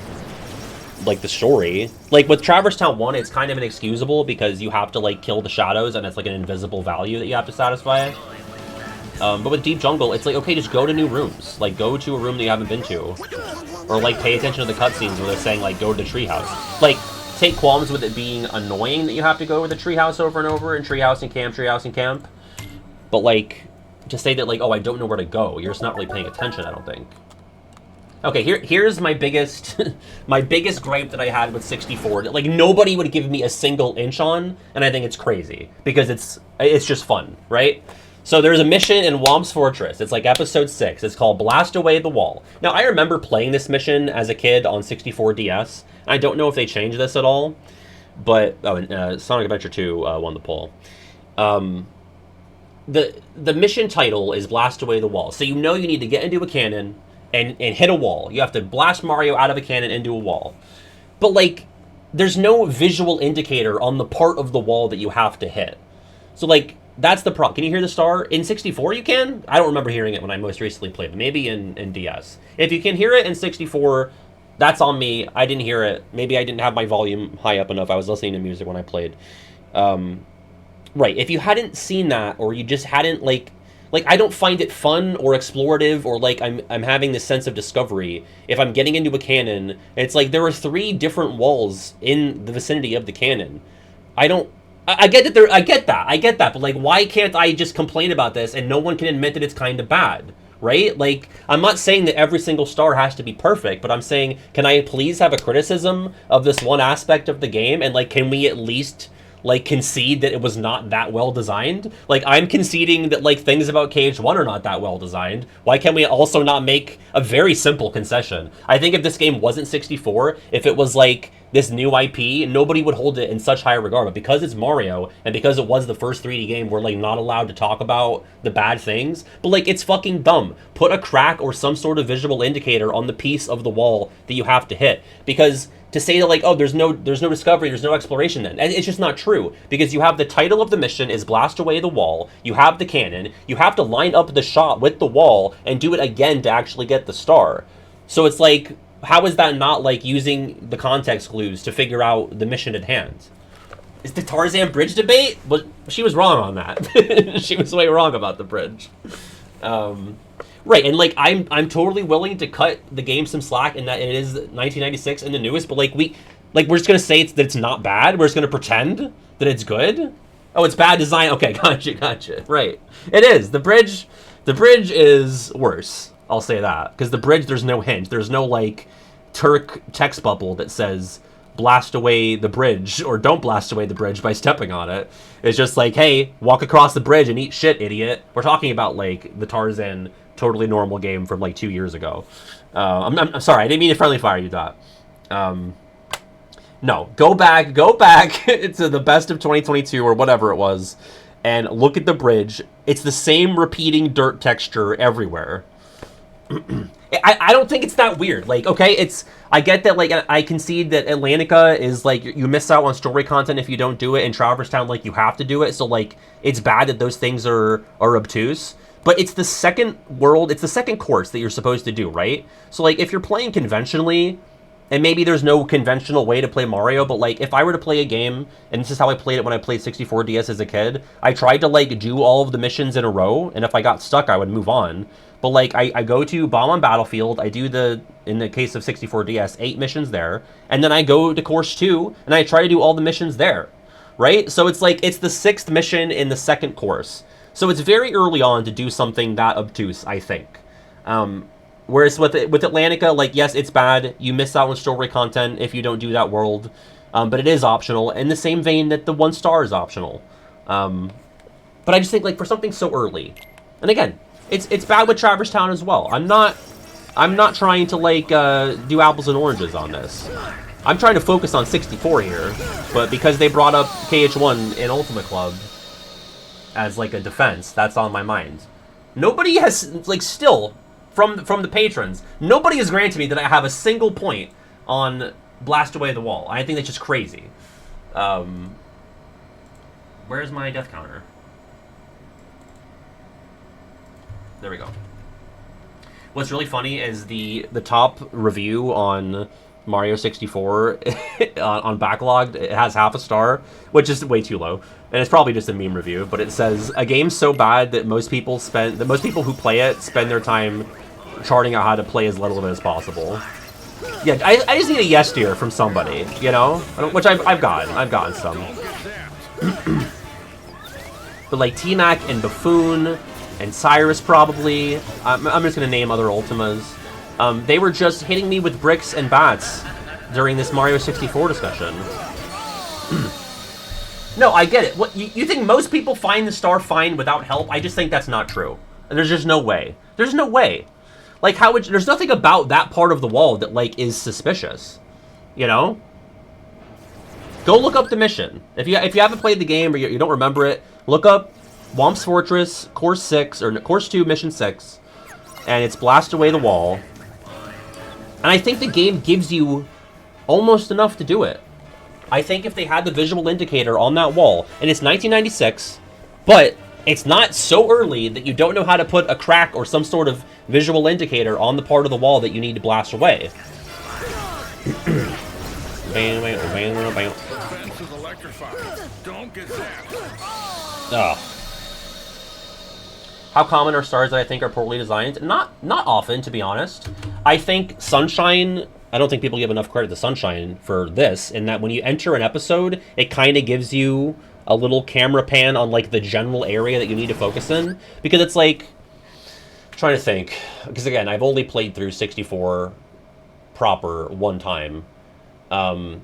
like, the story. Like, with Traverse Town 1, it's kind of inexcusable because you have to, like, kill the shadows and it's, like, an invisible value that you have to satisfy. But with Deep Jungle, it's like, okay, just go to new rooms. Like, go to a room that you haven't been to. Or, like, pay attention to the cutscenes where they're saying, like, go to the treehouse. Like, take qualms with it being annoying that you have to go to the treehouse over and over, and treehouse and camp. But, like, to say that, like, oh, I don't know where to go, you're just not really paying attention, I don't think. Okay, here's my biggest my biggest gripe that I had with 64. Like, nobody would give me a single inch on, and I think it's crazy. Because it's just fun, right? So there's a mission in Whomp's Fortress. It's like episode 6. It's called Blast Away the Wall. Now, I remember playing this mission as a kid on 64 DS. I don't know if they changed this at all. But, Sonic Adventure 2 won the poll. The mission title is Blast Away the Wall. So you know you need to get into a cannon and hit a wall. You have to blast Mario out of a cannon into a wall. But, like, there's no visual indicator on the part of the wall that you have to hit. So, like, that's the problem. Can you hear the star? In 64 you can? I don't remember hearing it when I most recently played, but maybe in DS. If you can hear it in 64, that's on me. I didn't hear it. Maybe I didn't have my volume high up enough. I was listening to music when I played. Right, if you hadn't seen that, or you just hadn't, like, I don't find it fun or explorative, or, like, I'm having this sense of discovery if I'm getting into a cannon. It's like there are 3 different walls in the vicinity of the cannon. I get that, but, like, why can't I just complain about this and no one can admit that it's kind of bad, right? Like, I'm not saying that every single star has to be perfect, but I'm saying, can I please have a criticism of this one aspect of the game, and, like, can we at least, like, concede that it was not that well designed? Like, I'm conceding that, like, things about KH1 are not that well designed. Why can't we also not make a very simple concession? I think if this game wasn't 64, if it was, like, this new IP, nobody would hold it in such high regard. But because it's Mario, and because it was the first 3D game, we're, like, not allowed to talk about the bad things. But, like, it's fucking dumb. Put a crack or some sort of visual indicator on the piece of the wall that you have to hit. Because to say that, like, oh, there's no discovery, there's no exploration then, and it's just not true. Because you have the title of the mission is Blast Away the Wall, you have the cannon, you have to line up the shot with the wall and do it again to actually get the star. So it's like, how is that not, like, using the context clues to figure out the mission at hand? Is the Tarzan bridge debate? But she was wrong on that. She was way wrong about the bridge. Right, and, like, I'm totally willing to cut the game some slack in that it is 1996 and the newest, but, like, we're just gonna say that it's not bad. We're just gonna pretend that it's good. Oh, it's bad design. Okay, gotcha. Right, it is. The bridge is worse. I'll say that, because the bridge, there's no hint. There's no, like, Turk text bubble that says blast away the bridge or don't blast away the bridge by stepping on it. It's just like, hey, walk across the bridge and eat shit, idiot. We're talking about, like, the Tarzan totally normal game from, like, 2 years ago. I'm sorry, I didn't mean to friendly fire you, Dot. No, go back to the best of 2022 or whatever it was, and look at the bridge. It's the same repeating dirt texture everywhere. I don't think it's that weird. Like, okay, I get that, like, I concede that Atlantica is, like, you miss out on story content if you don't do it, and Traverse Town, like, you have to do it, so, like, it's bad that those things are obtuse. But it's the second world, it's the second course that you're supposed to do, right? So, like, if you're playing conventionally, and maybe there's no conventional way to play Mario, but, like, if I were to play a game, and this is how I played it when I played 64DS as a kid, I tried to, like, do all of the missions in a row, and if I got stuck, I would move on. But, like, I go to Bomb on Battlefield, I do in the case of 64DS, 8 missions there, and then I go to Course 2, and I try to do all the missions there, right? So it's like, it's the 6th mission in the second course. So it's very early on to do something that obtuse, I think. Whereas with Atlantica, like, yes, it's bad. You miss out on story content if you don't do that world. But it is optional, in the same vein that the 1 star is optional. But I just think, like, for something so early, and again, it's bad with Traverse Town as well. I'm not trying to, like, do apples and oranges on this. I'm trying to focus on 64 here, but because they brought up KH1 in Ultimate Club as, like, a defense, that's on my mind. Nobody has, like, still, from the patrons, nobody has granted me that I have a single point on Blast Away the Wall. I think that's just crazy. Where's my death counter? There we go. What's really funny is the top review on Mario 64 on Backlogged, it has half a star, which is way too low. And it's probably just a meme review, but it says, a game so bad that most people who play it spend their time charting out how to play as little of it as possible. Yeah, I just need a yes dear from somebody, you know? Which I've gotten some. But like T-Mac and Buffoon and Cyrus probably, I'm just gonna name other Ultimas. They were just hitting me with bricks and bats during this Mario 64 discussion. No, I get it. What you think most people find the star fine without help? I just think that's not true. And there's just no way. There's no way. Like, how would there's nothing about that part of the wall that, like, is suspicious. You know? Go look up the mission. If you haven't played the game or you don't remember it, look up Whomp's Fortress, Course 6, or Course 2, Mission 6, and it's Blast Away the Wall. And I think the game gives you almost enough to do it. I think if they had the visual indicator on that wall, and it's 1996, but it's not so early that you don't know how to put a crack or some sort of visual indicator on the part of the wall that you need to blast away. Fence is electrified. Don't get zapped. Oh. How common are stars that I think are poorly designed? Not often, to be honest. I think Sunshine, I don't think people give enough credit to Sunshine for this, in that when you enter an episode, it kind of gives you a little camera pan on, like, the general area that you need to focus in. Because it's like, I'm trying to think, because again, I've only played through 64 proper one time. Oh,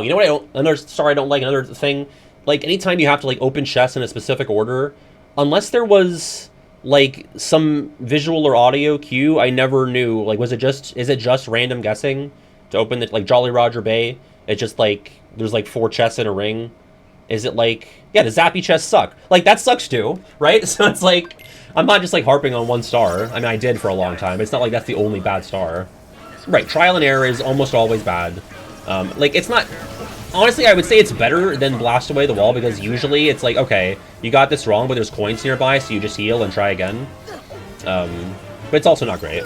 you know what another star I don't like, another thing? Like, anytime you have to, like, open chests in a specific order, unless there was, like, some visual or audio cue, I never knew, like, is it just random guessing to open the, like, Jolly Roger Bay? It's just, like, there's, like, 4 chests in a ring. Is it, like, yeah, the Zappy chests suck. Like, that sucks too, right? So it's, like, I'm not just, like, harping on one star. I mean, I did for a long time. It's not like that's the only bad star. Right, Trial and Error is almost always bad. Like, it's not... Honestly, I would say it's better than Blast Away the Wall, because usually it's like, okay, you got this wrong, but there's coins nearby, so you just heal and try again. But it's also not great.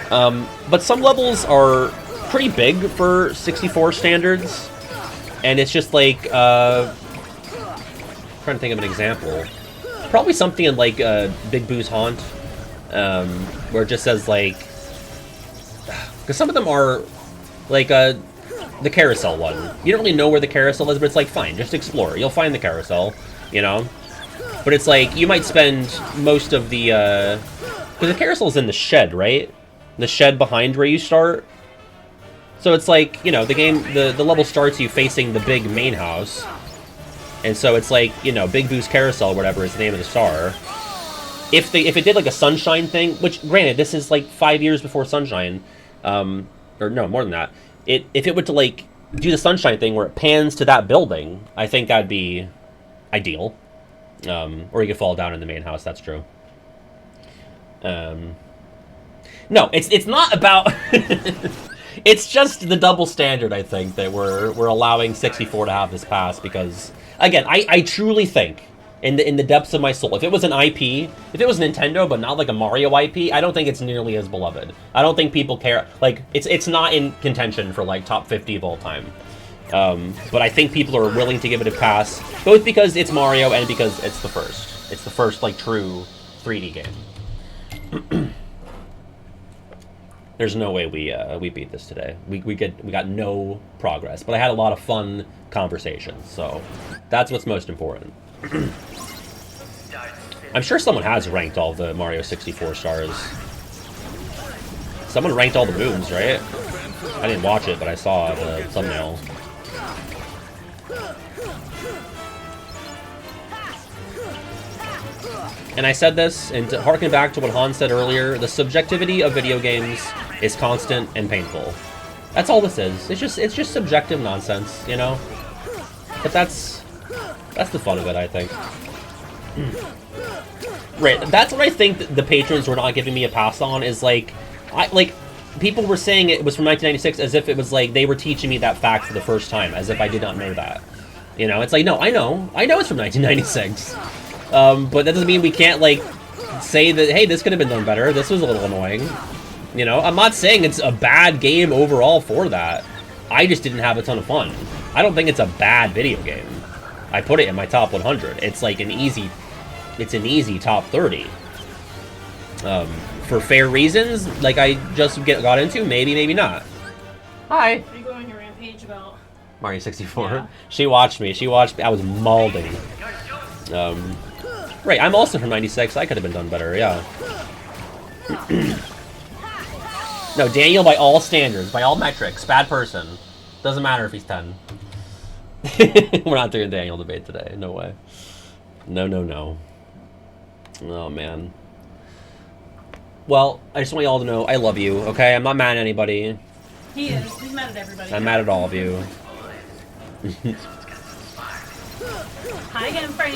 But some levels are pretty big for 64 standards, and it's just like, I'm trying to think of an example. Probably something in, like, Big Boo's Haunt, where it just says, like, because some of them are, like, the carousel one. You don't really know where the carousel is, but it's like, fine, just explore. You'll find the carousel, you know? But it's like, you might spend most of the, because the carousel's in the shed, right? The shed behind where you start. So it's like, you know, the game, the level starts you facing the big main house. And so it's like, you know, Big Boo's Carousel, whatever is the name of the star. if it did like a Sunshine thing, which granted this is like 5 years before Sunshine, or no, more than that. If it were to like do the Sunshine thing where it pans to that building, I think that'd be ideal. Or you could fall down in the main house. That's true. No, it's not about. It's just the double standard. I think that we're allowing 64 to have this pass because again, I truly think in the depths of my soul, if it was an IP, if it was Nintendo but not like a Mario IP, I don't think it's nearly as beloved. I don't think people care. Like it's not in contention for like top 50 of all time. But I think people are willing to give it a pass, both because it's Mario and because it's the first. It's the first like true 3D game. There's no way we beat this today. We got no progress, but I had a lot of fun conversations, so that's what's most important. I'm sure someone has ranked all the Mario 64 stars. Someone ranked all the moons, right? I didn't watch it, but I saw the thumbnail. And I said this, and to harken back to what Han said earlier, the subjectivity of video games is constant and painful. That's all this is. It's just subjective nonsense, you know? But that's the fun of it, I think. Right, that's what I think the patrons were not giving me a pass on, is like people were saying it was from 1996 as if it was like they were teaching me that fact for the first time, as if I did not know that. You know, it's like, no, I know it's from 1996. But that doesn't mean we can't, like, say that, hey, this could have been done better, this was a little annoying. You know, I'm not saying it's a bad game overall for that. I just didn't have a ton of fun. I don't think it's a bad video game. I put it in my top 100. It's like an easy top 30. For fair reasons, like I just got into, maybe not. Hi. What are you going on your rampage about? Mario 64. Yeah. She watched me. I was mauling. Right, I'm also from 96. I could have been done better, yeah. No, Daniel, by all standards, by all metrics, bad person. Doesn't matter if he's 10. We're not doing Daniel debate today. No way. No. Oh, man. Well, I just want you all to know I love you, okay? I'm not mad at anybody. He is. He's mad at everybody. I'm mad at all of you. Hi again, friends.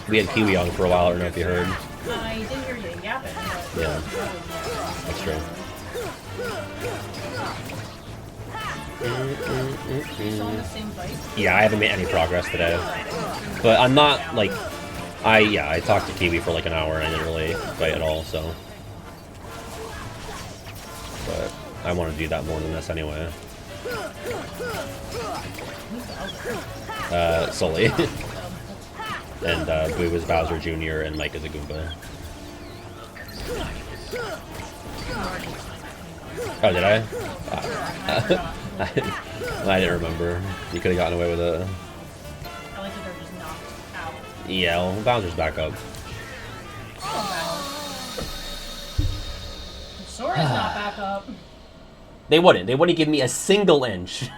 We had Kiwi on for a while. I don't know if you heard. I didn't hear you yapping, but... Yeah. That's true. Still on the same fight? Yeah, I haven't made any progress today. But I'm not, like... I talked to Kiwi for like an hour and I didn't really fight at all, so... But I want to do that more than this anyway. Sully. And Boo was Bowser Jr. and Mike is a Goomba. Oh, did I? I didn't remember. You could have gotten away with it. I like that they're just knocked out. Yeah, well, Bowser's back up. Sora's not back up. They wouldn't. They wouldn't give me a single inch.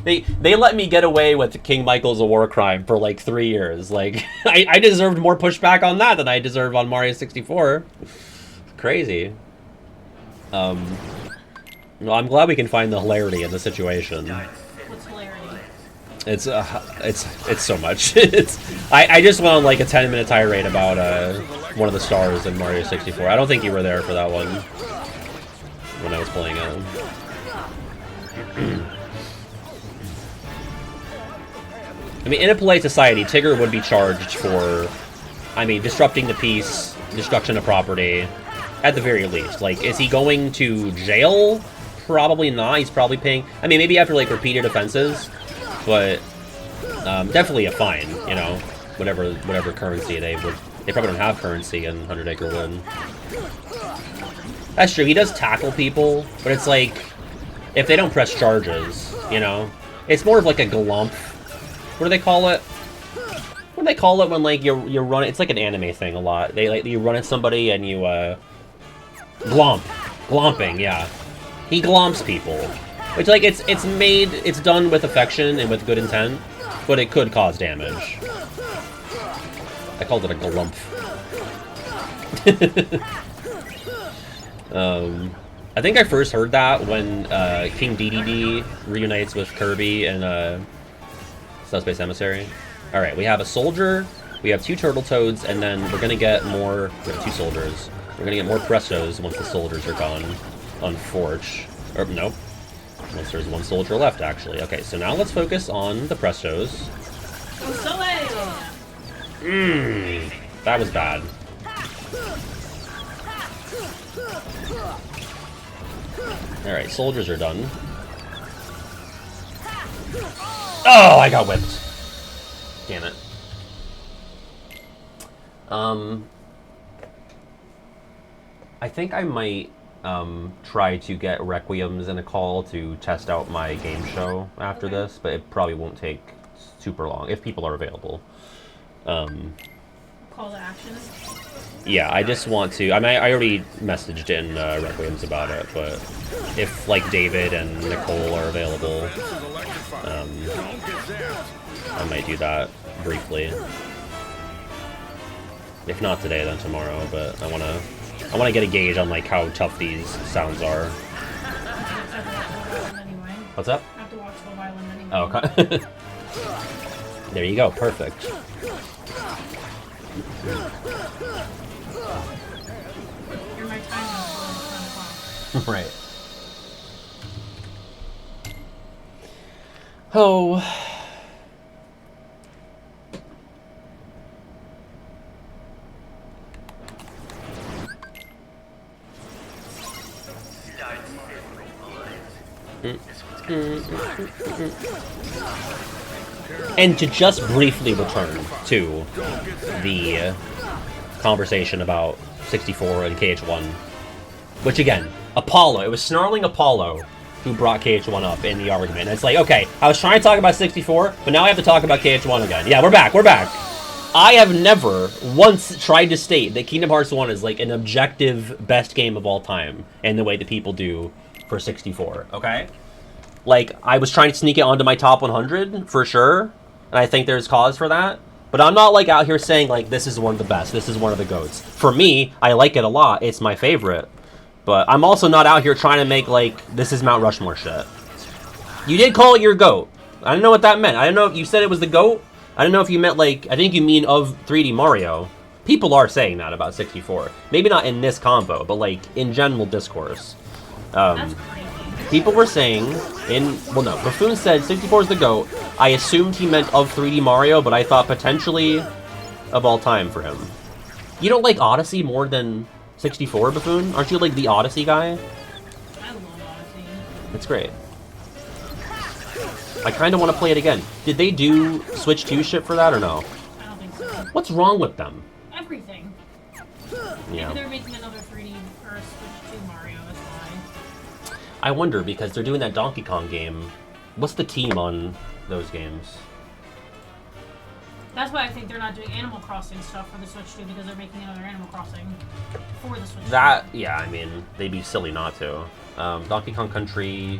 They let me get away with King Michael's a War Crime for like 3 years. Like, I deserved more pushback on that than I deserve on Mario 64. Crazy. Well, I'm glad we can find the hilarity in the situation. What's hilarity? It's so much. I just went on like a 10-minute tirade about one of the stars in Mario 64. I don't think you were there for that one when I was playing it. I mean, in a polite society, Tigger would be charged for, I mean, disrupting the peace, destruction of property, at the very least. Like, is he going to jail? Probably not. He's probably paying, I mean, maybe after, like, repeated offenses, but definitely a fine, you know, whatever currency they probably don't have currency in 100 Acre Wood. That's true, he does tackle people, but it's like, if they don't press charges, you know? It's more of like a glump. What do they call it? What do they call it when, like, you run, it's like an anime thing a lot. You run at somebody and you, glomp. Glomping, yeah. He glomps people. Which, like, it's done with affection and with good intent, but it could cause damage. I called it a glump. I think I first heard that when King Dedede reunites with Kirby in Subspace Emissary. Alright, we have a soldier, we have 2 turtle toads, and then we're gonna get more... We have 2 soldiers. We're gonna get more Prestos once the soldiers are gone on Forge. Or, nope. Once there's 1 soldier left, actually. Okay, so now let's focus on the Prestos. That was bad. Alright, soldiers are done. Oh, I got whipped. Damn it. I think I might try to get Requiems in a call to test out my game show after this, but it probably won't take super long, if people are available. Call to action. Yeah, I just want to... I mean, I already messaged in Requiems about it, but if, like, David and Nicole are available, I might do that briefly. If not today, then tomorrow, but I want to get a gauge on, like, how tough these sounds are. Anyway. What's up? I have to watch Love Island anyway. Oh, okay. There you go, perfect. You're my time. Right. Oh. And to just briefly return to the conversation about 64 and KH1, which again, Apollo, it was Snarling Apollo who brought KH1 up in the argument. And it's like, okay, I was trying to talk about 64, but now I have to talk about KH1 again. Yeah, we're back. I have never once tried to state that Kingdom Hearts 1 is like an objective best game of all time in the way that people do for 64, okay? Like, I was trying to sneak it onto my top 100, for sure, and I think there's cause for that. But I'm not, like, out here saying, like, this is one of the best, this is one of the GOATs. For me, I like it a lot, it's my favorite. But I'm also not out here trying to make, like, this is Mount Rushmore shit. You did call it your GOAT. I don't know what that meant. I don't know if you said it was the GOAT. I don't know if you meant, like, I think you mean of 3D Mario. People are saying that about 64. Maybe not in this combo, but, like, in general discourse. That's crazy. People were saying well, no, Buffoon said 64 is the GOAT. I assumed he meant of 3D Mario, but I thought potentially of all time for him. You don't like Odyssey more than 64, Buffoon? Aren't you like the Odyssey guy? I love Odyssey. It's great. I kind of want to play it again. Did they do Switch 2 shit for that or no? I don't think so. What's wrong with them? Everything. Yeah. Maybe they're making another 3D or Switch 2 Mario, that's why. I wonder, because they're doing that Donkey Kong game. What's the team on those games? That's why I think they're not doing Animal Crossing stuff for the Switch 2, because they're making another Animal Crossing for the Switch 2. Yeah, I mean, they'd be silly not to. Donkey Kong Country...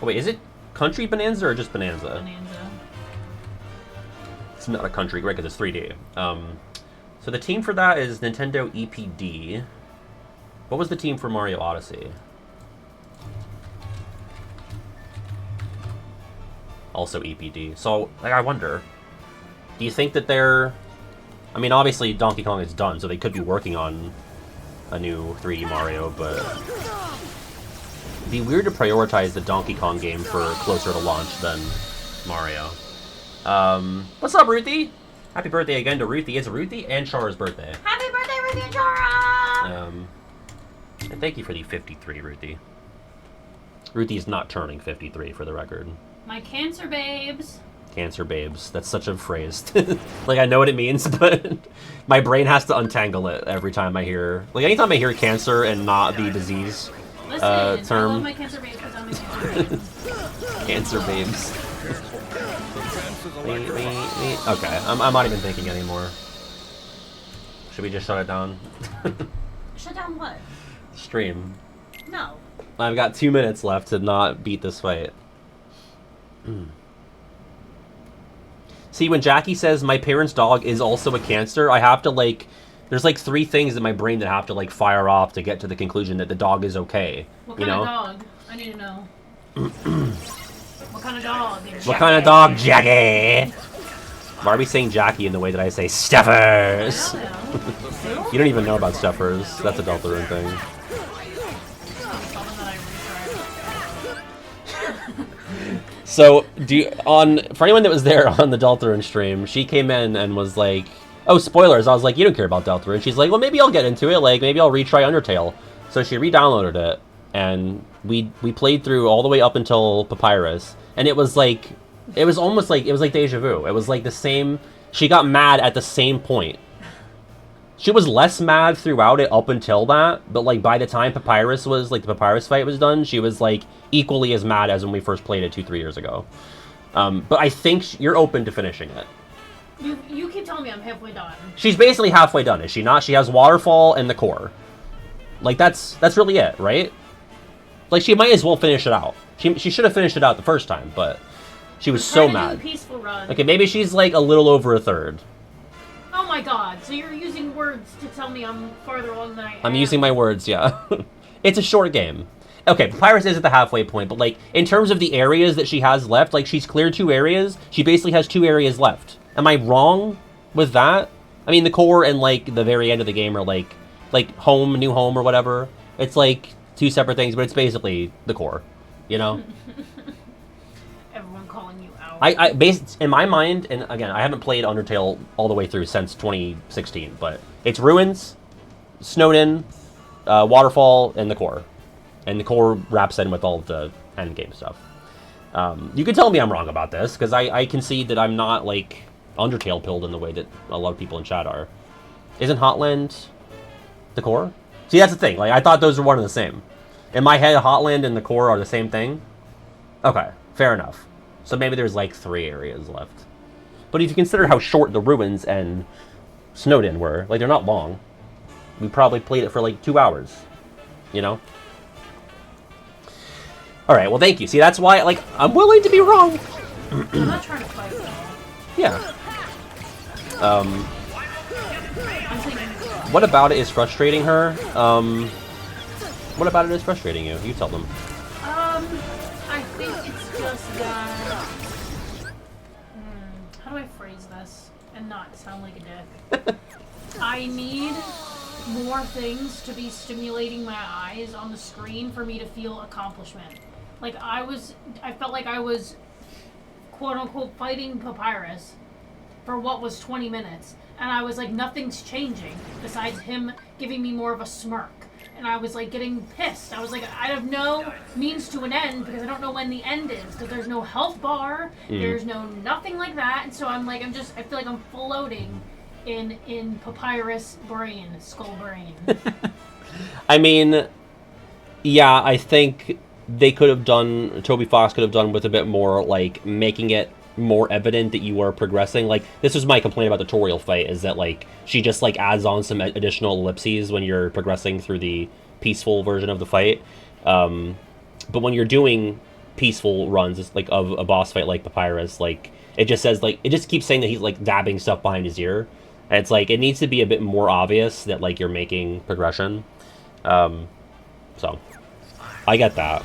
Oh, wait, is it Country Bonanza or just Bonanza? Bonanza. It's not a country, right, because it's 3D. So the team for that is Nintendo EPD. What was the team for Mario Odyssey? Also EPD. So, like, I wonder, do you think that they're... I mean, obviously Donkey Kong is done, so they could be working on a new 3D Mario, but... It'd be weird to prioritize the Donkey Kong game for closer to launch than Mario. What's up, Ruthie? Happy birthday again to Ruthie. It's Ruthie and Chara's birthday. Happy birthday, Ruthie and Chara! And thank you for the 53, Ruthie. Ruthie's not turning 53, for the record. My cancer babes. Cancer babes. That's such a phrase. Like, I know what it means, but my brain has to untangle it every time I hear... Like, anytime I hear cancer and not the disease Listen, term... I love my cancer babes because I'm a cancer babe. Cancer babes. Okay, I'm not even thinking anymore. Should we just shut it down? Shut down what? Stream. No. I've got 2 minutes left to not beat this fight. See, See, when Jackie says my parents' dog is also a Cancer, I have to, like... There's, like, 3 things in my brain that have to, like, fire off to get to the conclusion that the dog is okay. What you kind know? of dog? I need to know. What kind of dog? What kind of dog, Jackie? Why are we saying Jackie in the way that I say Stuffers? I don't know. You don't even know about Stuffers. That's a Deltarune thing. Something that I retried. So, for anyone that was there on the Deltarune stream, she came in and was like, oh, spoilers. I was like, you don't care about Deltarune. She's like, well, maybe I'll get into it. Like, maybe I'll retry Undertale. So she re-downloaded it, and we played through all the way up until Papyrus, and it was like, it was almost like, it was like deja vu. It was like the same, she got mad at the same point. She was less mad throughout it up until that, but like by the time Papyrus was, like the Papyrus fight was done, she was like equally as mad as when we first played it 2-3 years ago. But I think you're open to finishing it. You keep telling me I'm halfway done. She's basically halfway done, is she not? She has Waterfall and the core. Like, that's really it, right? Like, she might as well finish it out. She should have finished it out the first time, but she was so Trying to do mad. a peaceful run. Okay, maybe she's, like, a little over a third. Oh my god, so you're using words to tell me I'm farther along than I am. I'm using my words, yeah. It's a short game. Okay, Papyrus is at the halfway point, but, like, in terms of the areas that she has left, like, she's cleared 2 areas. She basically has 2 areas left. Am I wrong with that? I mean, the core and, like, the very end of the game are, like home, new home, or whatever. It's, like, 2 separate things, but it's basically the core, you know? Everyone calling you out. In my mind, and again, I haven't played Undertale all the way through since 2016, but it's Ruins, Snowdin, Waterfall, and the core. And the core wraps in with all of the endgame stuff. You can tell me I'm wrong about this, because I concede that I'm not, like, Undertale-pilled in the way that a lot of people in chat are. Isn't Hotland the core? See, that's the thing. Like, I thought those were one and the same. In my head, Hotland and the core are the same thing. Okay, fair enough. So maybe there's, like, 3 areas left. But if you consider how short the Ruins and Snowdin were, like, they're not long. We probably played it for, like, 2 hours. You know? Alright, well, thank you. See, that's why, like, I'm willing to be wrong. I'm not trying to fight though. Yeah. I'm thinking, What about it is frustrating her? What about it is frustrating you? You tell them. I think it's just that... how do I phrase this and not sound like a dick? I need more things to be stimulating my eyes on the screen for me to feel accomplishment. Like, I felt like I was, quote-unquote, fighting Papyrus for what was 20 minutes. And I was like, nothing's changing besides him giving me more of a smirk. And I was like getting pissed. I was like, I have no means to an end because I don't know when the end is. Because there's no health bar, there's no nothing like that. And so I'm like, I feel like I'm floating in Papyrus brain, skull brain. I mean, yeah, I think they could have done, Toby Fox could have done with a bit more, like, making it more evident that you are progressing. Like, this was my complaint about the tutorial fight, is that, like, she just, like, adds on some additional ellipses when you're progressing through the peaceful version of the fight. But when you're doing peaceful runs, it's like of a boss fight like Papyrus, like, it just says, like, it just keeps saying that he's, like, dabbing stuff behind his ear. And it's like, it needs to be a bit more obvious that, like, you're making progression. So, I get that.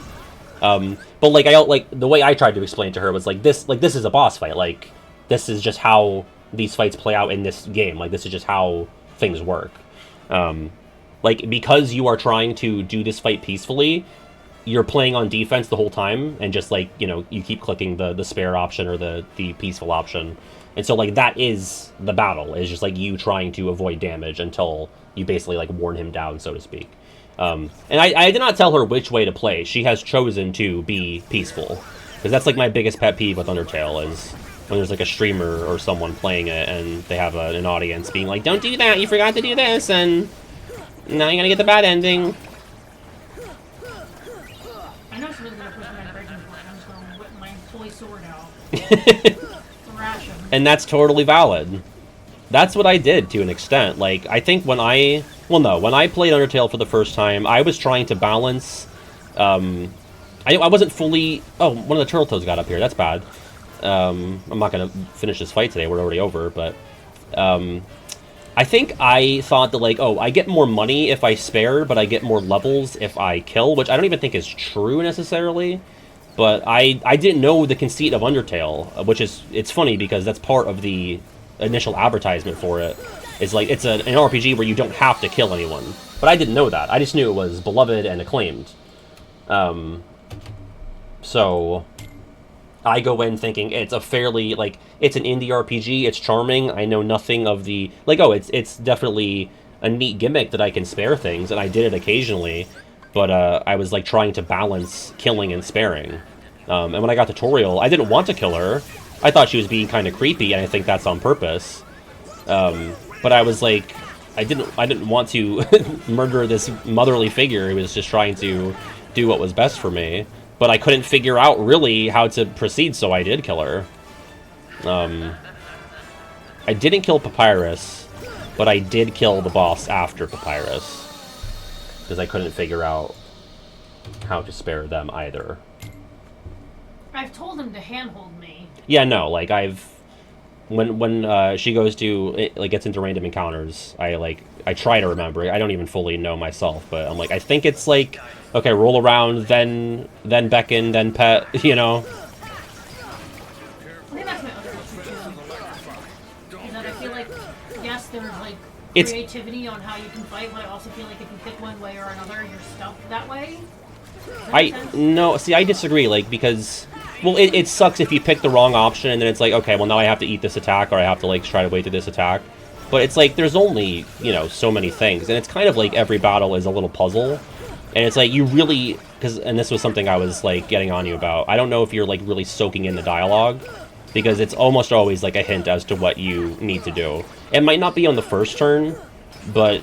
But, like, the way I tried to explain to her was, like, this is a boss fight. Like, this is just how these fights play out in this game. Like, this is just how things work. Like, because you are trying to do this fight peacefully, you're playing on defense the whole time, and just, like, you know, you keep clicking the spare option or the peaceful option. And so, like, that is the battle, is just, like, you trying to avoid damage until you basically, like, worn him down, so to speak. And I did not tell her which way to play. She has chosen to be peaceful. Because that's, like, my biggest pet peeve with Undertale, is when there's, like, a streamer or someone playing it, and they have an audience being like, don't do that, you forgot to do this, and now you're gonna get the bad ending. I know someone's gonna push my breaking point. I'm just gonna whip my toy sword out. Thrash him. And that's totally valid. That's what I did, to an extent. Like, I think when I played Undertale for the first time, I was trying to balance, I wasn't fully, oh, one of the turtle toads got up here, that's bad. I'm not going to finish this fight today. We're already over, but I think I thought that, like, oh, I get more money if I spare, but I get more levels if I kill, which I don't even think is true necessarily. But I didn't know the conceit of Undertale, which is, it's funny because that's part of the initial advertisement for it. It's like, it's an RPG where you don't have to kill anyone. But I didn't know that. I just knew it was beloved and acclaimed. So I go in thinking it's a fairly, like, it's an indie RPG, it's charming, I know nothing of the, like, oh, it's definitely a neat gimmick that I can spare things, and I did it occasionally, but I was, like, trying to balance killing and sparing. And when I got tutorial, I didn't want to kill her. I thought she was being kind of creepy, and I think that's on purpose. But I was like, I didn't want to murder this motherly figure who was just trying to do what was best for me. But I couldn't figure out really how to proceed, so I did kill her. I didn't kill Papyrus, but I did kill the boss after Papyrus. Because I couldn't figure out how to spare them either. I've told him to handhold me. Yeah, no, like, when she goes to, like, gets into random encounters, I try to remember. I don't even fully know myself, but I'm like, I think it's like, okay, roll around, then beckon, then pet, you know? I think that's my other issue too. Is that I feel like, yes, there's like It's- creativity on how you can fight, but I also feel like if you pick one way or another, you're stuck that way. Does that make sense? No, see, I disagree, like, because, well, it sucks if you pick the wrong option, and then it's like, okay, well, now I have to eat this attack, or I have to, like, try to wait through this attack. But it's like, there's only, you know, so many things, and it's kind of like every battle is a little puzzle. And it's like, you really, and this was something I was, like, getting on you about, I don't know if you're, like, really soaking in the dialogue, because it's almost always, like, a hint as to what you need to do. It might not be on the first turn, but,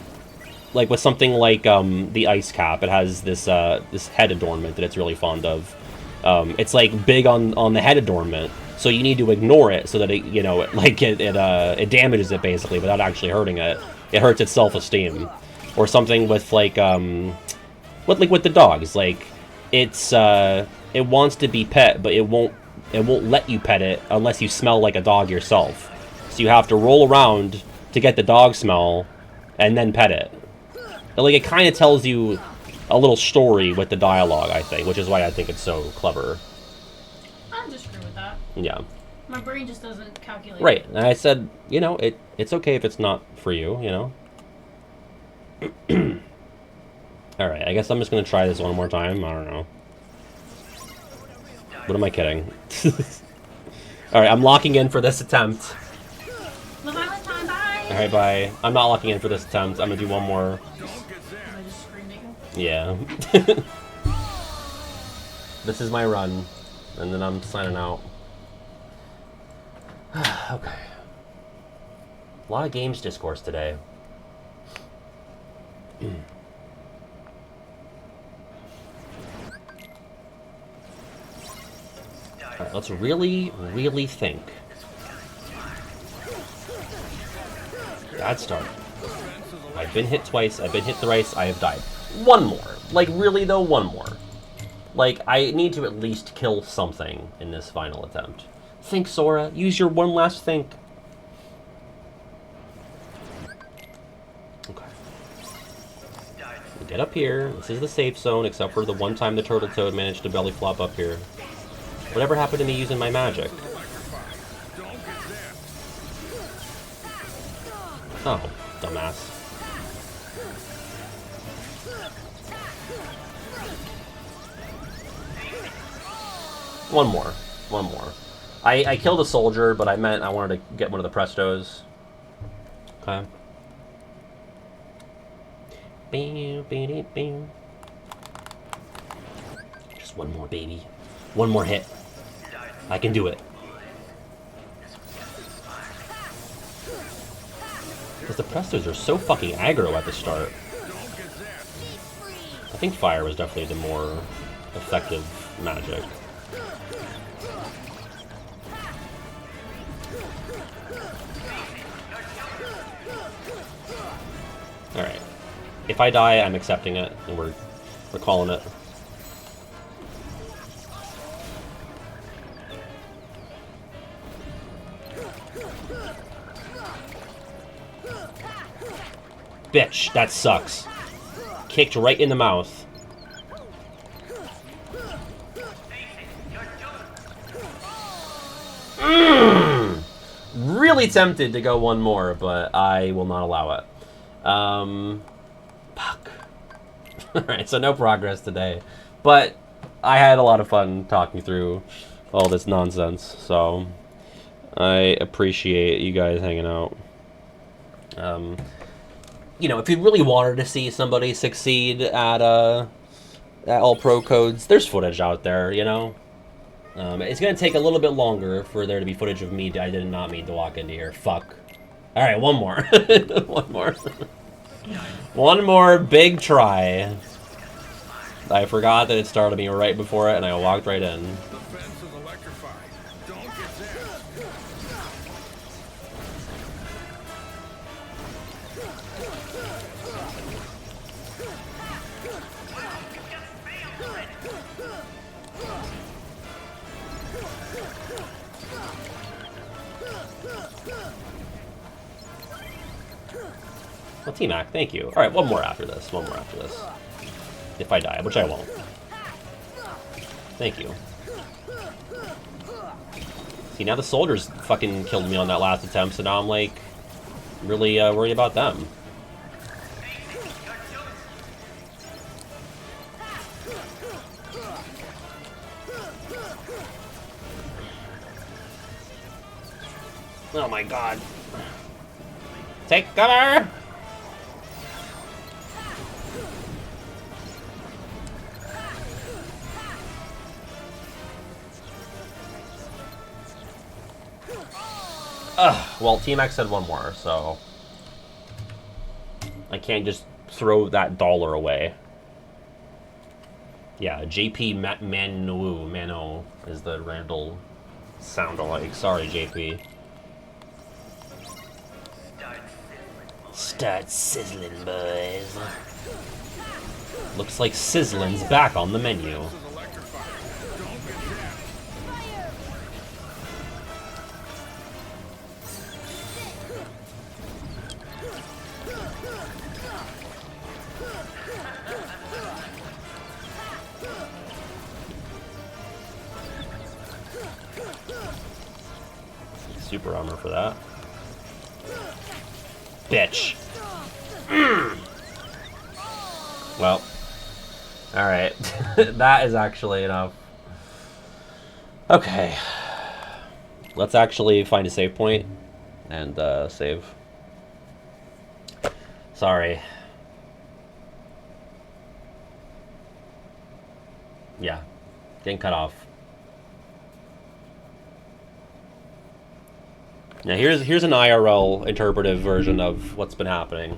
like, with something like, the Ice Cap, it has this, this head adornment that it's really fond of. It's, like, big on the head adornment, so you need to ignore it so that it, you know, it damages it, basically, without actually hurting it. It hurts its self-esteem. Or something with, like, with the dogs, like, it's, it wants to be pet, but it won't let you pet it unless you smell like a dog yourself. So you have to roll around to get the dog smell, and then pet it. But, like, it kind of tells you a little story with the dialogue, I think, which is why I think it's so clever. I don't disagree with that. Yeah. My brain just doesn't calculate. Right, and I said, you know, it's okay if it's not for you, you know? Alright, I guess I'm just gonna try this one more time, I don't know. What am I kidding? Alright, I'm locking in for this attempt. Time, bye! Alright, bye. I'm not locking in for this attempt, I'm gonna do one more. Am I just scream naked? Yeah. This is my run, and then I'm signing out. Okay. A lot of games discourse today. Alright, let's really, really think. Bad start. I've been hit twice, I've been hit thrice, I have died. One more. Like, really though, one more. Like, I need to at least kill something in this final attempt. Think, Sora. Use your one last think. Okay. We get up here. This is the safe zone, except for the one time the Turtle Toad managed to belly flop up here. Whatever happened to me using my magic? Oh, dumbass. One more. One more. I killed a soldier, but I meant I wanted to get one of the Prestos. Okay. Just one more, baby. One more hit. I can do it. Because the Prestos are so fucking aggro at the start. I think fire was definitely the more effective magic. Alright. If I die, I'm accepting it, and we're calling it. Bitch, that sucks. Kicked right in the mouth. Really tempted to go one more, but I will not allow it. Fuck. Alright, so no progress today. But I had a lot of fun talking through all this nonsense, so I appreciate you guys hanging out. You know, if you really wanted to see somebody succeed at all pro codes, there's footage out there, you know? It's gonna take a little bit longer for there to be footage of me. I did not mean to walk into here. Fuck. Alright, one more. One more. One more big try. I forgot that it started me right before it, and I walked right in. The fence is electrified. Don't get zapped. Well, T-Mac, thank you. Alright, one more after this. One more after this. If I die, which I won't. Thank you. See, now the soldiers fucking killed me on that last attempt, so now I'm, like, really worried about them. Oh my god. Take cover! Well, T-Mac said one more, so I can't just throw that dollar away. Yeah, JP Mano is the Randall sound alike. Sorry, JP. Start sizzling, boys. Looks like sizzling's back on the menu. Super armor for that. Bitch. Well. Alright. That is actually enough. Okay. Let's actually find a save point and save. Sorry. Yeah. Getting cut off. Now here's an IRL interpretive version of what's been happening.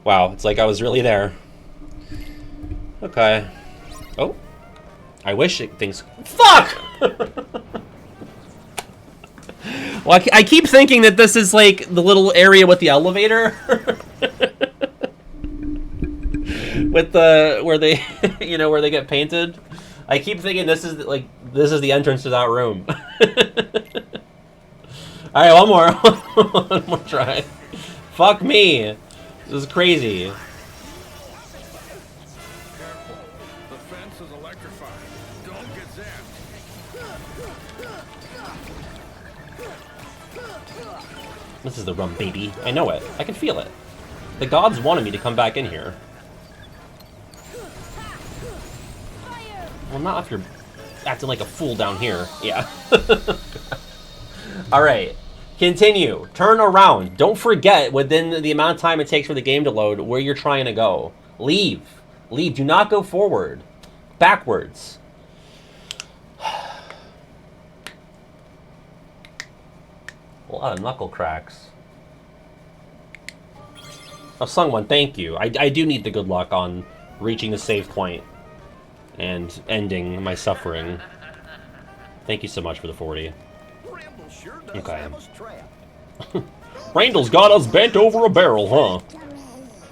Wow, it's like I was really there. Okay. Oh. I wish things... Fuck! Well, I keep thinking that this is like the little area with the elevator. With the... where they... you know, where they get painted. I keep thinking this is like... this is the entrance to that room. Alright, one more. One more try. Fuck me. This is crazy. Careful. The fence is electrified. Don't get zapped. This is the rum, baby. I know it. I can feel it. The gods wanted me to come back in here. Well, not if you're acting like a fool down here. Yeah. Alright. Continue. Turn around. Don't forget, within the amount of time it takes for the game to load, where you're trying to go. Leave. Leave. Do not go forward. Backwards. A lot of knuckle cracks. Oh, Sungwon, thank you. I do need the good luck on reaching the save point and ending my suffering. Thank you so much for the 40. Randall sure does Okay. have us trapped. Randall's got us bent over a barrel,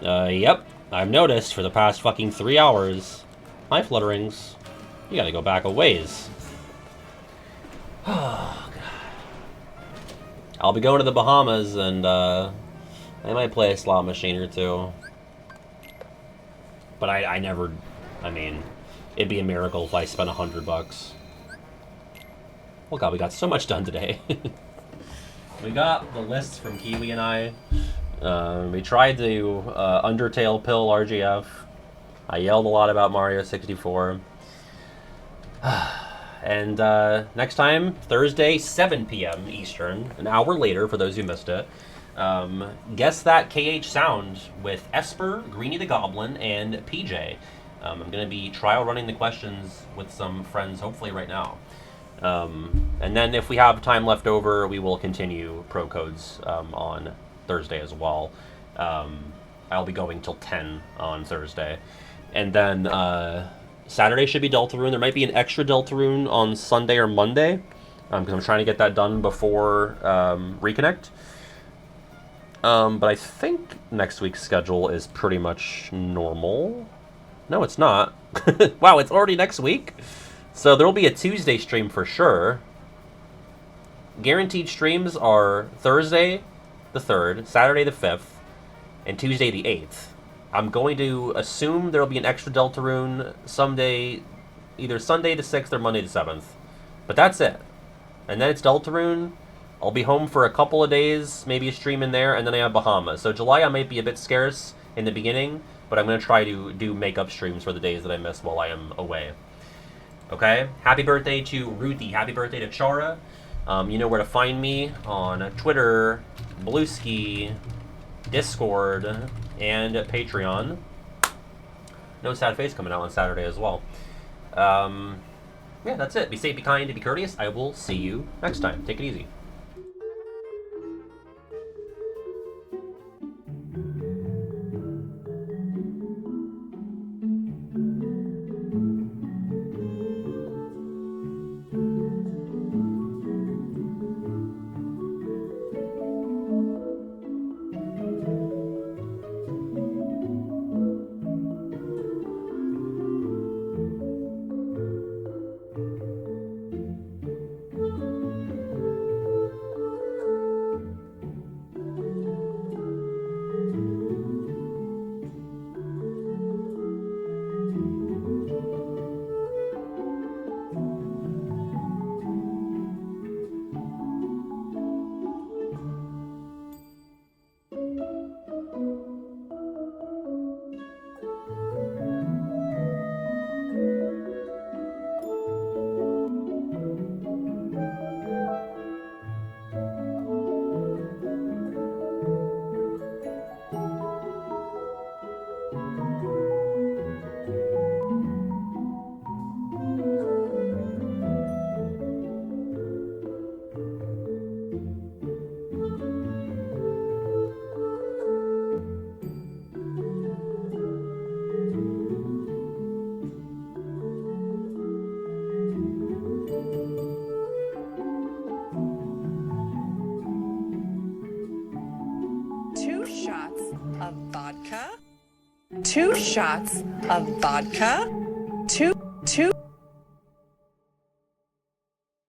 huh? Yep. I've noticed for the past fucking 3 hours. Hi, Flutterings. You gotta go back a ways. Oh, God. I'll be going to the Bahamas, and I might play a slot machine or two. But I never, I mean, it'd be a miracle if I spent $100. Oh god, we got so much done today. We got the lists from Kiwi and I. We tried to Undertale pill RGF. I yelled a lot about Mario 64. And next time, Thursday, 7 p.m. Eastern, an hour later for those who missed it. Guess That KH Sound with Esper, Greenie the Goblin, and PJ. I'm going to be trial running the questions with some friends, hopefully right now. And then if we have time left over, we will continue Pro Codes on Thursday as well. I'll be going till 10 on Thursday. And then Saturday should be Deltarune. There might be an extra Deltarune on Sunday or Monday, because I'm trying to get that done before Reconnect. But I think next week's schedule is pretty much normal. No, it's not. Wow, it's already next week? So there will be a Tuesday stream for sure. Guaranteed streams are Thursday the 3rd, Saturday the 5th, and Tuesday the 8th. I'm going to assume there will be an extra Deltarune someday, either Sunday the 6th or Monday the 7th. But that's it. And then it's Deltarune. I'll be home for a couple of days, maybe a stream in there, and then I have Bahamas. So July I might be a bit scarce in the beginning, but I'm going to try to do makeup streams for the days that I miss while I am away. Okay? Happy birthday to Ruthie. Happy birthday to Chara. You know where to find me on Twitter, Bluesky, Discord, and Patreon. No Sad Face coming out on Saturday as well. Yeah, that's it. Be safe, be kind, and be courteous. I will see you next time. Take it easy. Two shots of vodka, two